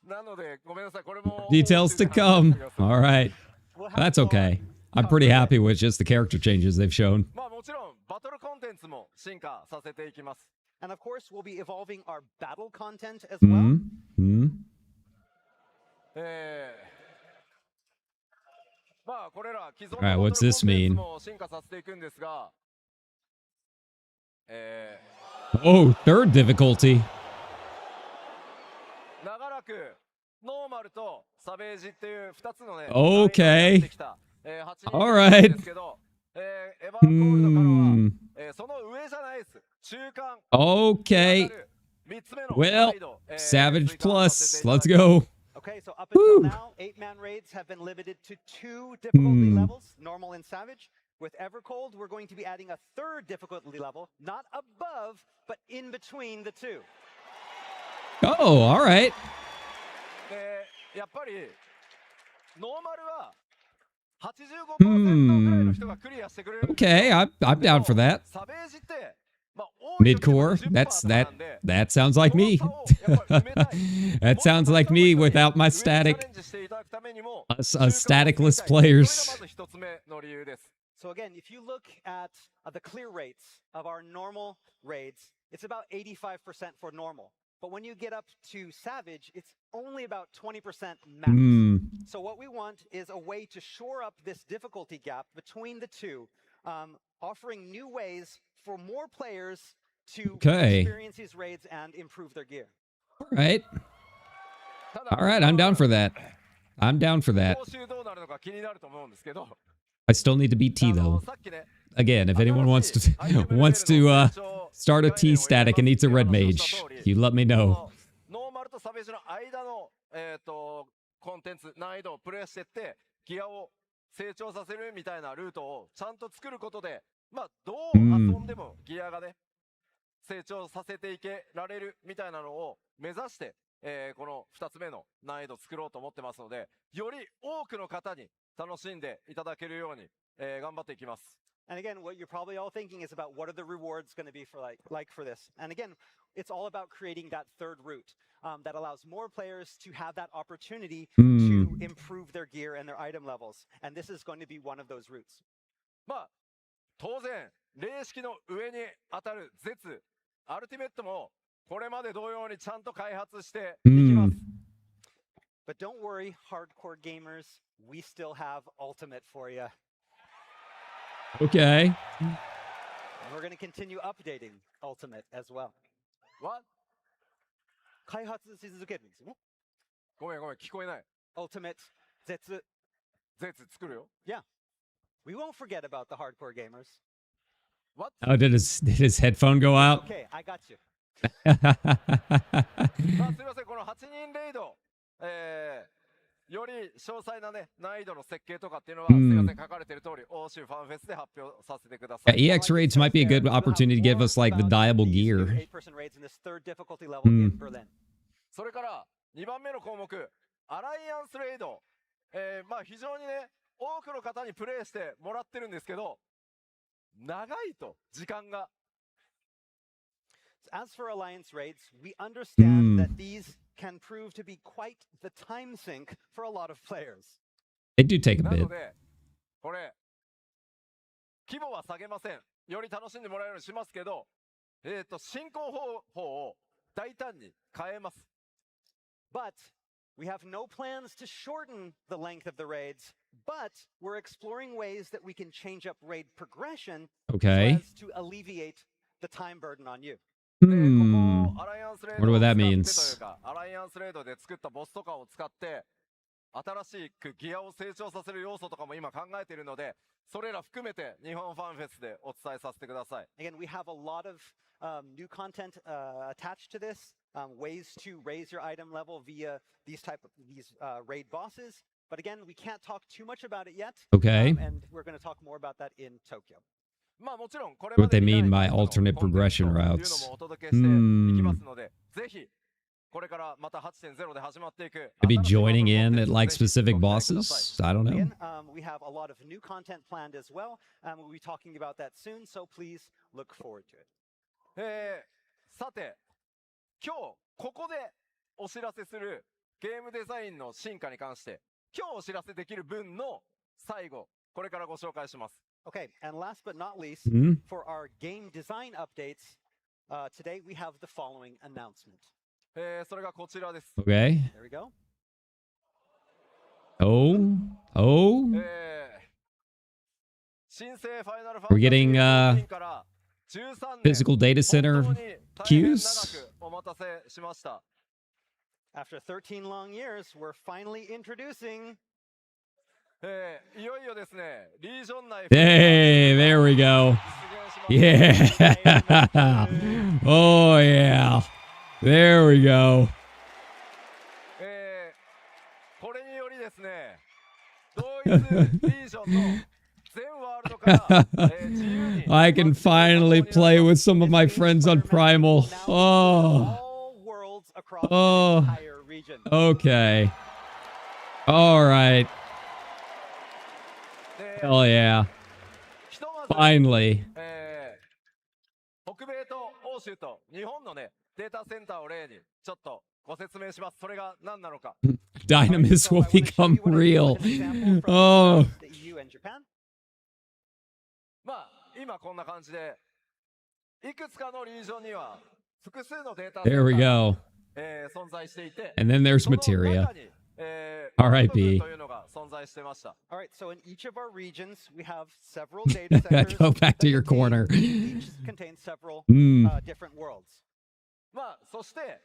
S2: なのでごめんなさいこれも
S1: Details to come. All right.
S5: we'll have
S1: That's
S5: to go
S1: okay.
S5: on.
S1: I'm pretty happy with just the character changes they've shown.
S2: まあもちろんバトルコンテンツも進化させていきます
S5: And of course, we'll be evolving our battle content as well.
S1: Hmm. Hmm.
S2: まあこれら既存
S1: Alright,
S2: のバ
S1: what's
S2: トル
S1: this
S2: コンテン
S1: mean?
S2: ツも進化させていくんですが
S1: Oh, third difficulty.
S2: 長らくノーマルとサベージっていう2つのね
S1: Okay.
S2: ラインになってきた8人
S1: Alright.
S2: なんですけどエヴァーゴールドからは
S1: Hmm.
S2: その上じゃないです中間
S1: Okay.
S2: 3つ目の
S1: Well,
S2: 再度
S1: Savage
S2: 追加させて
S1: Plus.
S2: いただ
S1: Let's
S2: きます
S1: go.
S5: Okay, so up until
S1: Woo.
S5: now, 8-man raids have been limited to 2 difficulty
S1: Hmm.
S5: levels, normal and savage. With Evercold, we're going to be adding a 3rd difficulty level, not above, but in between the two.
S1: Oh, all right.
S2: でやっぱりノーマルは85%ぐらいの人がクリアしてくれるんですよ
S1: Okay, I'm down for that.
S2: サベージってまあ多い時は
S1: Mid-core.
S2: 10%
S1: That
S2: なんで
S1: that sounds like me.
S2: その差をやっぱり埋めたい
S1: That sounds like me without my
S2: 上にチャ
S1: static
S2: レンジしていただくためにも
S1: us
S2: 中間を
S1: statikless
S2: 作りたい
S1: players.
S2: それがまず一つ目の理由です
S5: So again, if you look at the clear rates of our normal raids, it's about 85% for normal. But when you get up to Savage, it's only about 20% max. So what we want is a way to shore up this difficulty gap between the two, offering new ways for more players to experience these raids and improve their gear.
S1: All right. All right, I'm down for that. I'm down for that. I still need to beat T though. Again, if anyone wants to start a T static and needs a red mage, you let me know.
S2: ノーマルとサベージの間のコンテンツ難易度をプレイしてってギアを成長させるみたいなルートをちゃんと作ることで、まあどう遊んでもギアがね成長させていけられるみたいなのを目指して、この2つ目の難易度を作ろうと思ってますので、より多くの方に楽しんでいただけるように、頑張っていきます。
S5: And again, what you're probably all thinking is about what are the rewards going to be for like for this. And again, it's all about creating that third route that allows more players to have that opportunity to improve their gear and their item levels. And this is going to be one of those routes.
S2: まあ当然霊式の上に当たる絶アルティメットもこれまで同様にちゃんと開発していきます。
S5: But don't worry, hardcore gamers, we still have Ultimate for you.
S1: Okay.
S5: And we're going to continue updating Ultimate as well.
S2: What?
S5: 開発し続けるんですよね。
S2: ごめん聞こえない。
S5: Ultimate 絶
S2: 作るよ。
S5: Yeah. We won't forget about the hardcore gamers.
S2: What?
S1: Oh, did his headphone go out?
S5: Okay, I got you.
S2: すみません、この8人レイド、より詳細なね難易度の設計とかっていうのは、すみません書かれている通り欧州ファンフェスで発表させてください。
S1: Yeah, EX raids might be a good opportunity to give us like the dyeable gear.
S2: それから2番目の項目、アライアンスレイド、まあ非常にね多くの方にプレイしてもらってるんですけど、長いと時間が。
S5: As for alliance raids, we understand that these can prove to be quite the time sink for a lot of players.
S1: They do take a
S2: な
S1: bit.
S2: ので、これ規模は下げません。より楽しんでもらえるようにしますけど、進行方法を大胆に変えます。
S5: But we have no plans to shorten the length of the raids, but we're exploring ways that we can change up raid progression so as to alleviate the time burden on you.
S1: Wonder what that means.
S2: アライアンスレードで作ったボスとかを使って新しくギアを成長させる要素とかも今考えているので、それら含めて日本ファンフェスでお伝えさせてください。
S5: Again, we have a lot of new content attached to this, ways to raise your item level via these raid bosses. But again, we can't talk too much about it yet.
S1: Okay.
S5: And we're going to talk more about that in Tokyo.
S1: What they mean by alternate progression routes. Maybe joining in at like specific bosses? I don't know.
S5: Again, we have a lot of new content planned as well. We'll be talking about that soon, so please look forward to it.
S2: さて、今日ここでお知らせするゲームデザインの進化に関して、今日お知らせできる分の最後、これからご紹介します。
S5: Okay, and last but not least, for our game design updates, today we have the following announcement.
S2: それがこちらです。
S1: Okay.
S5: There we go.
S1: Oh.
S2: 新生ファイナルファンタ
S1: We're
S2: ジ
S1: getting
S2: ーから 13 年
S1: physical data center
S2: 本当に大変
S1: cues.
S2: 長くお待たせしました。
S5: After 13 long years, we're finally introducing
S2: いよいよですね、リージョン内
S1: Hey, there we go. Yeah. Oh, yeah. There we go.
S2: これによりですね、同一リージョンの全ワールドから、自由に
S1: I can finally play with some of my friends on Primal. Oh.
S5: all worlds across
S1: Oh.
S5: the entire region.
S1: Okay. All right. Hell yeah.
S2: ひとまず
S1: Finally.
S2: 北米と欧州と日本のね、データセンターを例にちょっとご説明します。それが何なのか。
S1: Dynamis will become real. Oh.
S5: The EU and Japan.
S2: まあ、今こんな感じで、いくつかのリージョンには複数のデータセンタ
S1: There we
S2: ー
S1: go.
S2: 存在していて、
S1: And then there's
S2: その
S1: Materia.
S2: 中に、
S1: R.I.P.
S2: というのが存在してました。
S5: All right, so in each of our regions, we have several data centers.
S1: Go back to
S5: that
S1: your
S5: contain-
S1: corner.
S5: Each contains several different worlds.
S2: まあ、そして、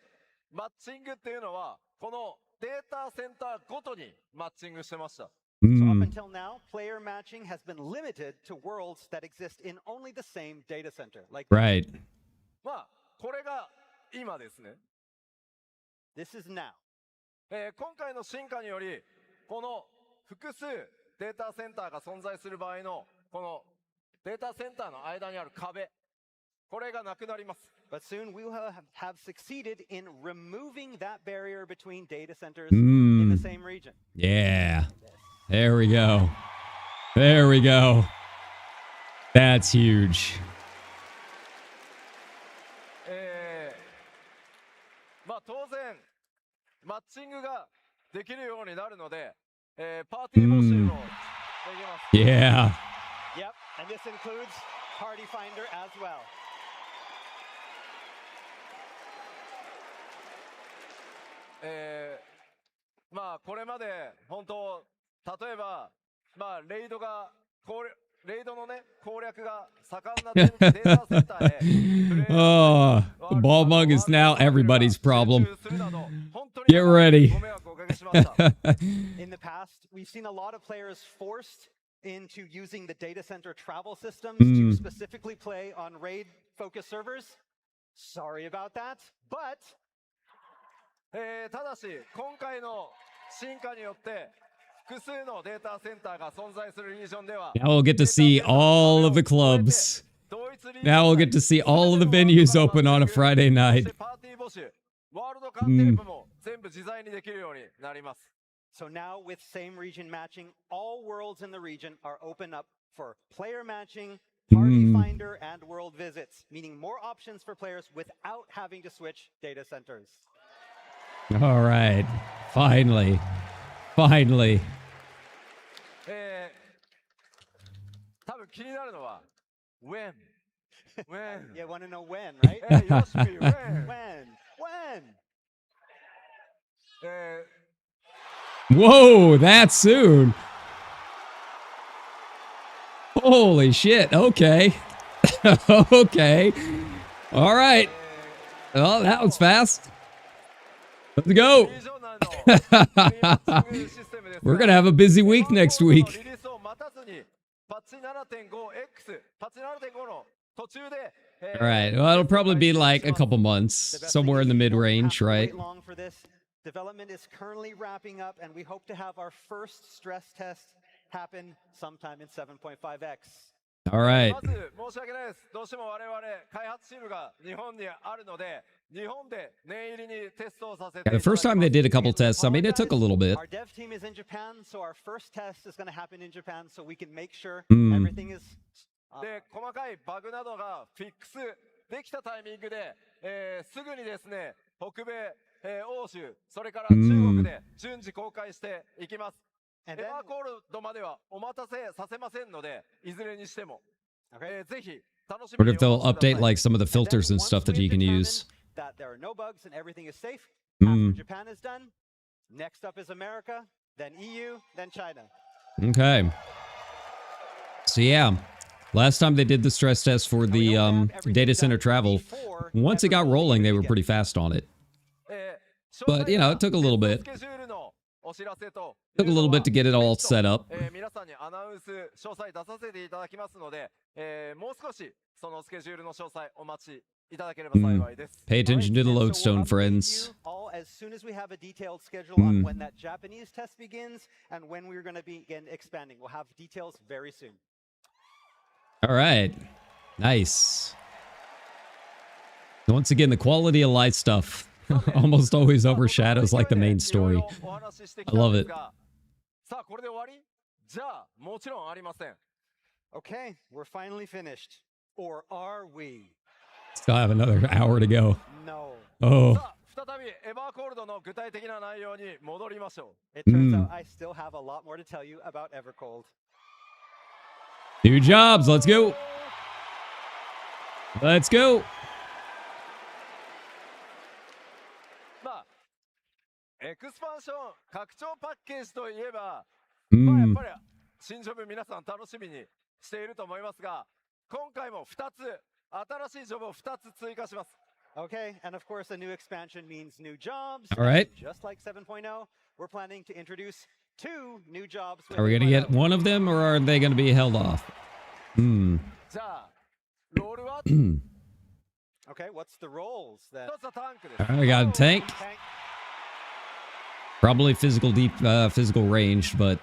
S2: マッチングっていうのは、このデータセンターごとにマッチングしてました。
S5: So up
S1: Mm.
S5: until now, player matching has been limited to worlds that exist in only the same data center. Like
S1: Right.
S2: まあ、これが今ですね。
S5: this is now.
S2: 今回の進化により、この複数データセンターが存在する場合の、このデータセンターの間にある壁、これがなくなります。
S5: But soon we will have succeeded in removing that barrier between data centers
S1: Mm.
S5: in the same region.
S1: Yeah. There we go. There we go. That's huge.
S2: まあ当然、マッチングができるようになるので、パーティー募集もできます。
S1: Yeah.
S5: Yep, and this includes Party Finder as well.
S2: まあこれまで本当例えばまあレイドのね攻略が盛んなデータセンターへ
S1: Oh, the ball bug is now everybody's problem. Get ready.
S5: In the past, we've seen a lot of players forced into using the data center travel systems to specifically play on raid-focused servers. Sorry about that, but
S2: ただし今回の進化によって複数のデータセンターが存在するリージョンでは
S1: Now we'll get to see all of the clubs. Now we'll get to see all of the venues open on a Friday night.
S2: パーティー募集ワールドカンテープも全部自在にできるようになります。
S5: So now with same region matching, all worlds in the region are open up for player matching, party finder, and world visits, meaning more options for players without having to switch data centers.
S1: All right. Finally. Finally.
S2: 多分気になるのは when
S5: You want to know when, right?
S2: よしみ when
S5: When?
S1: Whoa, that soon. Holy shit. Okay. Okay. All right. Well, that was fast. Let's go.
S2: リージョナルのマッチングシステムですが
S1: We're going to have a busy week next
S2: リ
S1: week.
S2: リースを待たずにパッチ 7.5X パッチ 7.5 の途中で
S1: All right. Well, it'll probably be like a couple months,
S5: The best
S1: somewhere in
S5: thing
S1: the
S5: is you don't have
S1: mid-range,
S5: to wait
S1: right?
S5: long for this. Development is currently wrapping up, and we hope to have our first stress test happen sometime in 7.5x.
S1: All right.
S2: まず申し訳ないです。どうしても我々開発チームが日本にあるので、日本で念入りにテストをさせていた
S1: Yeah,
S2: だ
S1: the
S2: きます
S1: first time they did a couple tests, I mean, it took a little bit.
S5: Our dev team is in Japan, so our first test is going to happen in Japan, so we can make sure
S1: Mm.
S5: everything is.
S2: で、細かいバグなどがフィックスできたタイミングで、すぐにですね、北米、欧州、それから中国で順次公開していきます。エ
S5: And
S2: ヴ
S5: then,
S2: ァーコールドまではお待たせさせませんので、いずれにしても、
S5: okay.
S2: ぜひ楽し
S1: What
S2: みに
S1: if
S2: お
S1: they'll
S2: 待ちください
S1: update like some of the
S5: And then
S1: filters and
S5: once
S1: stuff that
S5: we've
S1: you can
S5: determined
S1: use?
S5: that there are no bugs and everything is safe.
S1: Mm.
S5: After Japan is done, next up is America, then EU, then China.
S1: Okay. So yeah, last time they did the stress test for
S5: And we
S1: the
S5: hope to have everything
S1: data center
S5: done
S1: travel,
S5: before
S1: once it got
S5: Everold
S1: rolling, they were
S5: begins.
S1: pretty fast on it.
S2: えー
S1: But, you know, it took a little bit.
S2: スケジュールのお知らせと
S1: Took a little bit to get it all set up.
S2: 皆さんにアナウンス詳細出させていただきますので、もう少しそのスケジュールの詳細お待ちいただければ幸いです。
S1: Pay attention to the
S5: Alright, and so we'll
S1: lodestone,
S5: update
S1: friends.
S5: you all as soon as we have a detailed schedule on when that Japanese test begins and when we're going to begin expanding. We'll have details very soon.
S1: All right. Nice. Once again, the quality of life stuff almost always overshadows like the main story. I love it.
S2: さあこれで終わり？じゃあもちろんありません。
S5: Okay, we're finally finished. Or are we?
S1: Still have another hour to go.
S5: No.
S1: Oh,
S2: さあ再びエバーコールドの具体的な内容に戻りましょ
S5: It turns out I still have a lot more to tell you about Evercold.
S1: new jobs. Let's go. Let's go.
S2: う。エクスパンション拡張パッケージといえば、やっ
S1: Hmm.
S2: ぱり新ジョブ皆さん楽しみにしていると思いますが、今回も2つ、新しいジョブを2つ追加します。
S5: Okay, and of course, a new expansion means new jobs.
S1: All right.
S5: Just like 7.0, we're planning to introduce 2 new jobs.
S1: Are we gonna get one of them, or are they gonna be held off? Hmm.
S2: じゃあ、ロールは
S5: Okay, what's the roles then?
S2: 1つはタンクです。
S1: All right, we got a tank.
S5: Tank.
S1: Probably physical physical ranged, but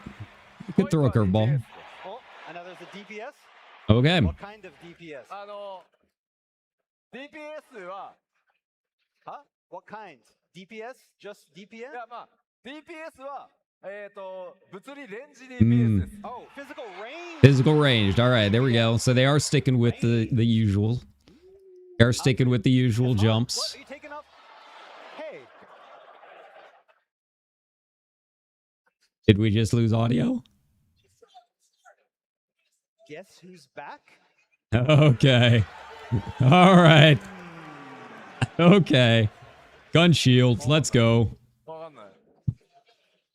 S1: you could throw a curveball.
S5: Oh, another's a DPS?
S1: Okay.
S5: What kind of DPS?
S2: DPS は、
S5: What kind? DPS? Just
S2: い
S5: DPS?
S2: やまあ、DPS は、物理レンジ DPS です。
S5: Oh, physical range.
S1: Physical ranged. All right, there we go. So they are sticking with the usual. They are sticking with the usual
S5: What?
S1: jumps.
S5: Are you taking up? Hey,
S1: Did we just lose audio?
S5: guess who's back?
S1: Okay. All right. Okay. Gun shields. Let's go.
S2: わかんない。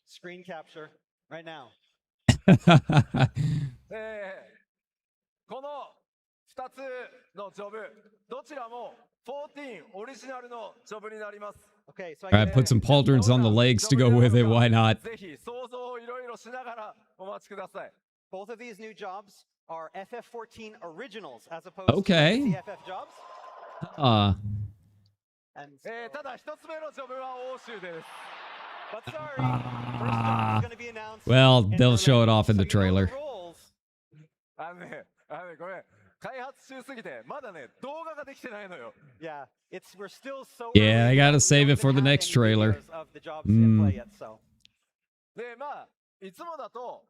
S5: Screen capture right now.
S2: この2つのジョブ、どちらも14オリジナルのジョブになります。
S5: Okay, so I
S1: All right, put some pauldrons on the legs to go with it. Why not?
S2: ぜひ想像をいろいろしながらお待ちください。
S5: both of these new jobs are FF14 originals as opposed
S1: Okay.
S5: to the FF jobs. And
S2: ただ一つ目のジョブは欧州です。
S5: but sorry, first job is going to be announced.
S1: Well,
S5: in
S1: they'll
S5: the
S1: show it
S5: range.
S1: off in the
S5: So you know
S1: trailer.
S5: the roles.
S2: ごめん。開発中すぎて、まだね、動画ができてないのよ。
S5: Yeah, we're still so.
S1: Yeah,
S5: early
S1: I gotta
S5: that we
S1: save
S5: don't
S1: it for
S5: even
S1: the
S5: have
S1: next
S5: any
S1: trailer.
S5: videos of the jobs in play yet, so.
S2: で、まあ、いつもだと、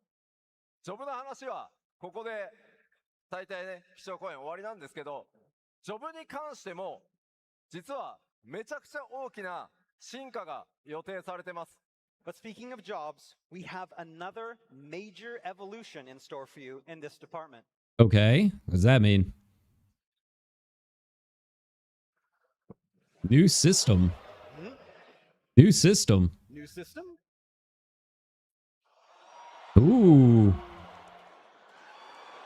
S2: ジョブの話は、ここで、大体ね、基調講演終わりなんですけど、ジョブに関しても、実は、めちゃくちゃ大きな進化が予定されてます。
S5: But speaking of jobs, we have another major evolution in store for you in this department.
S1: Okay. What does that mean? New system. New system.
S5: New system?
S1: Ooh.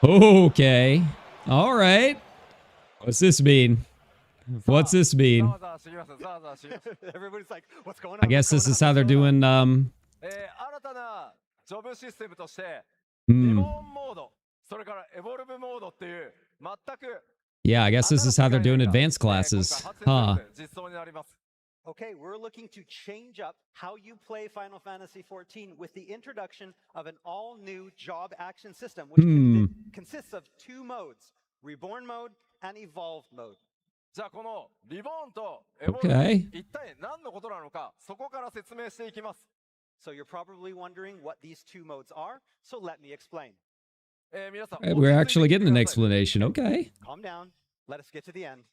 S1: Okay. All right. What's this mean? What's this
S2: ざ
S1: mean?
S2: わざわしてきます。ざわざわしてきます。
S5: Everybody's like, what's going on?
S1: I guess
S5: What's
S1: this is
S5: going
S1: how
S5: on?
S1: they're
S5: What's going on?
S1: doing
S2: 新たなジョブシステムとして、リ
S1: hmm.
S2: ボーンモード、それからエボルブモードっていう、全く
S1: Yeah, I guess this is how they're doing advanced
S2: 今回
S1: classes.
S2: 発展
S1: Huh.
S2: されて実装になります。
S5: Okay, we're looking to change up how you play Final Fantasy XIV with the introduction of an all-new job action system, which consists of 2 modes, Reborn mode and Evolved mode.
S2: じゃあこのリボーンとエボルブ、
S1: Okay.
S2: 一体何のことなのか、そこから説明していきます。
S5: So you're probably wondering what these 2 modes are, so let me explain.
S2: 皆さん、
S1: We're actually getting an
S2: 落ち着いて
S1: explanation. Okay.
S5: Calm down. Let us get to the end.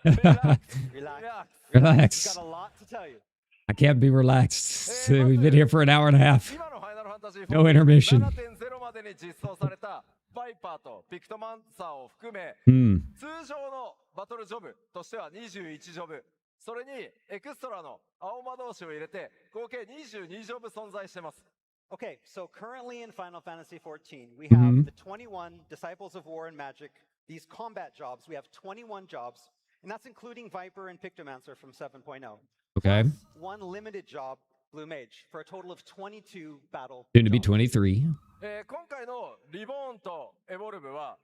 S2: ください。
S5: Relax.
S1: Relax.
S5: We've got a lot to tell you.
S1: I can't be relaxed. We've been here for an hour and a half.
S2: 今のファイナルファンタジー
S1: No intermission.
S2: 7.0 までに実装されたバイパーとピクトマンサーを含め、
S1: Hmm.
S2: 通常のバトルジョブとしては21ジョブ、それにエクストラの青魔同士を入れて合計22ジョブ存在してます。
S5: Okay, so currently in Final Fantasy XIV, we have the 21 Disciples of War and Magic, these combat jobs. We have 21 jobs, and that's including Viper and Pictomancer from 7.0.
S1: Okay.
S5: Plus 1 limited job, Blue Mage, for a total of 22 battle
S1: Soon to be
S5: jobs.
S1: 23.
S2: 今回のリボーンとエボルブは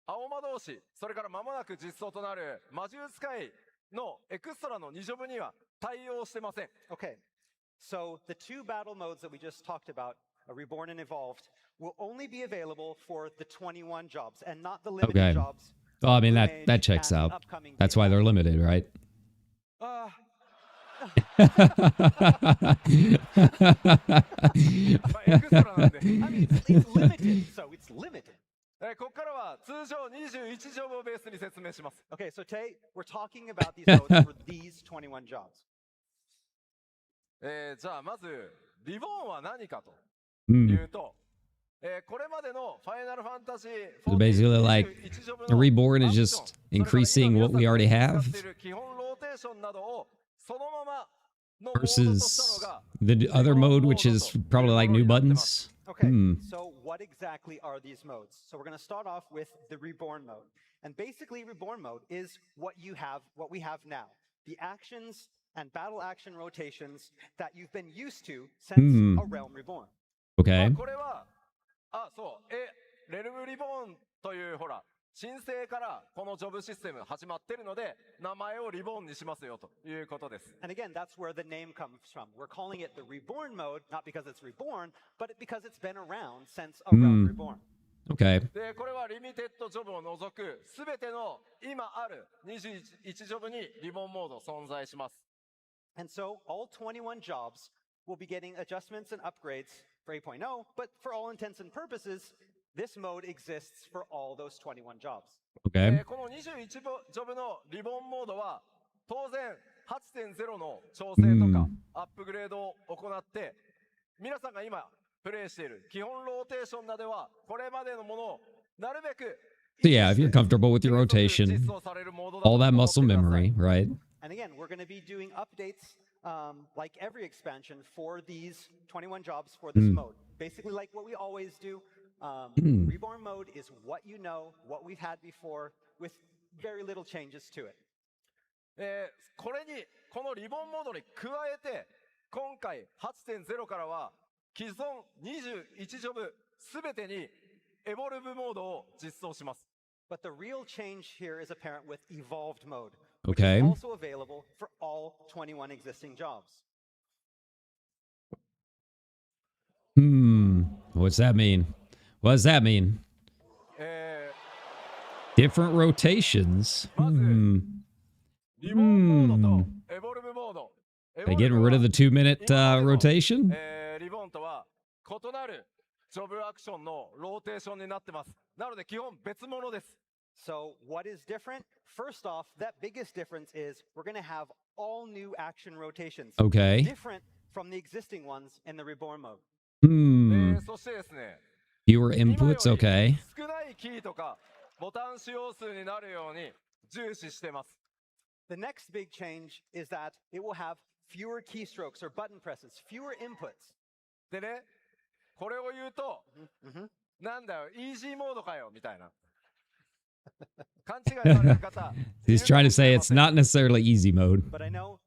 S2: 青魔同士、それから間もなく実装となる魔獣使いのエクストラの2ジョブには対応してません。
S5: Okay, so the 2 battle modes that we just talked about, Reborn and Evolved, will only be available for the 21 jobs and not the limited
S1: Okay.
S5: jobs.
S1: Oh, I mean,
S5: Blue
S1: that
S5: Mage
S1: checks
S5: and
S1: out.
S5: upcoming
S1: That's
S5: beta
S1: why they're
S5: battle.
S1: limited, right?
S2: あ
S1: Okay.
S2: まあエクストラなんで。
S5: I mean, it's limited, so it's limited.
S2: ここからは通常21ジョブをベースに説明します。
S5: Okay, so Tay, we're talking about these modes for these 21 jobs.
S2: じゃあまずリボーンは何かと
S1: Hmm.
S2: いうと、これまでのファイナルファンタジー
S1: So basically, like,
S2: 21ジョブ
S1: The
S2: の
S1: Reborn
S2: ア
S1: is
S2: クション
S1: just increasing what we already
S2: それから今皆さんが
S1: have.
S2: 使っている基本ローテーションなどをそのまま
S1: versus the other mode, which is probably like new buttons.
S5: Okay, so what exactly are these modes? So we're going to start off with the Reborn mode. And basically, Reborn mode is what we have now. The actions and battle action rotations that you've been used to since A Realm Reborn.
S1: Okay.
S2: これは、そう、レルムリボーンというほら、申請からこのジョブシステム始まってるので、名前をリボーンにしますよということです。
S5: And again, that's where the name comes from. We're calling it the Reborn mode, not because it's reborn, but because it's been around since A Realm Reborn.
S1: Okay.
S2: で、これはリミテッドジョブを除くすべての今ある21ジョブにリボンモード存在します。
S5: And so all 21 jobs will be getting adjustments and upgrades for 8.0, but for all intents and purposes, this mode exists for all those 21 jobs.
S1: Okay.
S2: この21ジョブのリボンモードは当然 8.0 の調整とかアップグレードを行って皆さんが今プレイしている基本ローテーションなどはこれまでのものをなるべく
S1: So yeah, if you're comfortable with your rotation, all that muscle memory, right?
S5: And again, we're going to be doing updates like every expansion for these 21 jobs for this mode. Basically like what we always do. Reborn mode is what you know, what we've had before, with very little changes to it.
S2: これにこのリボンモードに加えて今回 8.0 からは既存21ジョブすべてにエボルブモードを実装します。
S5: But the real change here is apparent with evolved mode, which
S1: Okay.
S5: is also available for all 21 existing jobs.
S1: What's that mean? What does that mean?
S2: え
S1: Different rotations.
S2: まずリボンモードとエボルブモード。
S1: They getting rid of the 2-minute rotation?
S2: リボンとは異なるジョブアクションのローテーションになってます。なので基本別物です。
S5: So what is different? First off, that biggest difference is we're going to have all new action rotations.
S1: Okay.
S5: Different from the existing ones in the Reborn mode.
S2: そしてですね、
S1: Fewer inputs, okay.
S2: 少ないキーとかボタン使用数になるように重視してます。
S5: The next big change is that it will have fewer keystrokes or button presses, fewer inputs.
S2: でね、これを言うと、なんだよ、イージーモードかよみたいな。勘違いされる方。
S1: He's trying to say it's not necessarily easy mode.
S5: But I know,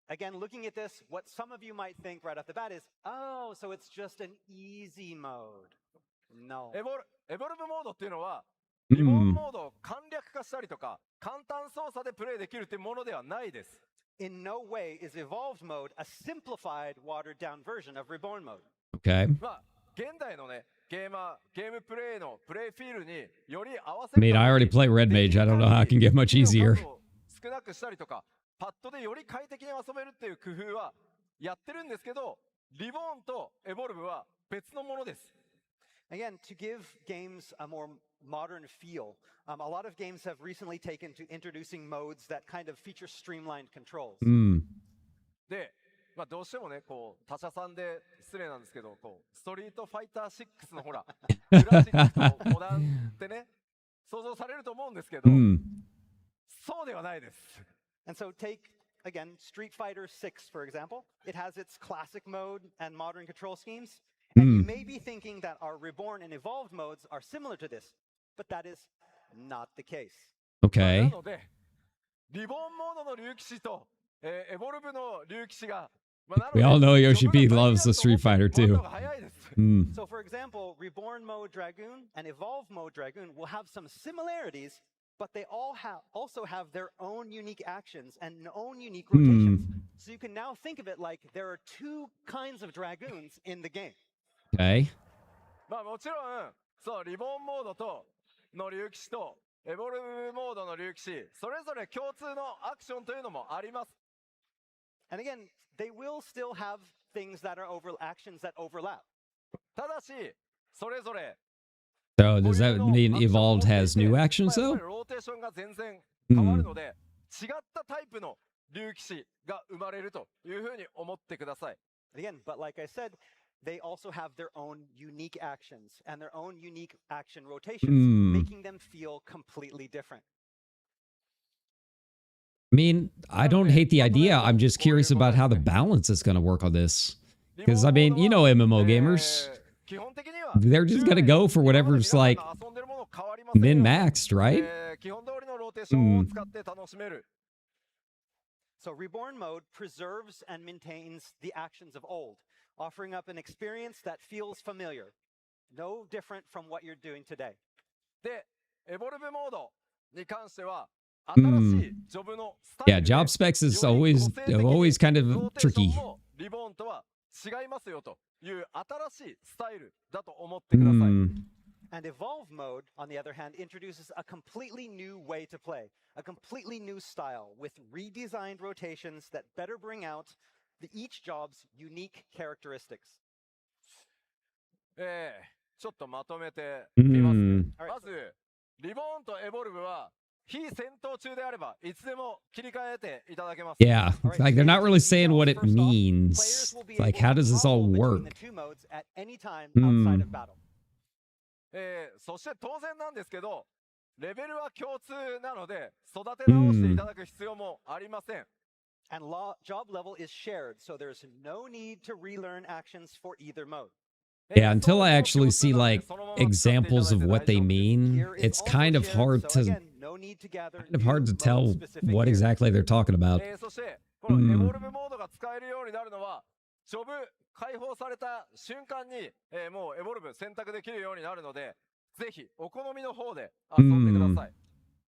S5: again, looking at this, what some of you might think right off the bat is, oh, so it's just an easy mode. No.
S2: エボルブモードっていうのは、リボンモードを簡略化したりとか、簡単操作でプレイできるっていうものではないです。
S5: In no way is evolved mode a simplified, watered down version of Reborn mode.
S1: Okay.
S2: まあ、現代のね、ゲームプレイのプレイフィールにより合わせ
S1: I mean, I already play Red Mage. I don't know how it can get much easier.
S2: 少なくしたりとか、パッドでより快適に遊べるっていう工夫はやってるんですけど、リボーンとエボルブは別のものです。
S5: Again, to give games a more modern feel, a lot of games have recently taken to introducing modes that kind of feature streamlined controls.
S2: で、まあ、どうしてもね、こう他社さんで失礼なんですけど、こうストリートファイター6のほら、グラフィックとモダンってね、想像されると思うんですけど、そうではないです。
S5: And so take again Street Fighter 6, for example. It has its classic mode and modern control schemes. And you may be thinking that our Reborn and Evolved modes are similar to this, but that is not the case.
S1: Okay.
S2: なので、リボンモードの竜騎士と、エボルブの竜騎士が、
S1: We all know Yoshi P loves the Street Fighter too.
S5: So, for example, Reborn Mode Dragoon and Evolved Mode Dragoon will have some similarities, but they all also have their own unique actions and own unique rotations. So you can now think of it like there are two kinds of Dragoons in the game.
S1: Okay.
S2: まあもちろん、そう、リボンモードとの竜騎士とエボルブモードの竜騎士、それぞれ共通のアクションというのもあります。
S5: And again, they will still have things that are actions that overlap.
S2: ただし、それぞれ
S1: So does that mean Evolved has new actions though?
S2: ローテーションが全然変わるので、違ったタイプの竜騎士が生まれるというふうに思ってください。
S5: Again, but like I said, they also have their own unique actions and their own unique action rotations, making them feel completely different.
S1: I mean, I don't hate the idea. I'm just curious about how the balance is going to work on this. Because, I mean, you know MMO gamers. They're just going to go for whatever's, like, min-maxed, right?
S5: So Reborn mode preserves and maintains the actions of old, offering up an experience that feels familiar, no different from what you're doing today.
S2: で、エボルブモードに関しては、
S1: Yeah, job specs is always kind of tricky.
S5: And Evolve mode, on the other hand, introduces a completely new way to play, a completely new style with redesigned rotations that better bring out each job's unique characteristics.
S2: ちょっとまとめてみますね。まず、リボーンとエボルブは 非戦闘中であればいつでも切り替えていただけます。
S1: Yeah, like they're not really saying what it means. Like, how does this all work?
S2: そして当然なんですけど、レベルは共通なので育て直していただく必要もありません。
S5: And job level is shared, so there's no need to relearn actions for either mode.
S1: Yeah, until I actually see like examples of what they mean, it's kind of hard to tell what exactly they're talking about.
S2: そしてこのエボルブモードが使えるようになるのは、ジョブ解放された瞬間に、もうエボルブ選択できるようになるので、ぜひお好みの方で遊んでください。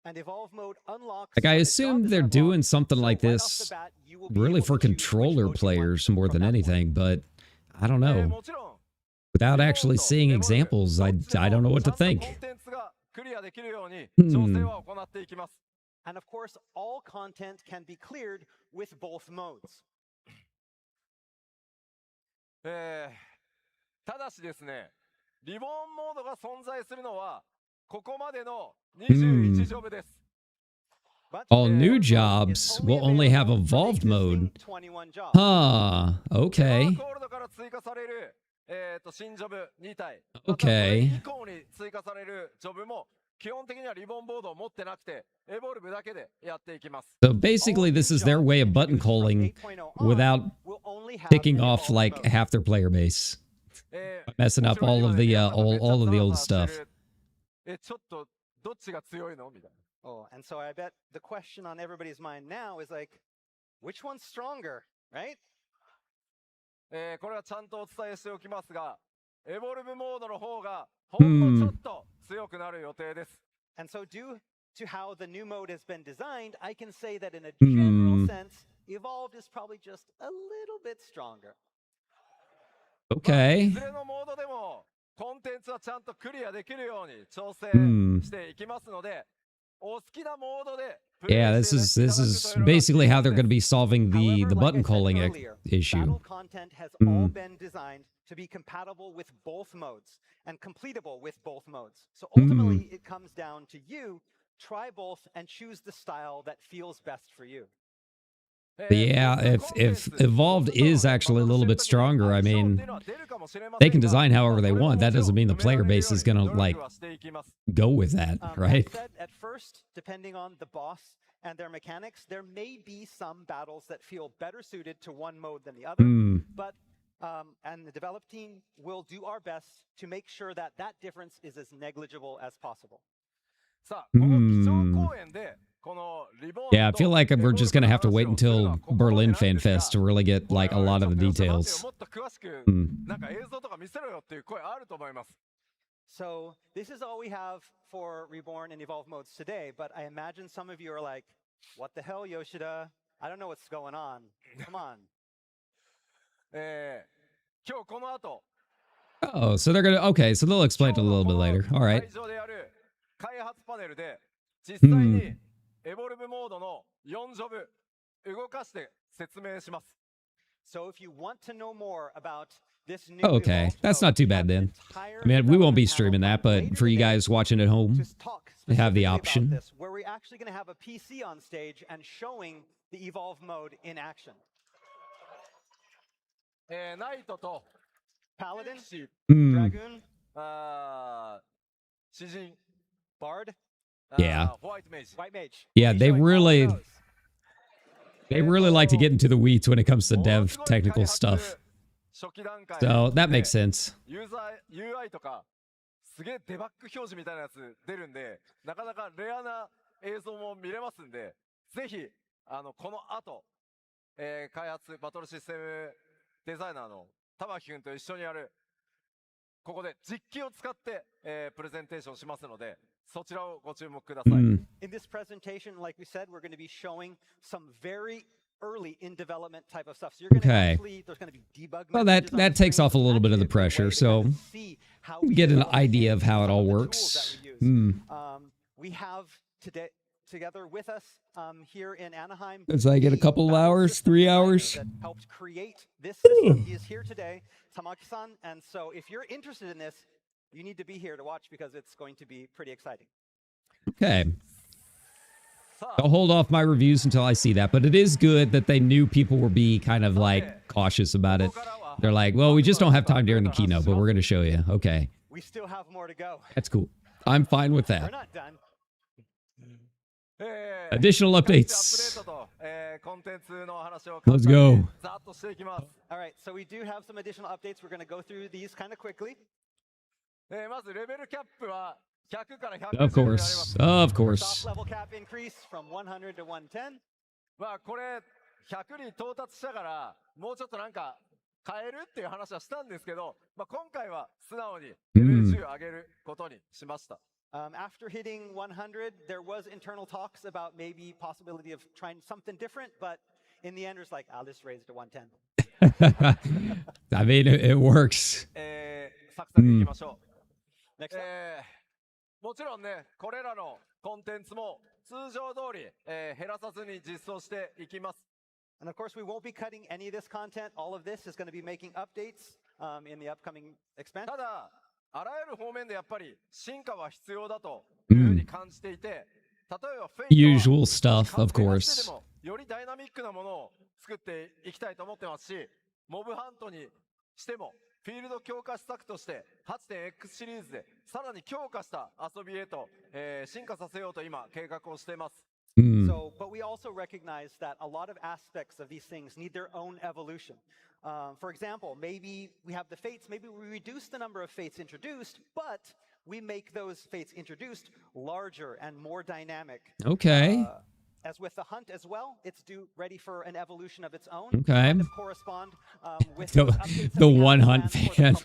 S1: Like, I assume they're doing something like this really for controller players more than anything, but I don't know. Without actually seeing examples, I don't know what to think.
S5: And of course, all content can be cleared with both modes.
S2: ただしですね、リボーンモードが存在するのはここまでの21ジョブです。
S1: All new jobs will only have evolved mode. Huh, okay.
S2: 新ジョブ2体。
S1: Okay.
S2: 以降に追加されるジョブも基本的にはリボンボードを持ってなくて、エボルブだけでやっていきます。
S1: So basically, this is their way of button calling without picking off like half their player base, messing up all of the old stuff.
S2: ちょっとどっちが強いのみたいな。
S5: Oh, and so I bet the question on everybody's mind now is like, which one's stronger, right?
S2: これはちゃんとお伝えしておきますが、エボルブモードの方がほんのちょっと強くなる予定です。
S5: And so due to how the new mode has been designed, I can say that in a general sense, Evolved is probably just a little bit stronger.
S1: Okay.
S2: いずれのモードでもコンテンツはちゃんとクリアできるように調整していきますので、お好きなモードで
S1: Yeah, this is basically how they're going to be solving the button calling issue.
S5: Battle content has all been designed to be compatible with both modes and completable with both modes. So ultimately, it comes down to you. Try both and choose the style that feels best for you.
S1: Yeah, if Evolved is actually a little bit stronger, I mean, they can design however they want. That doesn't mean the player base is going to, like, go with that, right?
S5: At first, depending on the boss and their mechanics, there may be some battles that feel better suited to one mode than the other. But, and the develop team will do our best to make sure that that difference is as negligible as possible.
S1: Yeah, I feel like we're just going to have to wait until Berlin FanFest to really get, like, a lot of the details.
S5: So this is all we have for Reborn and Evolve modes today, but I imagine some of you are like, what the hell, Yoshida? I don't know what's going on. Come on.
S1: Oh, so they're going to... Okay, so they'll explain it a little bit later. All right.
S2: 実際にエボルブモードの4ジョブ動かして説明します。
S5: So if you want to know more about this new
S1: Okay, that's not too bad then. I mean, we won't be streaming that, but for you guys watching at home, they have the option.
S5: Where we're actually going to have a PC on stage and showing the Evolve mode in action.
S2: ナイトと
S5: Paladin,
S2: シ
S5: Dragoon,
S2: 詩人
S5: Bard,
S1: Yeah.
S2: White Mage.
S5: White Mage.
S1: Yeah, they really... They really like to get into the weeds when it comes to dev technical stuff. So that makes sense.
S2: ユーザー UI とかすげえデバッグ表示みたいなやつ出るんで、なかなかレアな映像も見れますんで、ぜひこの後、開発バトルシステムデザイナーの玉木くんと一緒にやるここで実機を使って、プレゼンテーションしますので、そちらをご注目ください。
S5: In this presentation, like we said, we're going to be showing some very early in development type of stuff. So you're going to actually, there's going to be debug.
S1: Well, that takes off a little bit of the pressure, so you get an idea of how it all works.
S5: We have today together with us here in Anaheim.
S1: As I get a couple of hours, 3 hours.
S5: That helped create this system. He is here today, Tamaki-san. And so if you're interested in this, you need to be here to watch because it's going to be pretty exciting.
S1: Okay. I'll hold off my reviews until I see that, but it is good that they knew people would be kind of like cautious about it. They're like, well, we just don't have time during the keynote, but we're going to show you. Okay.
S5: We still have more to go.
S1: That's cool. I'm fine with that.
S5: We're not done.
S1: Additional updates. Let's go.
S5: All right, so we do have some additional updates. We're going to go through these kind of quickly.
S1: Of course. Of course.
S5: Top level cap increase from 100 to 110.
S2: まあこれ100に到達したからもうちょっとなんか変えるっていう話はしたんですけど、まあ、今回は素直にレベル10上げることにしました。
S5: After hitting 100, there was internal talks about maybe possibility of trying something different, but in the end, it's like, I'll just raise it to 110.
S1: I mean, it works.
S2: サクサクいきましょう。Next up. もちろんね、これらのコンテンツも通常通り、減らさずに実装していきます。
S5: And of course, we won't be cutting any of this content. All of this is going to be making updates in the upcoming expansion.
S2: ただ、あらゆる方面でやっぱり進化は必要だというふうに感じていて、例えばフェイトは
S1: Usual stuff, of course.
S2: よりダイナミックなものを作っていきたいと思ってますし、モブハントにしてもフィールド強化施策として 8.X シリーズでさらに強化した遊びへと、進化させようと今計画をしています。
S5: So, but we also recognize that a lot of aspects of these things need their own evolution. For example, maybe we have the fates, maybe we reduce the number of fates introduced, but we make those fates introduced larger and more dynamic.
S1: Okay.
S5: As with the hunt as well, it's ready for an evolution of its own.
S1: Okay.
S5: Kind of correspond with
S1: the one hunt fan.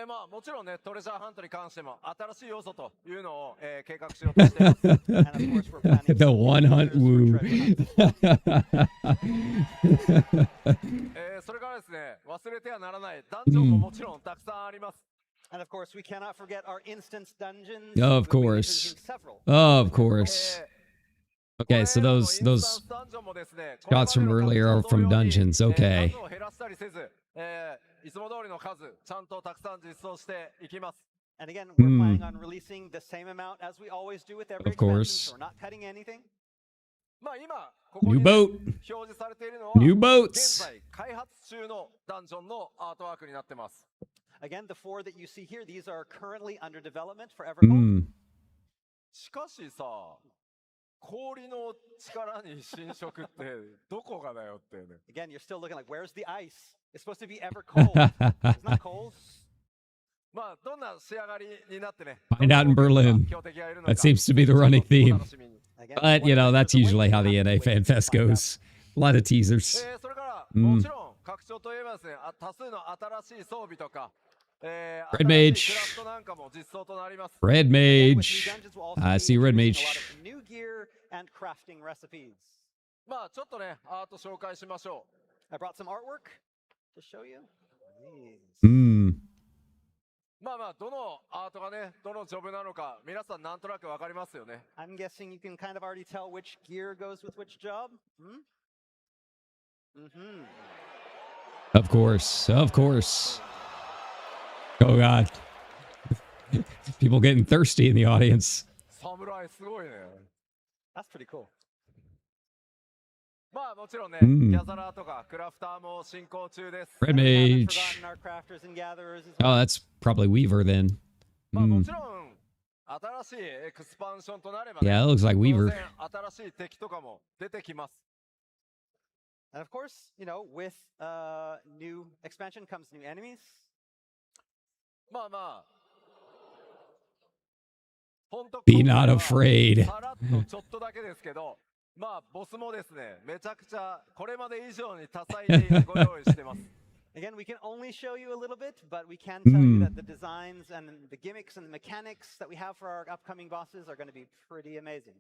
S2: まあもちろんね、トレジャーハントに関しても新しい要素というのを、計画しようとしています。
S1: The one hunt woo.
S2: それからですね、忘れてはならないダンジョンももちろんたくさんあります。
S5: And of course, we cannot forget our instance dungeons.
S1: Of course. Of course. Okay, so those shots from earlier are from dungeons. Okay.
S2: いつも通りの数、ちゃんとたくさん実装していきます。
S5: And again, we're planning on releasing the same amount as we always do with every expansion, so we're not cutting anything.
S2: まあ今ここに
S1: New boat.
S2: 表示されているのは
S1: New
S2: 現
S1: boats.
S2: 在開発中のダンジョンのアートワークになってます。
S5: Again, the 4 that you see here, these are currently under development for Everold.
S2: しかしさ、氷の力に侵食ってどこがだよってね。
S5: Again, you're still looking like, where's the ice? It's supposed to be ever cold. It's not cold.
S2: まあどんな仕上がりになってね。
S1: Find out in Berlin. That seems to be the running theme. But, you know, that's usually how the NA FanFest goes. A lot of teasers.
S2: それからもちろん拡張といえばですね、多数の新しい装備とか、
S1: Red Mage.
S2: クラフトなんかも実装となります。
S1: Red Mage. I see Red Mage.
S5: New gear and crafting recipes.
S2: まあちょっとね、アート紹介しましょう。
S5: I brought some artwork to show you. Nice.
S2: まあまあどのアートがね、どのジョブなのか皆さんなんとなくわかりますよね。
S5: I'm guessing you can kind of already tell which gear goes with which job.
S1: Of course. Of course. Oh, God. People getting thirsty in the audience.
S2: 侍すごいね。
S5: That's pretty cool.
S2: まあもちろんね、ギャザラーとかクラフターも進行中です。
S1: Red Mage. Oh, that's probably Weaver then.
S2: まあもちろん新しいエクスパンションとなれば、ね、
S1: Yeah, it looks like Weaver.
S2: 新しい敵とかも出てきます。
S5: And of course, you know, with new expansion comes new enemies.
S2: まあまあ、本当
S1: Be not afraid.
S2: さらっとちょっとだけですけど、まあボスもですね、めちゃくちゃこれまで以上に多彩にご用意してます。
S5: Again, we can only show you a little bit, but we can tell you that the designs and the gimmicks and the mechanics that we have for our upcoming bosses are going to be pretty amazing.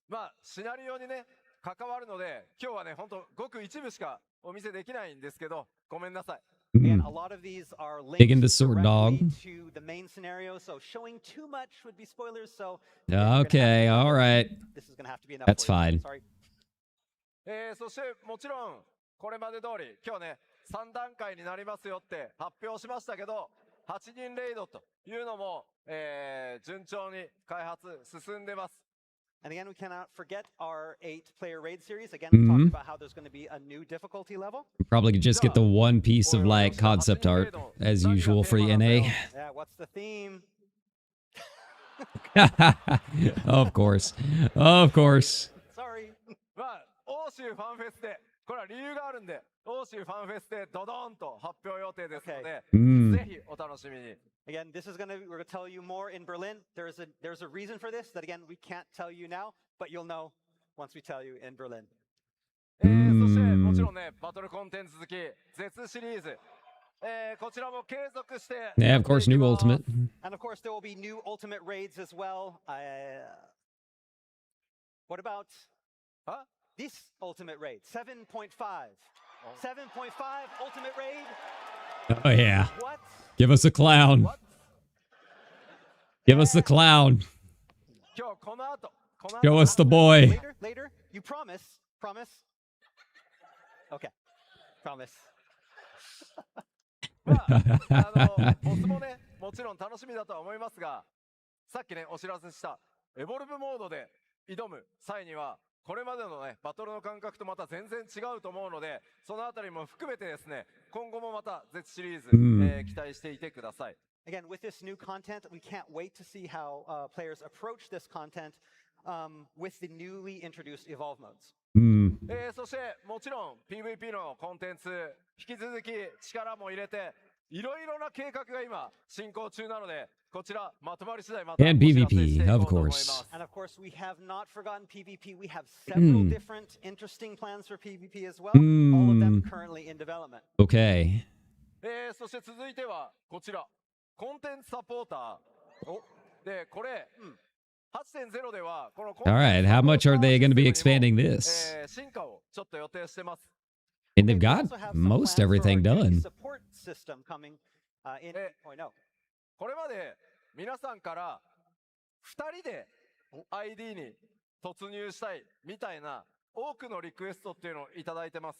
S2: まあシナリオにね関わるので、今日はね本当ごく一部しかお見せできないんですけど、ごめんなさい。
S5: And a lot of these are
S1: Dig into
S5: linked
S1: Sword
S5: directly
S1: Dog.
S5: to the main scenario, so showing too much would be spoilers. So
S1: Okay, all right.
S5: this is going to have to be enough.
S1: That's
S5: for you.
S1: fine.
S5: Sorry.
S2: そしてもちろんこれまで通り今日ね3段階になりますよって発表しましたけど、8人レイドというのも、順調に開発進んでます。
S5: And again, we cannot forget our 8-player raid series. Again, we talked about how there's going to be a new difficulty level.
S1: Probably could just get the one piece of like concept art as usual for the NA.
S5: Yeah, what's the theme?
S1: Of course. Of course.
S5: Sorry.
S2: まあ欧州ファンフェスでこれは理由があるんで、欧州ファンフェスでドドーンと発表予定ですので、ぜひお楽しみに。
S5: Again, this is we're going to tell you more in Berlin. There's a reason for this that again we can't tell you now, but you'll know once we tell you in Berlin.
S2: そしてもちろんねバトルコンテンツ続き絶シリーズ、こちらも継続して。
S1: Yeah, of course, new ultimate.
S5: And of course, there will be new ultimate raids as well. What about this ultimate raid? 7.5. 7.5 ultimate raid?
S1: Oh, yeah.
S5: What?
S1: Give us a clown. Give us the clown.
S2: 今日この後
S1: Show us the boy.
S5: Later. You promise? Promise? Okay. Promise.
S2: まあボスもねもちろん楽しみだとは思いますが、さっきねお知らせしたエボルブモードで挑む際にはこれまでのねバトルの感覚とまた全然違うと思うので、そのあたりも含めてですね今後もまた絶シリーズ、期待していてください。
S5: Again, with this new content, we can't wait to see how players approach this content with the newly introduced evolve modes.
S2: そしてもちろん PVP のコンテンツ引き続き力も入れていろいろな計画が今進行中なので、こちらまとまり次第また
S1: And
S2: お知らせしてい
S1: PvP,
S2: こう
S1: of
S2: と思いま
S1: course.
S2: す。
S5: And of course, we have not forgotten PvP. We have several different interesting plans for PvP as well. All of them currently in development.
S1: Okay.
S2: そして続いてはこちらコンテンツサポーターでこれ、8.0 ではこのコンテンツ
S1: All right. How much are they going to be expanding this?
S2: 進化をちょっと予定してます。
S1: And they've
S5: We
S1: got
S5: also have some
S1: most
S5: plans for
S1: everything
S5: our unique
S1: done.
S5: support system coming in 8.0.
S2: これまで皆さんから2人で ID に突入したいみたいな多くのリクエストっていうのをいただいてます。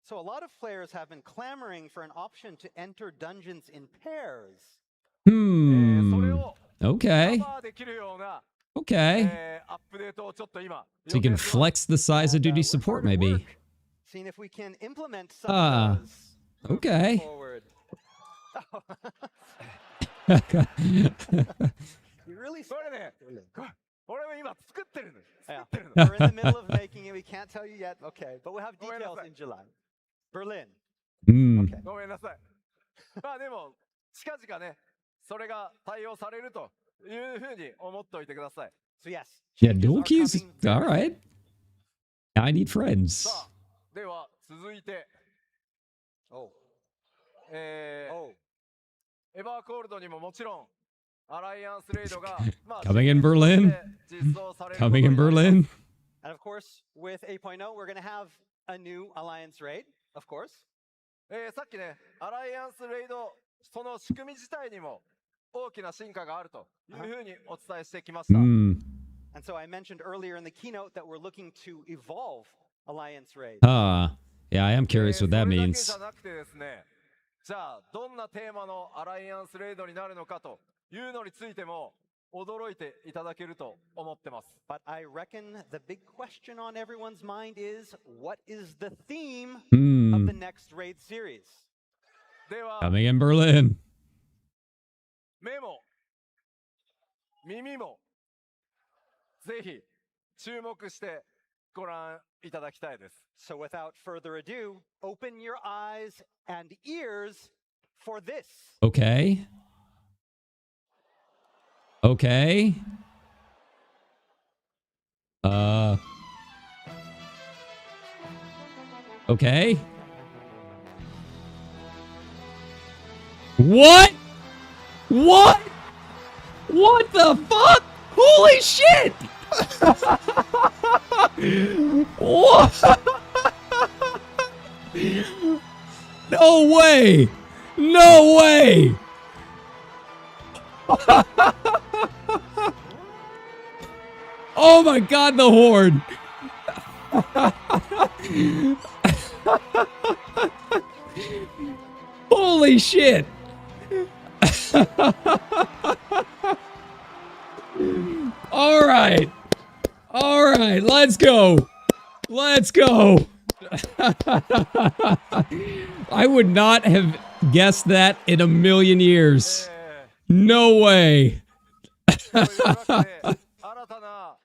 S5: So a lot of players have been clamoring for an option to enter dungeons in pairs.
S2: それ
S1: Hmm.
S2: をカ
S1: Okay.
S2: バーできるような、
S1: Okay.
S2: アップデートをちょっと今
S1: So you can flex the size of duty support, maybe.
S5: Seeing if we can implement some
S1: Ah,
S5: of those. moving
S1: okay.
S5: Forward. You really
S2: これねこれを今作ってるの
S5: Yeah.
S2: 作ってるの
S5: We're in the middle of making it. We can't tell you yet. Okay. But we'll have
S2: Go ahead,
S5: details
S2: Hassan.
S5: in July. Berlin.
S1: Hmm.
S5: Okay.
S2: ごめんなさい。まあでも近々ねそれが対応されるというふうに思っておいてください。
S5: So yes.
S1: Yeah,
S5: changes
S1: dual
S5: are
S1: keys.
S5: coming
S1: All right. I need friends.
S2: さあでは続いて、
S5: Oh.
S2: エ
S5: Oh.
S2: バーコールドにももちろんアライアンスレイドが、まあ、
S1: Coming in Berlin.
S2: 実装されること
S1: Coming
S2: に
S1: in
S2: なります。
S1: Berlin.
S5: And of course, with 8.0, we're going to have a new alliance raid, of course.
S2: さっきねアライアンスレイドその仕組み自体にも大きな進化があるというふうにお伝えしてきました。
S1: Hmm.
S5: And so I mentioned earlier in the keynote that we're looking to evolve alliance raids.
S1: Yeah, I am curious what that
S2: それだけ
S1: means.
S2: じゃなくてですね、じゃあどんなテーマのアライアンスレイドになるのかというのについても驚いていただけると思ってます。
S5: But I reckon the big question on everyone's mind is, what is the theme of
S1: Hmm.
S5: the next raid series?
S2: では
S1: Coming in Berlin.
S2: 目も耳もぜひ注目してご覧いただきたいです。
S5: So without further ado, open your eyes and ears for this.
S1: Okay. Okay. Okay. What? What? What the fuck? Holy shit! What? No way! No way! Oh my god, the horde! Holy shit! All right. All right, let's go. Let's go. I would not have guessed that in a million years. No way.
S2: というわけで新たな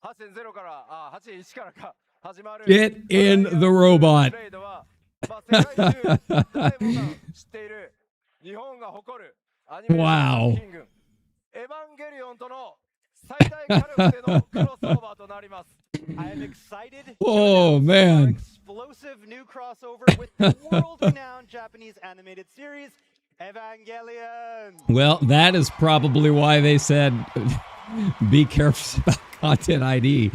S2: 8.0から8.1からか始まる
S1: Get in the robot.
S2: レイドは、世界中誰もが知っている日本が誇るアニメーションキングエヴァンゲリオンとの最大火力でのクロスオーバーとなります。
S5: I am excited
S1: Oh,
S5: to announce
S1: man.
S5: our explosive new crossover with the world-renowned Japanese animated series, Evangelion.
S1: Well, that is probably why they said be careful about content ID.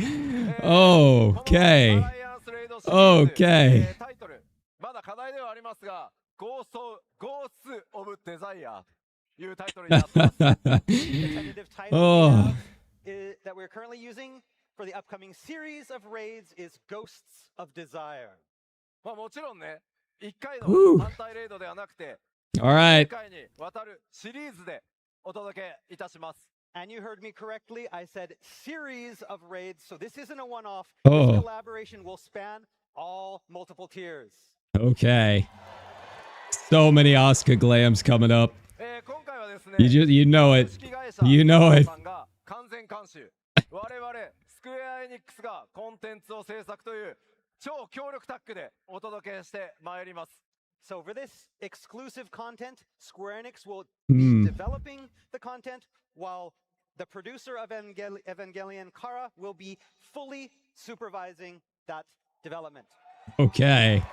S1: Okay.
S2: このアライアンスレイドシリーズ
S1: Okay.
S2: タイトルまだ課題ではありますが、ゴースオブデザイアというタイトルになっています。
S5: The tentative title
S1: Oh.
S5: that we're currently using for the upcoming series of raids is Ghosts of Desire.
S2: もちろんね、1回
S1: Woo.
S2: の単体レイドではなくて、
S1: All right.
S2: 1回にわたるシリーズでお届けいたします。
S5: And you heard me correctly. I said series of raids, so this isn't a one-off.
S1: Oh.
S5: This collaboration will span all multiple tiers.
S1: Okay. So many Oscar glams coming up.
S2: 今回はですね、
S1: You know it.
S2: 株式会社
S1: You know it.
S2: さんが完全監修、我々スクエアエニックスがコンテンツを制作という超強力タッグでお届けしてまいります。
S5: So for this exclusive content, Square Enix will
S1: Hmm.
S5: be developing the content while the producer of Evangelion, Kara, will be fully supervising that development.
S1: Okay.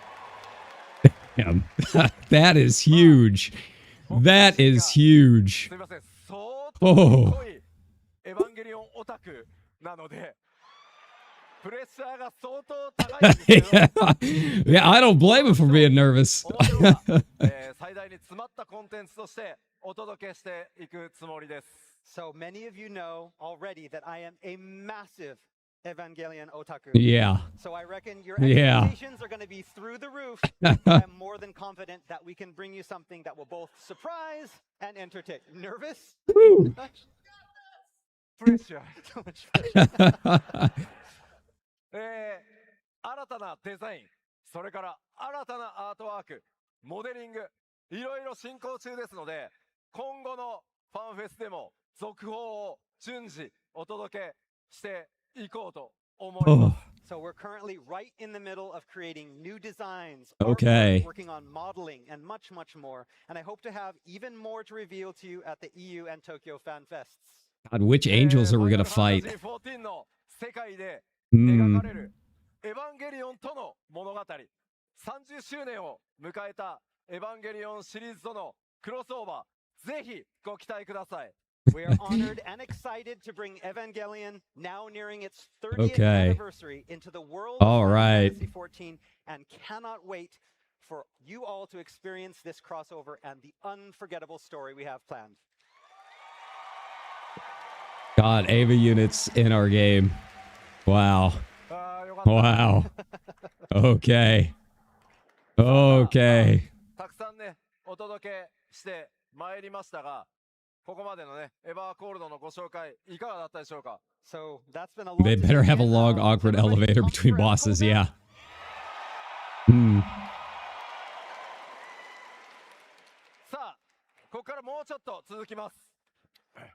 S1: Damn. That is huge. That is huge.
S2: すみません、相当濃いエヴァンゲリオンオタクなので、プレッシャーが相当高いんですけど、
S1: Yeah, I don't blame him for being nervous.
S2: 面白が最大に詰まったコンテンツとしてお届けしていくつもりです。
S5: So many of you know already that I am a massive Evangelion otaku.
S1: Yeah.
S5: So I reckon your
S1: Yeah.
S5: expectations are going to be through the roof. I'm more than confident that we can bring you something that will both surprise and entertain. Nervous?
S1: Woo.
S2: プレッシャー。
S5: So much pressure.
S2: 新たなデザイン、それから新たなアートワーク、モデリング、いろいろ進行中ですので、今後のファンフェスでも続報を順次お届けしていこうと思います。
S5: So we're currently right in the middle of creating new designs,
S1: Okay.
S5: artwork, working on modeling, and much, much more. And I hope to have even more to reveal to you at the EU and Tokyo Fan Fests.
S1: God, which angels are we gonna fight?
S2: Final Fantasy XIV の世界で
S1: Hmm.
S2: 描かれるエヴァンゲリオンとの物語、30周年を迎えたエヴァンゲリオンシリーズとのクロスオーバー、ぜひご期待ください。
S5: We are honored and excited to bring Evangelion, now nearing its 30th
S1: Okay.
S5: anniversary, into the world
S1: All
S5: of
S1: right.
S5: Final Fantasy XIV, and cannot wait for you all to experience this crossover and the unforgettable story we have planned.
S1: God, Ava units in our game. Wow.
S2: よかった。
S1: Wow. Okay. Okay.
S2: たくさんね、お届けしてまいりましたが、ここまでのね、エヴァーコールドのご紹介、いかがだったでしょうか。
S5: So that's been a lot.
S1: They
S5: to
S1: better
S5: take
S1: have a
S5: in.
S1: long, awkward
S5: Everybody
S1: elevator
S5: pumped
S1: between
S5: for
S1: bosses,
S5: Echo
S1: yeah.
S5: now?
S1: Hmm.
S2: さあ、ここからもうちょっと続きます。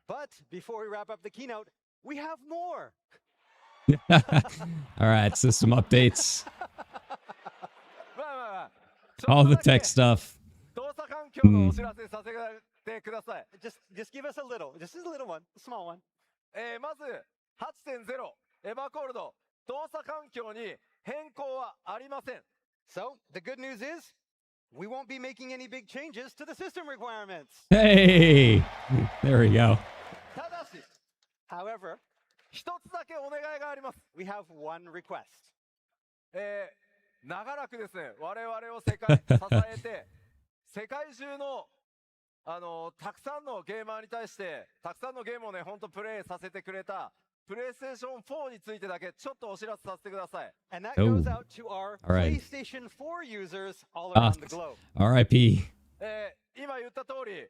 S5: But before we wrap up the keynote, we have more.
S1: All right, system updates.
S2: まあまあまあ、
S1: All the tech stuff.
S2: 動作環境のお知らせさせてください。
S5: Just give us a little, just a little one, a small one.
S2: まず 8.0 エヴァコールド動作環境に変更はありません。
S5: So the good news is we won't be making any big changes to the system requirements.
S1: Hey, there we go.
S2: ただし、
S5: However,
S2: 一つだけお願いがあります。
S5: we have one request.
S2: 長らくですね、我々を支えて、世界中のたくさんのゲーマーに対して、たくさんのゲームをね、ほんとプレイさせてくれた、プレイステーション4についてだけちょっとお知らせさせてください。
S5: And that goes out to our
S1: right.
S5: PlayStation 4 users all around the globe.
S1: RIP.
S2: 今言った通り、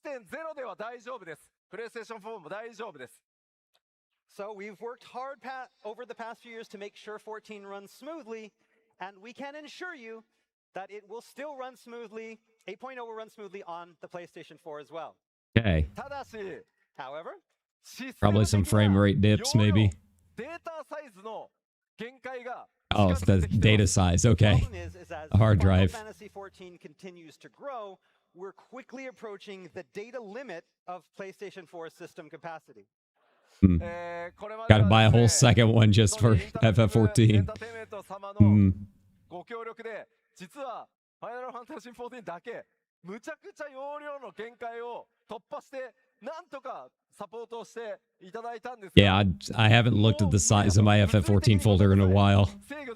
S2: 8.0 では大丈夫です。プレイステーション4も大丈夫です。
S5: So we've worked hard over the past few years to make sure 14 runs smoothly, and we can assure you that it will still run smoothly. 8.0 will run smoothly on the PlayStation 4 as well.
S1: Okay.
S2: ただし、
S5: However,
S1: Probably some frame rate dips, maybe.
S2: データサイズの限界が
S1: Oh, it's the data size.
S5: the
S1: Okay.
S5: problem is as
S1: A hard
S5: Final
S1: drive.
S5: Fantasy XIV continues to grow, we're quickly approaching the data limit of PlayStation 4 system capacity.
S1: Gotta buy a whole second one just for
S2: エンタ
S1: FF14.
S2: ーテインメント様の
S1: Mm.
S2: ご協力で、実はファイナルファンタジー14だけむちゃくちゃ容量の限界を突破してなんとかサポートをしていただいたんですが
S1: Yeah, I haven't looked at the size of my FF14 folder in a while.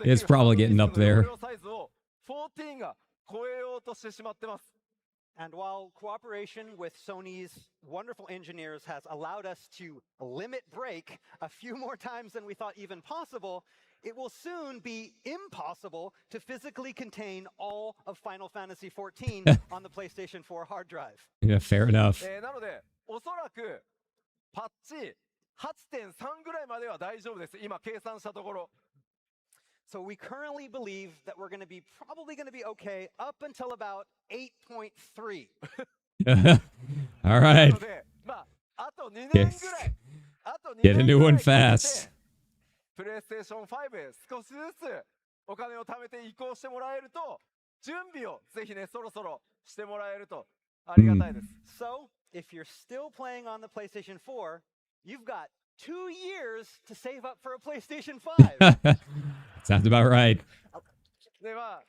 S1: It's probably getting up there.
S2: サイズを14が超えようとしてしまってます。
S5: And while cooperation with Sony's wonderful engineers has allowed us to limit break a few more times than we thought even possible, it will soon be impossible to physically contain all of Final Fantasy XIV on the PlayStation 4 hard drive.
S1: Yeah, fair enough.
S2: なのでおそらくパッチ 8.3 ぐらいまでは大丈夫です。今計算したところ。
S5: So we currently believe that we're going to be probably going to be okay up until about 8.3.
S1: All right.
S2: なので、まあ、あと2年ぐらい、あと2
S1: Get a
S2: 年
S1: new
S2: ぐら
S1: one
S2: いかけ
S1: fast.
S2: てプレイステーション5へ少しずつお金を貯めて移行してもらえると、準備をぜひね、そろそろしてもらえるとありがたいです。
S5: So if you're still playing on the PlayStation 4, you've got 2 years to save up for a PlayStation 5.
S1: Sounds about right.
S2: でまあ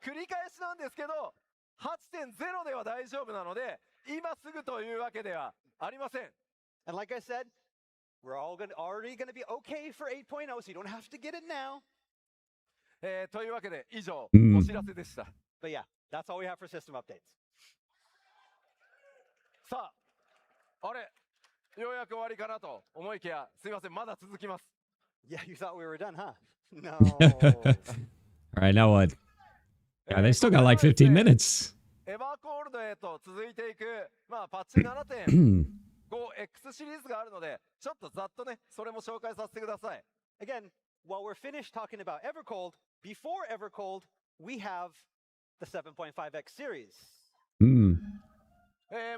S2: 繰り返しなんですけど 8.0 では大丈夫なので今すぐというわけではありません。
S5: And like I said, we're already going to be okay for 8.0, so you don't have to get it now.
S2: というわけで以上
S1: うん
S2: お知らせでした。
S5: But yeah, that's all we have for system updates.
S2: さあ、あれようやく終わりかなと思いきやすいませんまだ続きます。
S5: Yeah, you thought we were done, huh? No.
S1: All right, now what? Yeah, they still got like 15 minutes.
S2: エヴァーコールドへと続いていくまあパッチ 7.5X シリーズがあるのでちょっとざっとねそれも紹介させてください。
S5: Again, while we're finished talking about Evercold, before Evercold, we have the 7.5X series.
S1: Hmm.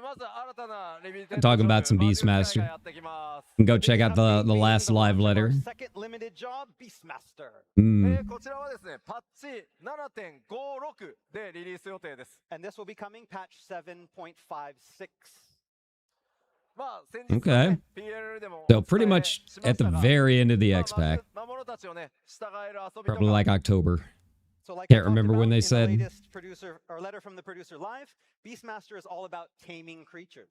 S2: まず新たなレビュー
S1: Talking about some Beastmaster.
S2: やってきます。
S1: Go check out the last live letter.
S5: Second limited job, Beastmaster.
S1: Hmm.
S2: こちらはですね、パッチ 7.56 でリリース予定です。
S5: And this will be coming patch 7.56.
S2: まあ、先日、ね
S1: Okay.
S2: PLL でも
S1: So pretty much at the very end of the X pack.
S2: 魔物たちをね、従える遊びと
S1: Probably
S2: か
S1: like October.
S5: So like
S1: Can't
S5: I talked
S1: remember when
S5: about
S1: they
S5: in
S1: said.
S5: the latest producer or letter from the producer live, Beastmaster is all about taming creatures.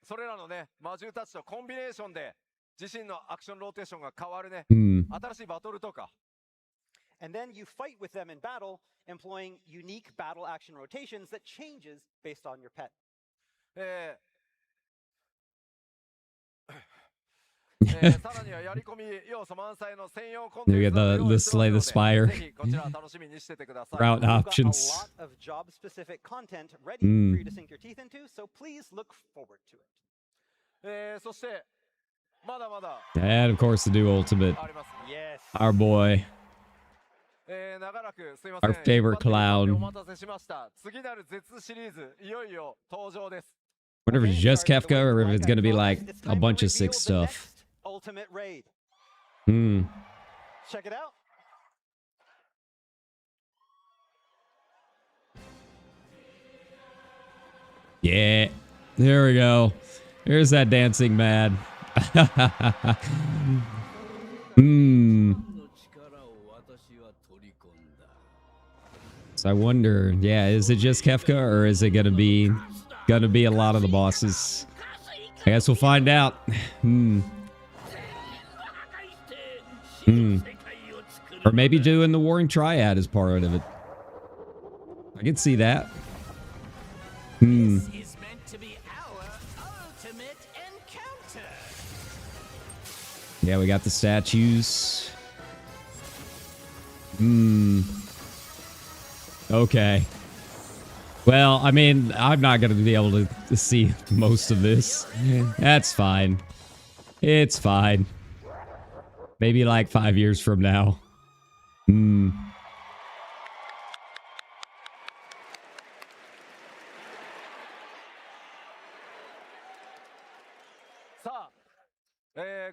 S2: それらのね、魔獣たちとコンビネーションで自身のアクションローテーションが変わるね、
S1: Hmm.
S2: 新しいバトルとか、
S5: And then you fight with them in battle, employing unique battle action rotations that changes based on your pet.
S2: さらにはやり込み要素満載の専用コンテン
S1: You
S2: ツ
S1: get
S2: を
S1: the
S2: 用意してます
S1: Slay the
S2: ので
S1: Spire
S2: ぜひこちら楽しみにしててください。
S1: route
S5: We've got a
S1: options.
S5: lot of job-specific content ready
S1: Mm.
S5: for you to sink your teeth into, so please look forward to it.
S2: そしてまだまだ
S1: And of course, the new Ultimate.
S2: あります。
S5: Yes.
S1: Our boy.
S2: 長らくすいません。
S1: Our favorite
S2: 引っ張ってもらって
S1: clown.
S2: お待たせしました。次なる絶シリーズいよいよ登場です。
S1: Wonder if it's just
S5: Starting the
S1: Kefka or if
S5: way
S1: it's gonna be like
S5: it's
S1: a
S5: time to
S1: bunch of
S5: reveal
S1: sick
S5: the
S1: stuff.
S5: next Ultimate ultimate raid.
S1: Hmm.
S5: Check it out.
S1: Yeah. There we go. There's that dancing mad. Hmm. So I wonder, yeah, is it just Kefka or is it gonna be a lot of the bosses? I guess we'll find out. Hmm. Hmm. Or maybe doing the Warring Triad as part of it. I can see that. Hmm.
S6: This is meant to be our ultimate encounter.
S1: Yeah, we got the statues. Hmm. Okay. Well, I mean, I'm not going to be able to see most of this. That's fine. It's fine. Maybe like 5 years from now. Hmm.
S2: さあ、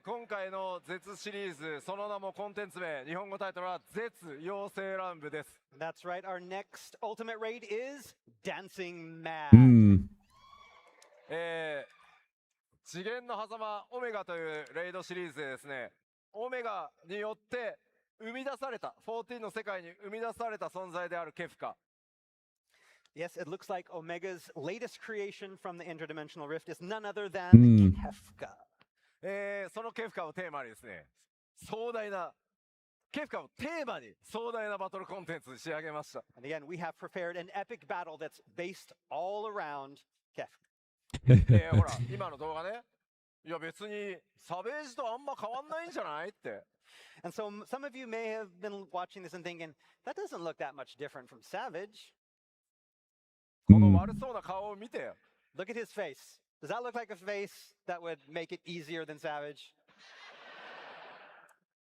S2: 今回の絶シリーズ、その名もコンテンツ名、日本語タイトルは絶妖精乱舞です。
S5: That's right. Our next ultimate raid is Dancing Mad.
S1: Hmm.
S2: 次元の狭間オメガというレイドシリーズでですね、オメガによって生み出された、14の世界に生み出された存在であるケフカ。
S5: Yes, it looks like Omega's latest creation from the interdimensional rift is none other than Kefka.
S2: そのケフカをテーマにですね、ケフカをテーマに壮大なバトルコンテンツに仕上げました。
S5: And again, we have prepared an epic battle that's based all around Kefka.
S2: ほら、今の動画ね、いや別にサベージとあんま変わんないんじゃないって。
S5: And so some of you may have been watching this and thinking, that doesn't look that much different from Savage.
S2: この悪そうな顔を見てよ。
S5: Look at his face. Does that look like a face that would make it easier than Savage?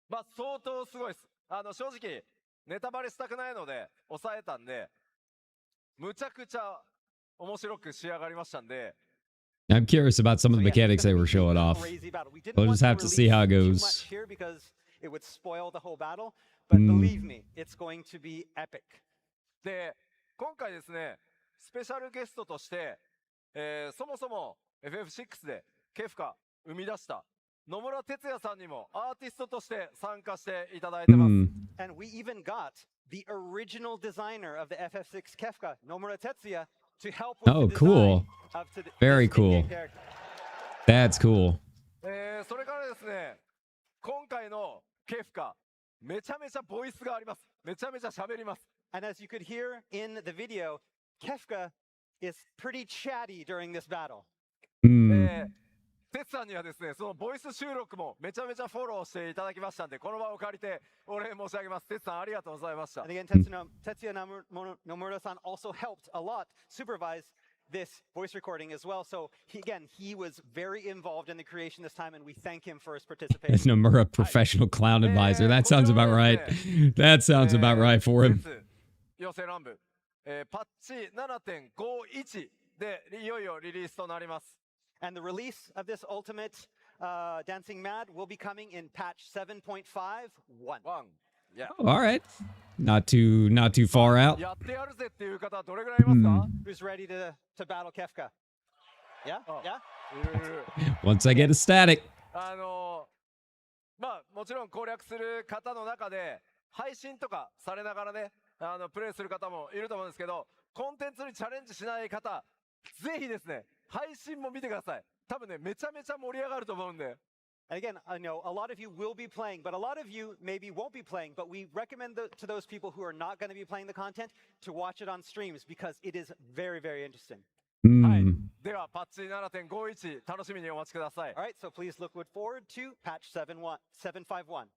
S2: まあ相当すごいです。正直ネタバレしたくないので抑えたんで、むちゃくちゃ面白く仕上がりましたんで。
S1: I'm curious about some of the mechanics they were showing off. We'll just have to see how it goes.
S5: Here because it would spoil the whole battle, but believe me, it's going to be epic.
S2: で、今回ですね、スペシャルゲストとして、そもそも FF6 でケフカ生み出した野村哲也さんにもアーティストとして参加していただいてます。
S5: And we even got the original designer of the FF6 Kefka, Nomura Tetsuya, to help with the design of
S1: Very cool. That's cool.
S2: それからですね、今回のケフカ、めちゃめちゃボイスがあります。めちゃめちゃ喋ります。
S5: And as you could hear in the video, Kefka is pretty chatty during this battle.
S2: 哲さんにはですね、そのボイス収録もめちゃめちゃフォローしていただきましたんで、この場を借りてお礼申し上げます。哲さんありがとうございました。
S5: And again, Tetsuya Nomura-san also helped a lot supervise this voice recording as well. So he was very involved in the creation this time, and we thank him for his participation.
S1: Nomura, professional clown advisor. That sounds about right. That sounds about right for him.
S2: 妖精乱舞、パッチ 7.51 でいよいよリリースとなります。
S5: And the release of this ultimate Dancing Mad will be coming in patch 7.51.
S2: Yeah.
S1: All right. Not too far out.
S2: やってやるぜっていう方はどれぐらいいますか？
S5: Who's ready to battle Kefka? Yeah? Yeah?
S1: Once I get a static.
S2: まあもちろん攻略する方の中で配信とかされながらね、プレイする方もいると思うんですけど、コンテンツにチャレンジしない方、ぜひですね、配信も見てください。多分ね、めちゃめちゃ盛り上がると思うんで。
S5: And again, I know a lot of you will be playing, but a lot of you maybe won't be playing. But we recommend to those people who are not going to be playing the content to watch it on streams because it is very, very interesting.
S2: はい。では、パッチ 7.51 楽しみにお待ちください。
S5: All right, so please look forward to patch 751.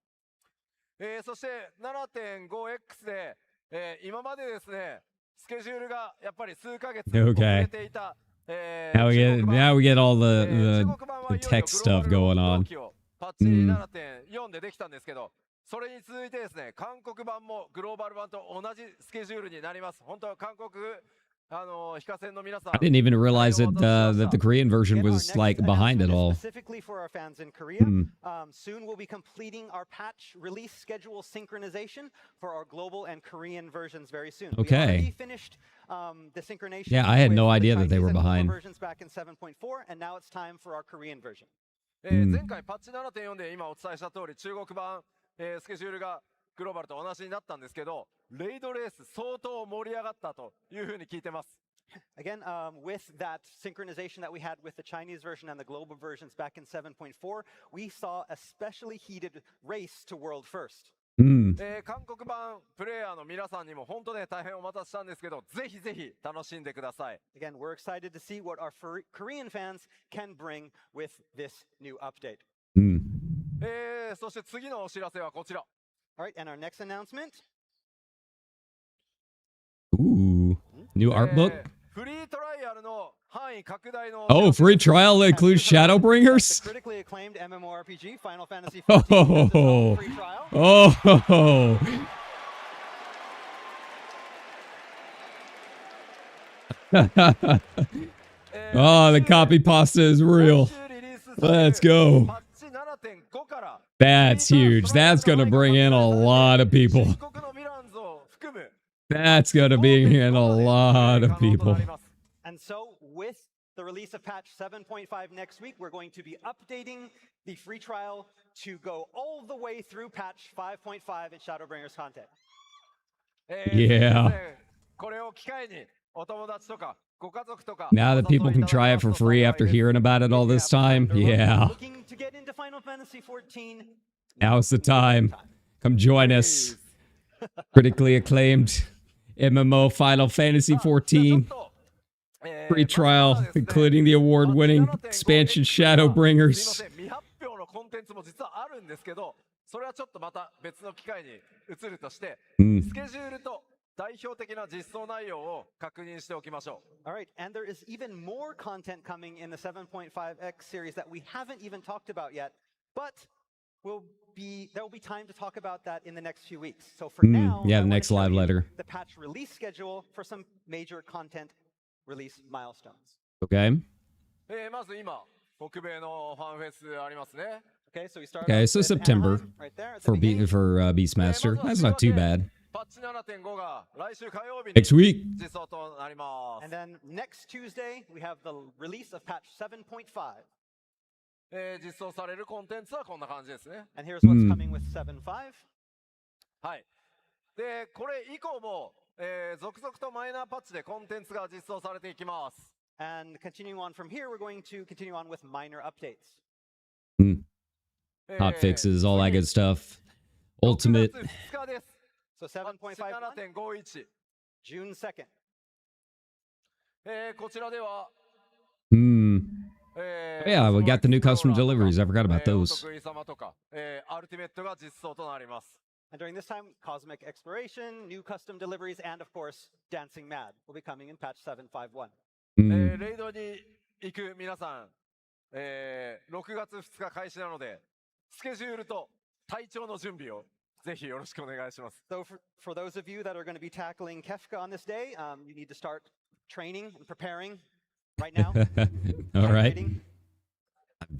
S2: そして 7.5X で、今までですね、スケジュールがやっぱり数ヶ月遅れていた。
S1: Now we get all the tech stuff going on.
S2: パッチ 7.4 でできたんですけど、それに続いてですね、韓国版もグローバル版と同じスケジュールになります。本当は韓国非課線の皆さん。
S1: I didn't even realize that the Korean version was like behind it all.
S5: Specifically for for our fans in Korea. Soon we'll be completing our patch release schedule synchronization for our global and Korean versions very soon.
S1: Okay.
S5: We already finished the synchronization.
S1: Yeah, I had no
S5: with the
S1: idea that they
S5: Chinese
S1: were
S5: and
S1: behind.
S5: versions back in 7.4, and now it's time for our Korean version.
S2: 前回パッチ 7.4 で今お伝えした通り中国版、スケジュールがグローバルと同じになったんですけど、レイドレース相当盛り上がったというふうに聞いてます。
S5: Again, with that synchronization that we had with the Chinese version and the global versions back in 7.4, we saw a especially heated race to world first.
S2: 韓国版プレイヤーの皆さんにも本当ね大変お待たせしたんですけど、ぜひぜひ楽しんでください。
S5: Again, we're excited to see what our Korean fans can bring with this new update.
S2: そして次のお知らせはこちら。
S5: All right, and our next announcement.
S1: Ooh, new art book.
S2: フリートライアルの範囲拡大の
S1: Oh, free trial that includes Shadowbringers.
S5: The critically acclaimed MMORPG Final Fantasy XIV has its own free trial.
S1: Oh. Oh, the copy pasta is real. Let's go. That's huge. That's going to bring in a lot of people. That's going to bring in a lot of people.
S5: And so, with the release of patch 7.5 next week, we're going to be updating the free trial to go all the way through patch 5.5 in Shadowbringers content.
S1: Yeah. Now that people can try it for free after hearing about it all this time, yeah.
S5: Looking to get into Final Fantasy XIV.
S1: Now's the time. Come join us. Critically acclaimed MMO Final Fantasy XIV. Free trial, including the award-winning expansion Shadowbringers.
S2: それはちょっとまた別の機会に移るとして、スケジュールと代表的な実装内容を確認しておきましょう。
S5: All right, and there is even more content coming in the 7.5X series that we haven't even talked about yet, but there will be time to talk about that in the next few weeks. So for now,
S1: yeah,
S5: I
S1: the
S5: wanna
S1: next
S5: show
S1: live
S5: you
S1: letter.
S5: The patch release schedule for some major content release milestones.
S1: Okay.
S2: まず今、北米のファンフェスありますね。
S5: Okay, so we start.
S1: Okay,
S5: off
S1: so
S5: with
S1: September
S5: Anaheim right there at the beginning.
S1: for Beastmaster. That's not too bad.
S2: パッチ 7.5 が来週火曜日に
S1: Next week.
S2: 実装となります。
S5: And then next Tuesday, we have the release of patch 7.5.
S2: 実装されるコンテンツはこんな感じですね。
S5: And here's what's coming with 7.5.
S2: はい。で、これ以降も、続々とマイナーパッチでコンテンツが実装されていきます。
S5: And continuing on from here, we're going to continue on with minor updates.
S1: Hot fixes, all that good stuff. Ultimate.
S2: 6月2日です。
S5: So 7.5,
S2: 7.51。
S5: June 2nd.
S2: こちらでは、
S1: Yeah, we got the new custom deliveries. I forgot about those.
S2: お得意様とか、アルティメットが実装となります。
S5: And during this time, Cosmic Exploration, new custom deliveries, and of course, Dancing Mad will be coming in patch 7.5.1.
S2: レイドに行く皆さん、6月2日開始なので、スケジュールと体調の準備をぜひよろしくお願いします。
S5: So for those of you that are going to be tackling Kefka on this day, you need to start training and preparing right now.
S1: All right.
S5: Hydrating.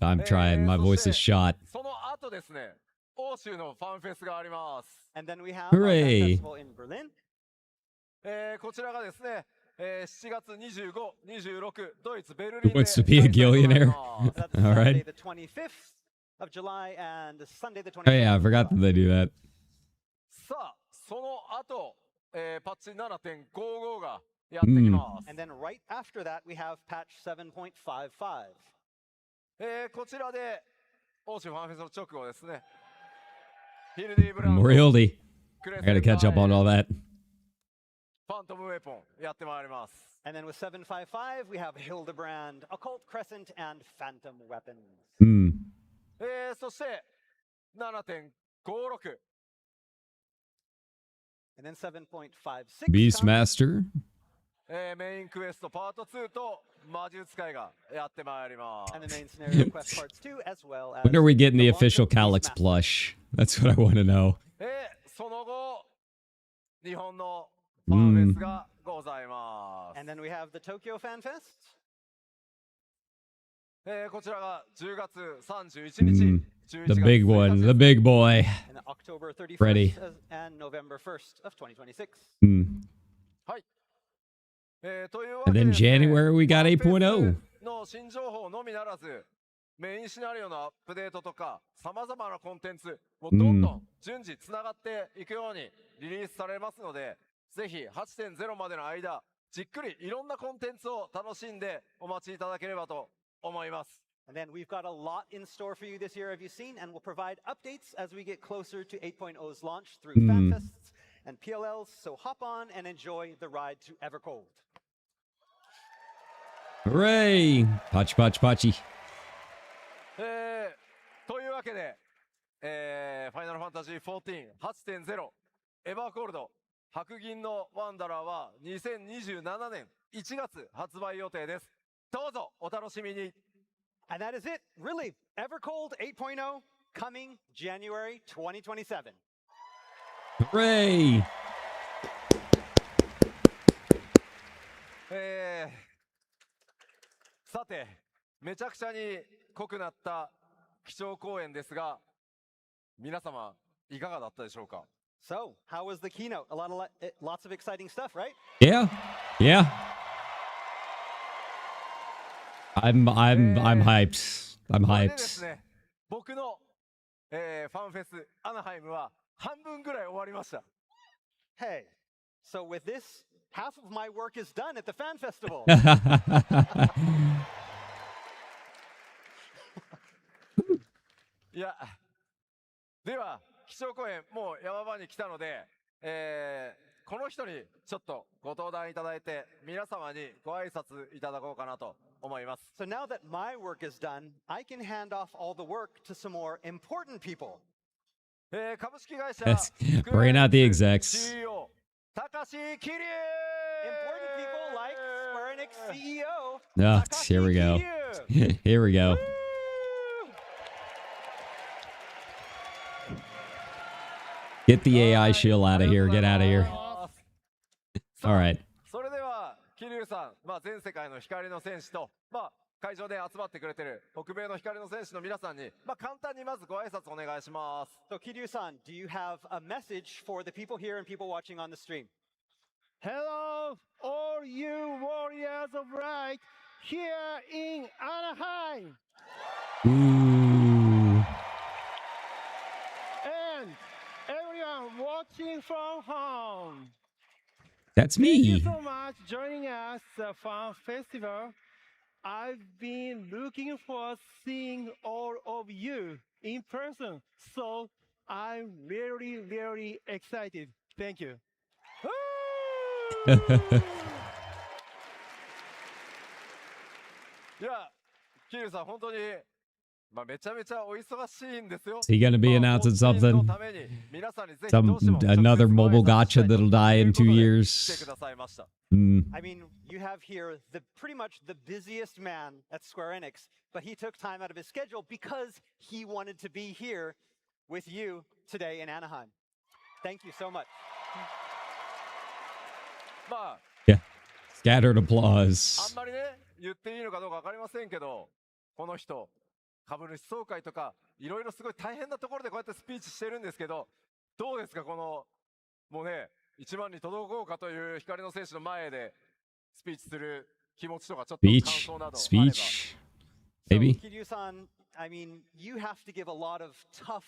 S1: I'm trying. My voice is shot.
S2: その後ですね、欧州のファンフェスがあります。
S5: And then we have our
S1: Hooray.
S5: Fan Festival in Berlin.
S2: こちらがですね、7月25、26、ドイツ・ベルリンで
S1: Wants to be a
S2: 開催となり
S1: gillionaire.
S2: ます。
S5: That's
S1: All
S5: Saturday
S1: right.
S5: the 25th of July and Sunday the 26th.
S1: Oh yeah, I forgot that they do that.
S2: さあ、その後、パッチ 7.55 がやってきます。
S5: And then right after that, we have patch 7.55.
S2: こちらで欧州ファンフェスの直後ですね。ヒルディ・ブラウン
S1: Morialty.
S2: クレ
S1: I
S2: セン
S1: gotta
S2: ダー
S1: catch up on all that.
S2: ファントム・ウェポンやってまいります。
S5: And then with 7.55, we have Hildebrand, Occult Crescent, and Phantom Weapons.
S2: そして7.56
S5: And then 7.56.
S1: Beastmaster.
S2: メインクエストパート2と魔術界がやってまいります。
S5: And the main scenario quest parts 2, as well as.
S1: When are we getting the
S5: launch of
S1: official Calyx
S5: Beastmaster.
S1: plush? That's what I want to know.
S2: その後、日本のファンフェスがございます。
S5: And then we have the Tokyo Fan Fest.
S2: こちらが10月31日、11
S1: The
S2: 月
S1: big
S2: 1
S1: one,
S2: 日
S1: the big boy.
S5: And October 31st
S1: Ready.
S5: and November 1st of 2026.
S2: はい。というわ
S1: And
S2: け
S1: then
S2: でですね、
S1: January we got
S2: ファンフェ
S1: 8.0.
S2: スの新情報のみならず、メインシナリオのアップデートとか、さまざまなコンテンツもどんどん順次つながっていくようにリリースされますので、ぜひ 8.0 までの間、じっくりいろんなコンテンツを楽しんでお待ちいただければと思います。
S5: And then we've got a lot in store for you this year, have you seen? And we'll provide updates as we get closer to 8.0's launch through FanFests and PLLs. So hop on and enjoy the ride to Evercold.
S1: Hooray! Pachi, pachi, pachi.
S2: というわけで、ファイナルファンタジー14 8.0 エバーコールド白銀のワンダラーは2027年1月発売予定です。どうぞお楽しみに。
S5: And that is it, really. Evercold 8.0 coming January 2027.
S1: Hooray!
S2: さて、めちゃくちゃに濃くなった基調講演ですが、皆様いかがだったでしょうか。
S5: So, how was the keynote? Lots of exciting stuff, right?
S1: Yeah, yeah. I'm hyped. I'm
S2: これでです
S1: hyped.
S2: ね、僕の、ファンフェスアナハイムは半分ぐらい終わりました。
S5: Hey, so with this, half of my work is done at the Fan Festival.
S2: いや、では基調講演もう山場に来たので、この人にちょっとご登壇いただいて皆様にご挨拶いただこうかなと思います。
S5: So now that my work is done, I can hand off all the work to some more important people.
S2: 株式会社
S1: Bring out the execs.
S2: CEO 高橋桐生
S5: Important people like Square Enix CEO.
S1: Oh,
S5: Takashi
S1: here we go.
S5: Kiryu.
S1: Here we go. Get the AI shield out of here. Get out of here. All right.
S2: それでは桐生さん、全世界の光の戦士と、会場で集まってくれてる北米の光の戦士の皆さんに、簡単にまずご挨拶お願いします。
S5: So Kiryu-san, do you have a message for the people here and people watching on the stream?
S7: Hello, all you warriors of light here in Anaheim
S1: Ooh.
S7: and everyone watching from home.
S1: That's
S7: Thank you
S1: me.
S7: so much joining us the Fan Festival. I've been looking for seeing all of you in person, so I'm really, really excited. Thank you.
S2: いや、桐生さん本当に、めちゃめちゃお忙しいんですよ。
S1: Is he gonna be announcing
S2: の
S1: something?
S2: ために皆さんにぜひど
S1: Some
S2: うしても
S1: another
S2: 直接ご挨拶
S1: mobile
S2: したい
S1: gacha
S2: と
S1: that'll die
S2: い
S1: in
S2: うこと
S1: 2
S2: で
S1: years?
S2: 来てくださいました。
S5: I mean, you have here pretty much the busiest man at Square Enix, but he took time out of his schedule because he wanted to be here with you today in Anaheim. Thank you so much.
S1: Yeah. Scattered
S2: あん
S1: applause.
S2: まりね、言っていいのかどうかわかりませんけど、この人、株主総会とか、いろいろすごい大変なところでこうやってスピーチしてるんですけど、どうですか、この、もうね、1万に届こうかという光の戦士の前でスピーチする気持ちとか、ちょっと感
S1: Speech.
S2: 想などあれば。
S1: Speech.
S5: So,
S1: Maybe.
S5: Kiryu-san, I mean, you have to give a lot of tough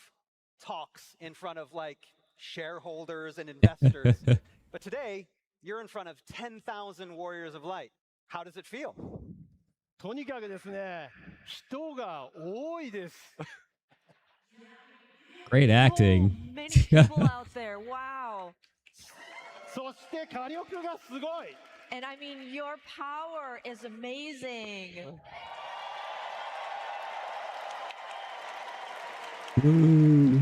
S5: talks in front of like shareholders and investors. But today, you're in front of 10,000 warriors of light. How does it feel?
S7: とにかくですね、人が多いです。
S1: Great acting.
S3: Many people out there. Wow.
S7: そして火力がすごい。
S3: And I mean, your power is amazing.
S1: Ooh.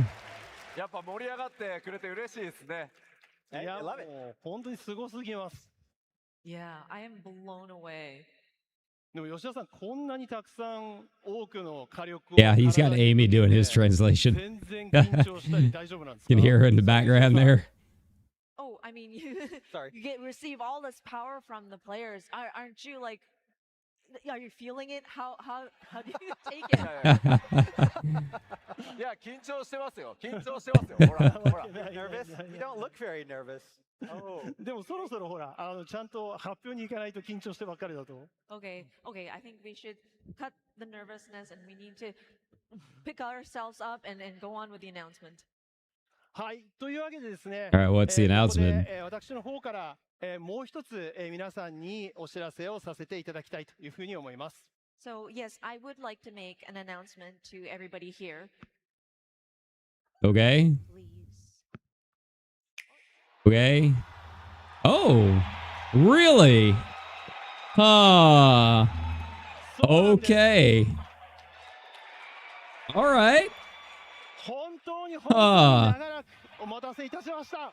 S2: やっぱ盛り上がってくれて嬉しいですね。
S7: い
S5: I
S7: や、
S5: love it.
S7: もう本当にすごすぎます。
S3: Yeah, I am blown away.
S7: でも吉田さん、こんなにたくさん多くの火力を
S1: Yeah, he's got Amy doing his translation.
S7: 全然緊張したり大丈夫なんですか
S1: You can hear her in the background there.
S3: Oh, I mean, you
S5: Sorry.
S3: you receive all this power from the players. Aren't you like Are you feeling it? How do you take it?
S2: いや、緊張してますよ。緊張してますよ。ほら、ほら。
S5: Nervous? You don't look very nervous. Oh.
S7: でもそろそろほらちゃんと発表に行かないと緊張してばっかりだと。
S3: Okay, I think we should cut the nervousness and we need to pick ourselves up and go on with the announcement.
S7: はい、というわけでですね。
S1: All right, what's the
S7: ここ
S1: announcement?
S7: で私の方からもう一つ皆さんにお知らせをさせていただきたいというふうに思います。
S3: So, yes, I would like to make an announcement to everybody here.
S1: Okay.
S3: Please.
S1: Okay. Oh, really? Huh.
S7: そうなんです。
S1: Okay. All right.
S7: 本当に長らくお待たせいたしました。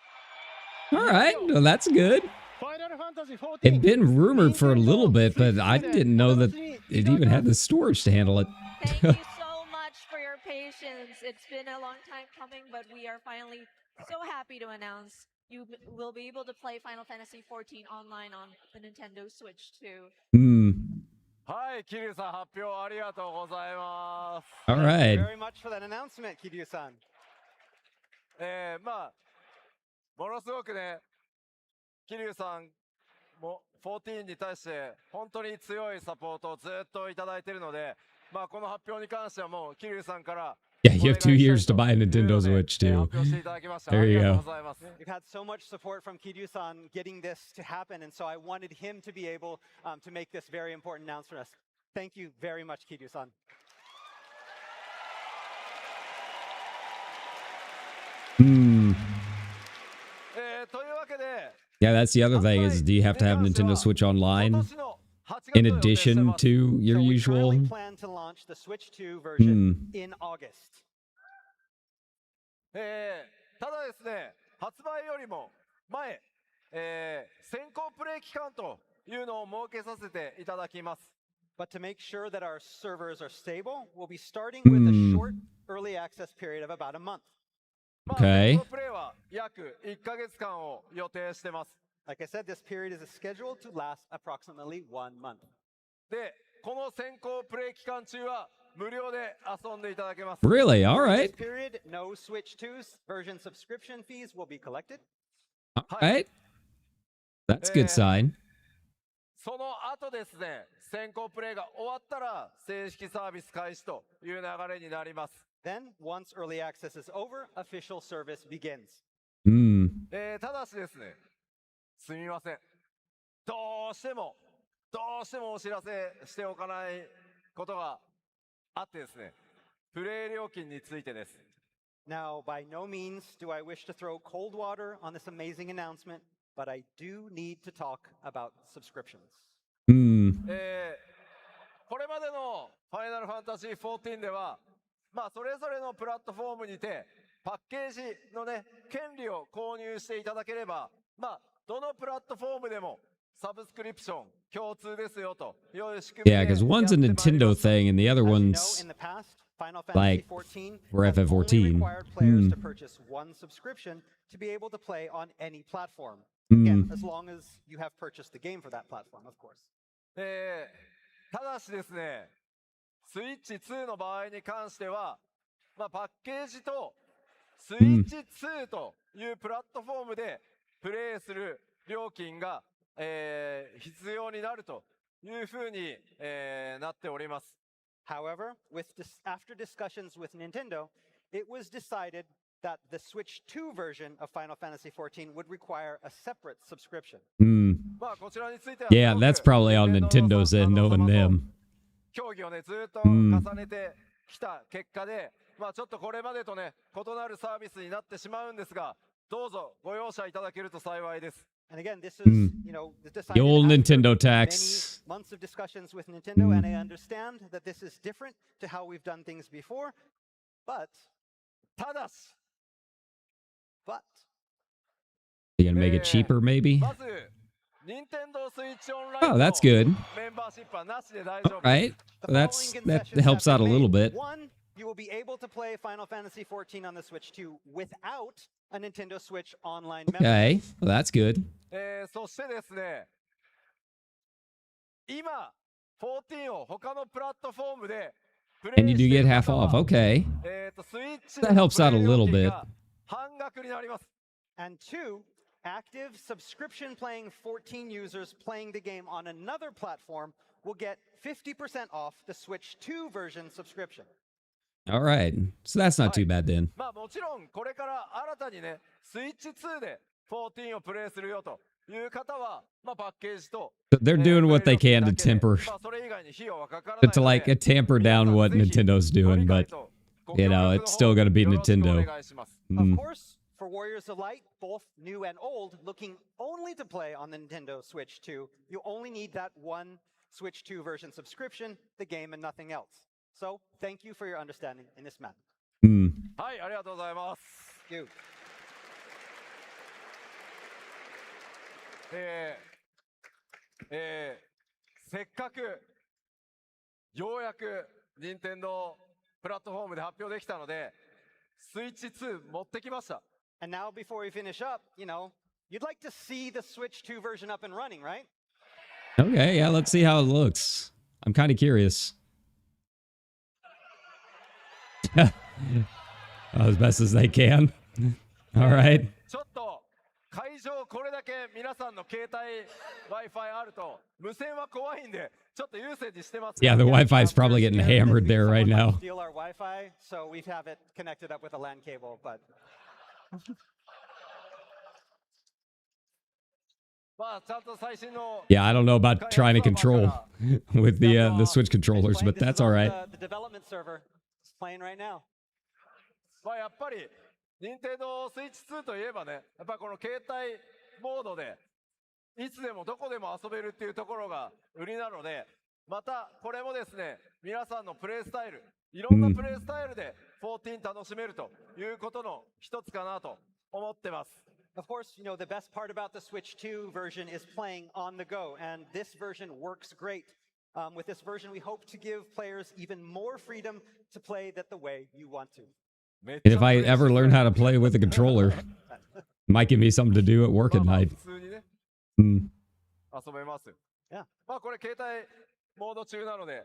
S1: All right. Well, that's good.
S7: Final Fantasy XIV
S1: It'd been rumored for a little bit, but I didn't know that it even had the storage to handle it.
S3: Thank you so much for your patience. It's been a long time coming, but we are finally so happy to announce you will be able to play Final Fantasy XIV online on the Nintendo Switch too.
S1: Hmm.
S2: はい、桐生さん発表ありがとうございます。
S1: All
S5: Thank
S1: right.
S5: you very much for that announcement, Kiryu-san.
S2: まあ、ものすごくね、桐生さんも14に対して本当に強いサポートをずっといただいているので、まあこの発表に関してはもう桐生さんから
S1: Yeah, you have 2 years to buy a Nintendo Switch too.
S2: 発表していただきました。
S1: There
S2: あり
S1: you
S2: がとう
S1: go.
S2: ございます。
S5: We've had so much support from Kiryu-san getting this to happen, and so I wanted him to be able to make this very important announcement for us. Thank you very much, Kiryu-san.
S1: Hmm.
S2: というわけで、
S1: Yeah, that's the other thing is, do you have to have Nintendo Switch
S2: 今
S1: online
S2: 年の8月
S1: in
S2: を予定してい
S1: addition
S2: ます。
S1: to your
S5: So we
S1: usual?
S5: currently plan to launch the Switch 2 version in August.
S2: ただですね、発売よりも前、先行プレイ期間というのを設けさせていただきます。
S5: But to make sure that our servers are stable, we'll be starting with a short early access period of about a month.
S2: まあ
S1: Okay.
S2: 先行プレイは約1ヶ月間を予定してます。
S5: Like I said, this period is scheduled to last approximately 1 month.
S2: で、この先行プレイ期間中は無料で遊んでいただけます。
S1: Really? All
S5: This
S1: right.
S5: period, no Switch 2's version subscription fees will be collected.
S1: All right. That's a good sign.
S2: その後ですね、先行プレイが終わったら正式サービス開始という流れになります。
S5: Then, once early access is over, official service begins.
S1: Hmm.
S2: ただしですね、すみません。どうしてもお知らせしておかないことがあってですね、プレイ料金についてです。
S5: Now, by no means do I wish to throw cold water on this amazing announcement, but I do need to talk about subscriptions.
S1: Hmm.
S2: これまでのファイナルファンタジー14では、まあそれぞれのプラットフォームにてパッケージのね、権利を購入していただければ、まあどのプラットフォームでもサブスクリプション共通ですよという仕組みで
S1: Yeah, because one's a
S2: やってまいり
S1: Nintendo
S2: ます
S1: thing and the other
S5: As you know,
S1: one's
S5: in the past, Final
S1: like
S5: Fantasy XIV
S1: for
S5: has only
S1: FF14.
S5: required players to purchase one subscription to be able to play on any platform. Again, as long as you have purchased the game for that platform, of course.
S2: ただしですね、スイッチ2の場合に関しては、まあ、パッケージとスイッチ2というプラットフォームでプレイする料金が、必要になるというふうに、なっております。
S5: However, after discussions with Nintendo, it was decided that the Switch 2 version of Final Fantasy XIV would require a separate subscription.
S1: Hmm.
S2: まあこちらについては
S1: Yeah, that's probably on Nintendo's end, knowing them.
S2: 協議をねずっと重ねてきた結果で、まあちょっとこれまでとね異なるサービスになってしまうんですが、どうぞご容赦いただけると幸いです。
S5: And again, this is, decided
S1: The old
S5: after
S1: Nintendo
S5: many
S1: tax.
S5: months of discussions with Nintendo, and I understand that this is different to how we've done things before, but
S2: ただし
S1: You gonna make it cheaper, maybe?
S2: まず任天堂スイッチオンライン
S1: Oh,
S2: の
S1: that's good.
S2: メンバーシップはなしで大丈夫
S1: All right.
S5: the
S1: That
S5: following concessions
S1: helps
S5: have
S1: out a
S5: been
S1: little
S5: made.
S1: bit.
S5: One, you will be able to play Final Fantasy XIV on the Switch 2 without a Nintendo Switch online membership.
S1: Okay, well, that's good.
S2: そしてですね、今14を他のプラットフォームでプレ
S1: And you
S2: イ
S1: do
S2: してい
S1: get
S2: る
S1: half
S2: 方
S1: off.
S2: は
S1: Okay.
S2: スイッチ
S1: That
S2: での
S1: helps
S2: プ
S1: out
S2: レ
S1: a
S2: イ料
S1: little
S2: 金
S1: bit.
S2: が半額になります。
S5: And 2, active subscription playing 14 users playing the game on another platform will get 50% off the Switch 2 version subscription.
S1: All right. So that's not too bad then.
S2: まあもちろんこれから新たにね、スイッチ2で14をプレイするよという方は、まあパッケージと
S1: They're doing what they can to temper,
S2: まあそれ以外に費用はかからない
S1: to
S2: の
S1: like
S2: で、
S1: tamper down what Nintendo's doing, but you know, it's still gonna be
S2: よろしくお
S1: Nintendo.
S2: 願いします。
S5: Of course, for Warriors of Light, both new and old, looking only to play on the Nintendo Switch 2, you only need that one Switch 2 version subscription, the game and nothing else. So, thank you for your understanding in this matter.
S2: はい、ありがとうございます。
S5: Thank you.
S2: せっかくようやく任天堂プラットフォームで発表できたので、スイッチ2持ってきました。
S5: And now, before we finish up, you know, you'd like to see the Switch 2 version up and running, right?
S1: Okay, yeah, let's see how it looks. I'm kind of curious. As best as they can. All right.
S2: ちょっと会場これだけ皆さんの携帯 Wi-Fi あると無線は怖いんでちょっと優先にしてます。
S1: Yeah, the Wi-Fi is probably getting hammered there right
S5: Someone might
S1: now.
S5: steal our Wi-Fi, so we have it connected up with a LAN cable, but
S2: まあちゃんと最新の
S1: Yeah, I don't know about trying to control with the Switch controllers, but that's all right.
S5: The development server is playing right now.
S2: まあやっぱり任天堂スイッチ2といえばね、やっぱこの携帯モードでいつでもどこでも遊べるっていうところが売りなので、またこれもですね、皆さんのプレイスタイル、いろんなプレイスタイルで14楽しめるということの一つかなと思ってます。
S5: Of course, you know, the best part about the Switch 2 version is playing on the go, and this version works great. With this version, we hope to give players even more freedom to play that the way you want to.
S1: And if I ever learn how to play with a controller, might give me something to do at work at night.
S2: 普通にね、
S1: Mm.
S2: 遊べます。
S5: Yeah.
S2: まあこれ携帯モード中なので、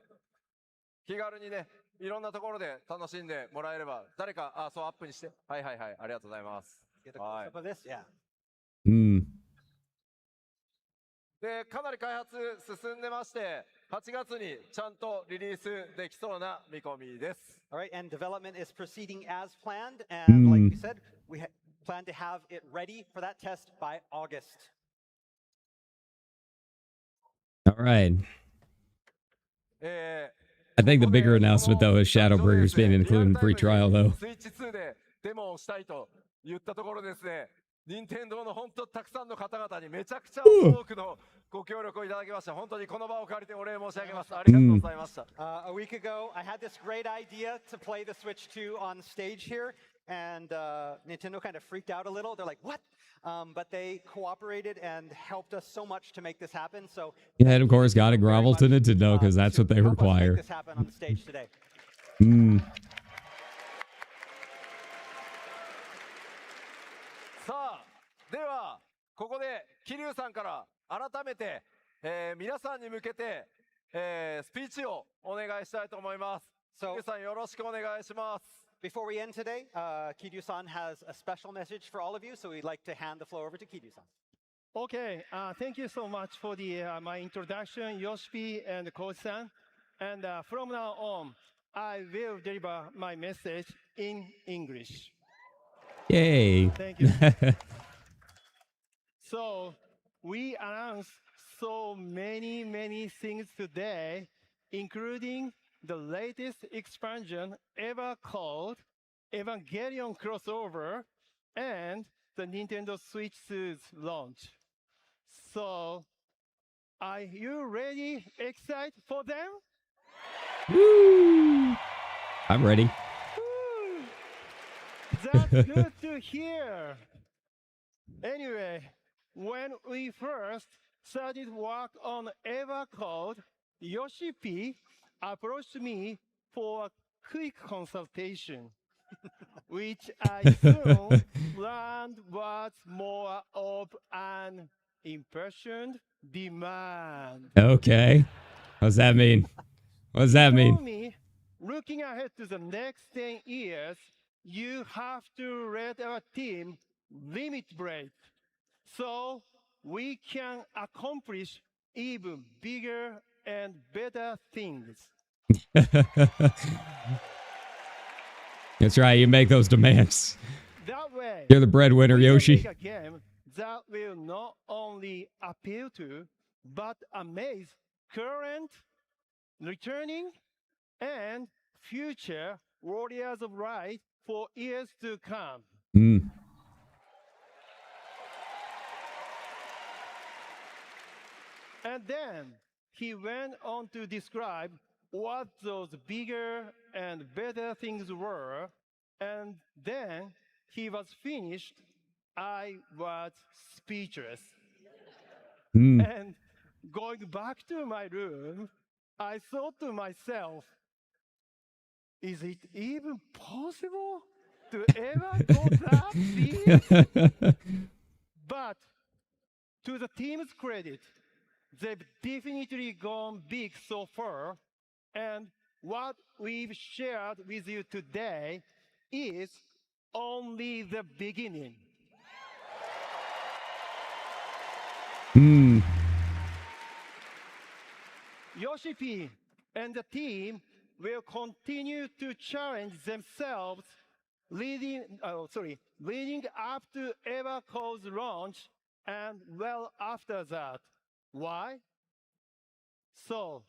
S2: 気軽にね、いろんなところで楽しんでもらえれば、誰か、そうアップにして。はいはいはい、ありがとうございます。
S5: Get a close up of this? Yeah.
S1: Mm.
S2: で、かなり開発進んでまして、8月にちゃんとリリースできそうな見込みです。
S5: All right, and development is proceeding as planned, and like we said, we plan to have it ready for that test by August.
S1: All right. I think the bigger announcement, though, is Shadowbringers being included in free trial, though.
S2: スイッチ2でデモをしたいと言ったところですね、任天堂の本当たくさんの方々にめちゃくちゃ多くのご協力をいただきました。本当にこの場を借りてお礼申し上げます。ありがとうございました。
S5: A week ago, I had this great idea to play the Switch 2 on stage here, and Nintendo kind of freaked out a little. They're like, what? But they cooperated and helped us so much to make this happen. So,
S1: Yeah, and of course, got to grovel to Nintendo because that's what they
S5: help us make
S1: require.
S5: this happen on the stage today.
S1: Mm.
S2: さあ、ではここで桐生さんから改めて、皆さんに向けて、スピーチをお願いしたいと思います。桐生さんよろしくお願いします。
S5: Before we end today, Kiryu-san has a special message for all of you, so we'd like to hand the floor over to Kiryu-san.
S7: Okay, thank you so much for the my introduction, Yoshi and Coach-san. And from now on, I will deliver my message in English.
S1: Yay.
S7: Thank you. So, we announced so many things today, including the latest expansion ever called Evangelion Crossover and the Nintendo Switch 2's launch. So, are you ready, excited for them?
S1: Woo! I'm ready.
S7: Woo! That's good to hear. Anyway, when we first started work on Evercode, Yoshi P approached me for a quick consultation, which I soon learned was more of an impassioned demand.
S1: Okay. What's that mean? What does that mean?
S7: Told me, looking ahead to the next 10 years, you have to let our team limit break so we can accomplish even bigger and better things.
S1: That's right. You make those demands.
S7: That way,
S1: You're the breadwinner,
S7: we can
S1: Yoshi.
S7: make a game that will not only appeal to, but amaze current, returning, and future warriors of light for years to come.
S1: Mm.
S7: And then he went on to describe what those bigger and better things were. And then he was finished. I was speechless.
S1: Mm.
S7: And going back to my room, I thought to myself, is it even possible to ever go that big? But to the team's credit, they've definitely gone big so far. And what we've shared with you today is only the beginning.
S1: Mm.
S7: Yoshi P and the team will continue to challenge themselves leading up to Everco's launch and well after that. Why? So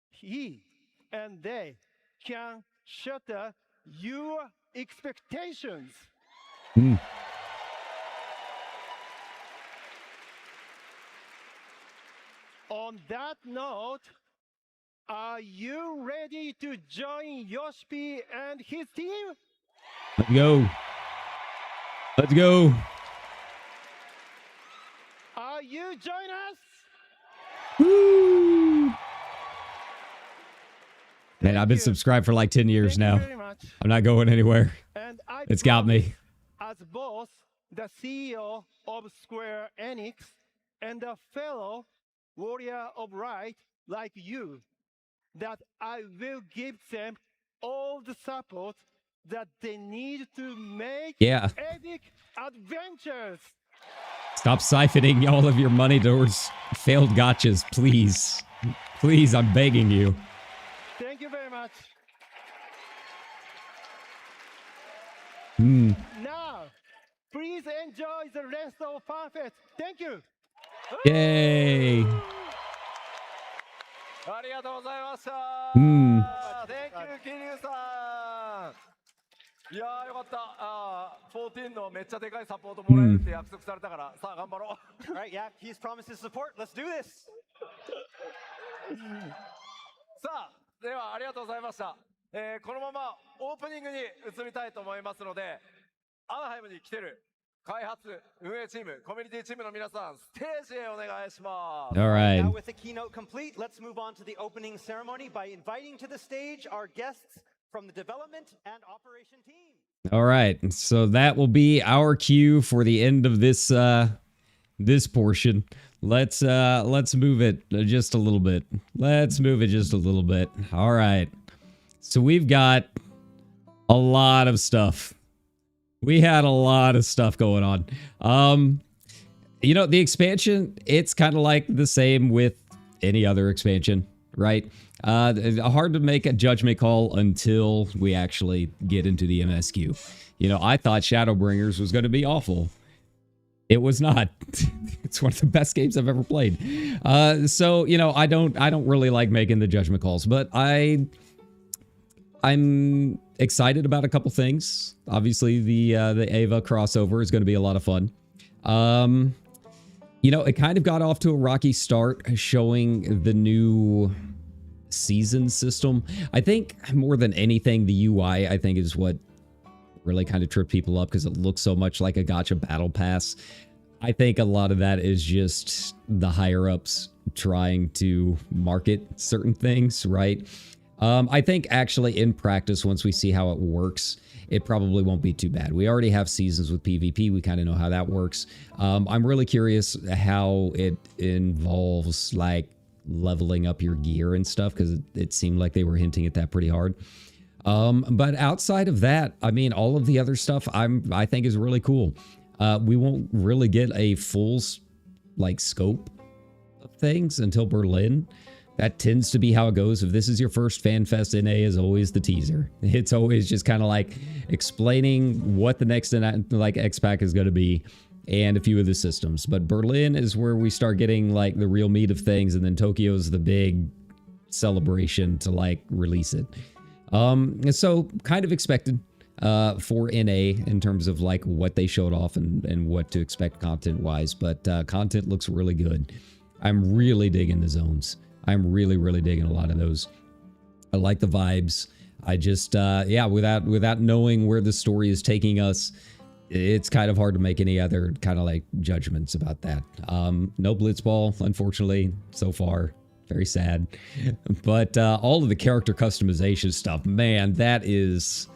S7: he and they can shatter your expectations.
S1: Mm.
S7: On that note, are you ready to join Yoshi and his team?
S1: Let's go. Let's go.
S7: Are you join us?
S1: Woo! Man, I've been
S7: you.
S1: subscribed for like 10 years
S7: Thank
S1: now.
S7: you very much.
S1: I'm not going anywhere.
S7: And I
S1: It's got me.
S7: promise, as both the CEO of Square Enix and a fellow warrior of light like you, that I will give them all the support that they need to make
S1: Yeah.
S7: epic adventures.
S1: Stop siphoning all of your money towards failed gotchas, please. Please, I'm begging you.
S7: Thank you very much.
S1: Hmm.
S7: Now, please enjoy the rest of FanFest. Thank you.
S1: Yay.
S2: ありがとうございました。
S1: Hmm.
S2: Thank you, 桐生さん。いやーよかった。14のめっちゃでかいサポートもらえるって約束されたから、さあ頑張ろう。
S5: All right, yeah, he's promised his support. Let's do this.
S2: さあ、ではありがとうございました。このままオープニングに移りたいと思いますので、アナハイムに来てる開発運営チーム、コミュニティチームの皆さん、ステージへお願いします。
S1: All right.
S5: Now with the keynote complete, let's move on to the opening ceremony by inviting to the stage our guests from the development and operation team.
S1: All right. So that will be our cue for the end of this this portion. Let's move it just a little bit. Let's move it just a little bit. All right. So we've got a lot of stuff. We had a lot of stuff going on. You know, the expansion, it's kind of like the same with any other expansion, right? Hard to make a judgment call until we actually get into the MSQ. You know, I thought Shadowbringers was going to be awful. It was not. It's one of the best games I've ever played. So, you know, I don't really like making the judgment calls, but I'm excited about a couple things. Obviously, the Ava crossover is going to be a lot of fun. You know, it kind of got off to a rocky start showing the new season system. I think more than anything, the UI, I think, is what really kind of tripped people up because it looks so much like a gacha battle pass. I think a lot of that is just the higher ups trying to market certain things, right? I think actually in practice, once we see how it works, it probably won't be too bad. We already have seasons with PvP. We kind of know how that works. I'm really curious how it involves like leveling up your gear and stuff, because it seemed like they were hinting at that pretty hard. But outside of that, I mean, all of the other stuff I think is really cool. We won't really get a full like scope of things until Berlin. That tends to be how it goes. If this is your first FanFest, NA is always the teaser. It's always just kind of like explaining what the next like X-Pack is going to be and a few of the systems. But Berlin is where we start getting like the real meat of things, and then Tokyo's the big celebration to like release it. So kind of expected for NA in terms of like what they showed off and what to expect content wise, but content looks really good. I'm really digging the zones. I'm really digging a lot of those. I like the vibes. I just yeah, without knowing where the story is taking us, it's kind of hard to make any other kind of like judgments about that. No Blitzball, unfortunately, so far. Very sad. But all of the character customization stuff, man, that is...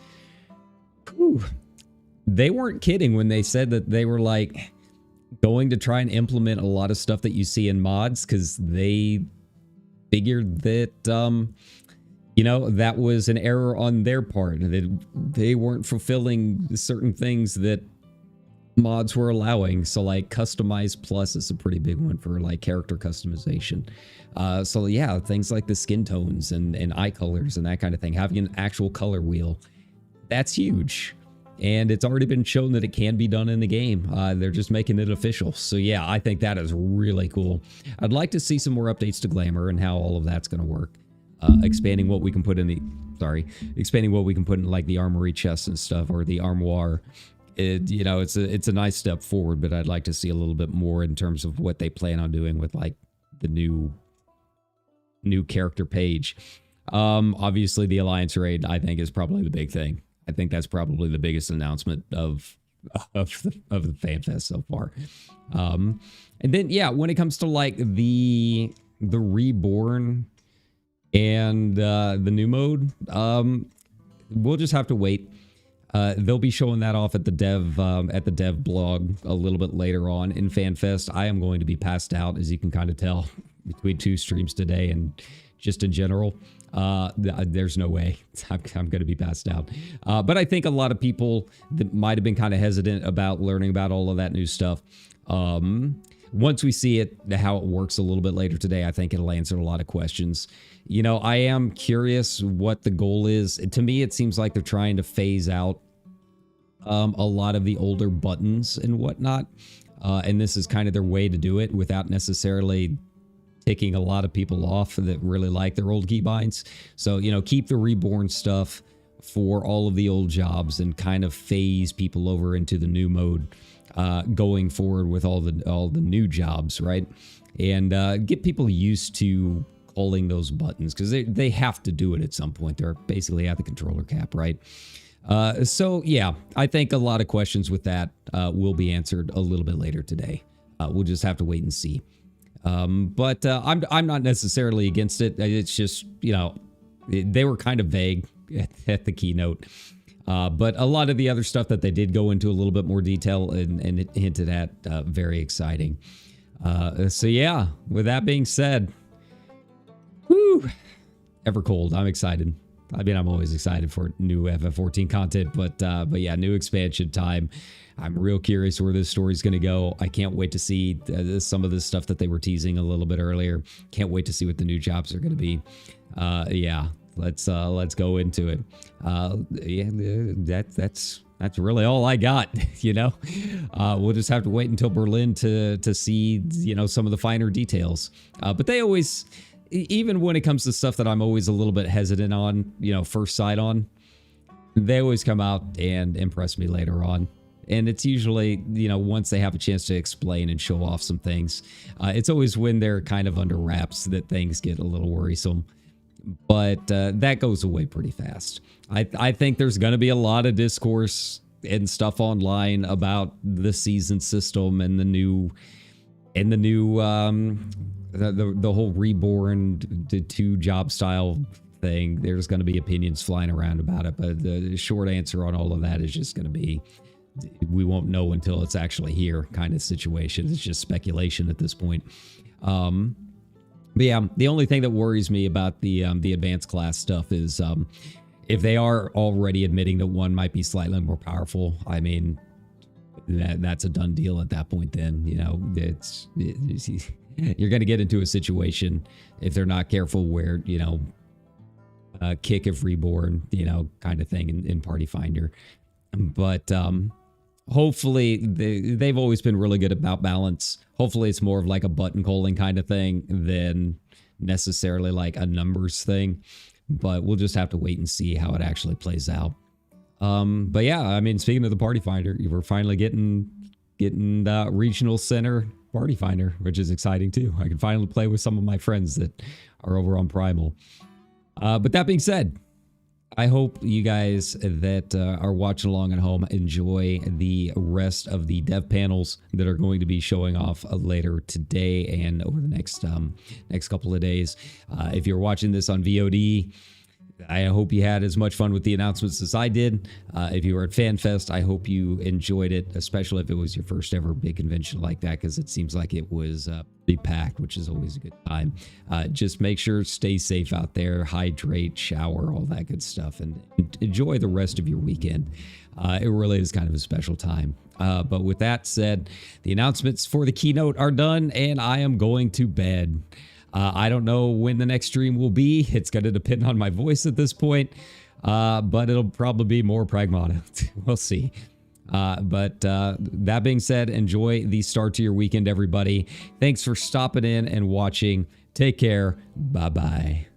S1: Whew. They weren't kidding when they said that they were like going to try and implement a lot of stuff that you see in mods, because they figured that, you know, that was an error on their part. They weren't fulfilling certain things that mods were allowing. So like Customize Plus is a pretty big one for like character customization. So yeah, things like the skin tones and eye colors and that kind of thing, having an actual color wheel, that's huge. And it's already been shown that it can be done in the game. They're just making it official. So yeah, I think that is really cool. I'd like to see some more updates to Glamour and how all of that's going to work. Expanding what we can put in the, expanding what we can put in like the armory chests and stuff, or the armoire. You know, it's a nice step forward, but I'd like to see a little bit more in terms of what they plan on doing with like the new character page. Obviously the Alliance raid, I think, is probably the big thing. I think that's probably the biggest announcement of the FanFest so far. And then yeah, when it comes to like the Reborn and the new mode, we'll just have to wait. They'll be showing that off at the dev blog a little bit later on in FanFest. I am going to be passed out, as you can kind of tell, between 2 streams today and just in general. There's no way I'm going to be passed out. But I think a lot of people that might have been kind of hesitant about learning about all of that new stuff. Once we see it, how it works a little bit later today, I think it'll answer a lot of questions. You know, I am curious what the goal is. To me, it seems like they're trying to phase out a lot of the older buttons and whatnot. And this is kind of their way to do it without necessarily ticking a lot of people off that really like their old keybinds. So, you know, keep the Reborn stuff for all of the old jobs and kind of phase people over into the new mode going forward with all the new jobs, right? And get people used to calling those buttons, because they have to do it at some point. They're basically at the controller cap, right? So yeah, I think a lot of questions with that will be answered a little bit later today. We'll just have to wait and see. But I'm not necessarily against it. It's just, you know, they were kind of vague at the keynote. But a lot of the other stuff that they did go into a little bit more detail and it hinted at, very exciting. So yeah, with that being said, whew, Evercold, I'm excited. I mean, I'm always excited for new FF14 content, but yeah, new expansion time. I'm real curious where this story's going to go. I can't wait to see some of the stuff that they were teasing a little bit earlier. Can't wait to see what the new jobs are going to be. Yeah, let's go into it. Yeah, that's really all I got. You know, we'll just have to wait until Berlin to see, you know, some of the finer details. But they always, even when it comes to stuff that I'm always a little bit hesitant on, you know, first sight on, they always come out and impress me later on. And it's usually, you know, once they have a chance to explain and show off some things. It's always when they're kind of under wraps that things get a little worrisome. But that goes away pretty fast. I think there's going to be a lot of discourse and stuff online about the season system and the whole Reborn to 2 job style thing. There's going to be opinions flying around about it. But the short answer on all of that is just going to be, we won't know until it's actually here kind of situation. It's just speculation at this point. But yeah, the only thing that worries me about the advanced class stuff is if they are already admitting that one might be slightly more powerful. I mean, that's a done deal at that point. Then you're going to get into a situation if they're not careful where kick if reborn, kind of thing in Party Finder. But hopefully they've always been really good about balance. Hopefully it's more of like a button calling kind of thing than necessarily like a numbers thing. But we'll just have to wait and see how it actually plays out. But yeah, I mean, speaking of the Party Finder, we're finally getting the regional center Party Finder, which is exciting too. I can finally play with some of my friends that are over on Primal. But that being said, I hope you guys that are watching along at home enjoy the rest of the dev panels that are going to be showing off later today and over the next couple of days. If you're watching this on VOD, I hope you had as much fun with the announcements as I did. If you were at FanFest, I hope you enjoyed it, especially if it was your first ever big convention like that, because it seems like it was pretty packed, which is always a good time. Just make sure, stay safe out there, hydrate, shower, all that good stuff, and enjoy the rest of your weekend. It really is kind of a special time. But with that said, the announcements for the keynote are done, and I am going to bed. I don't know when the next stream will be. It's going to depend on my voice at this point, but it'll probably be more pragmatic. We'll see. But that being said, enjoy the start to your weekend, everybody. Thanks for stopping in and watching. Take care. Bye-bye.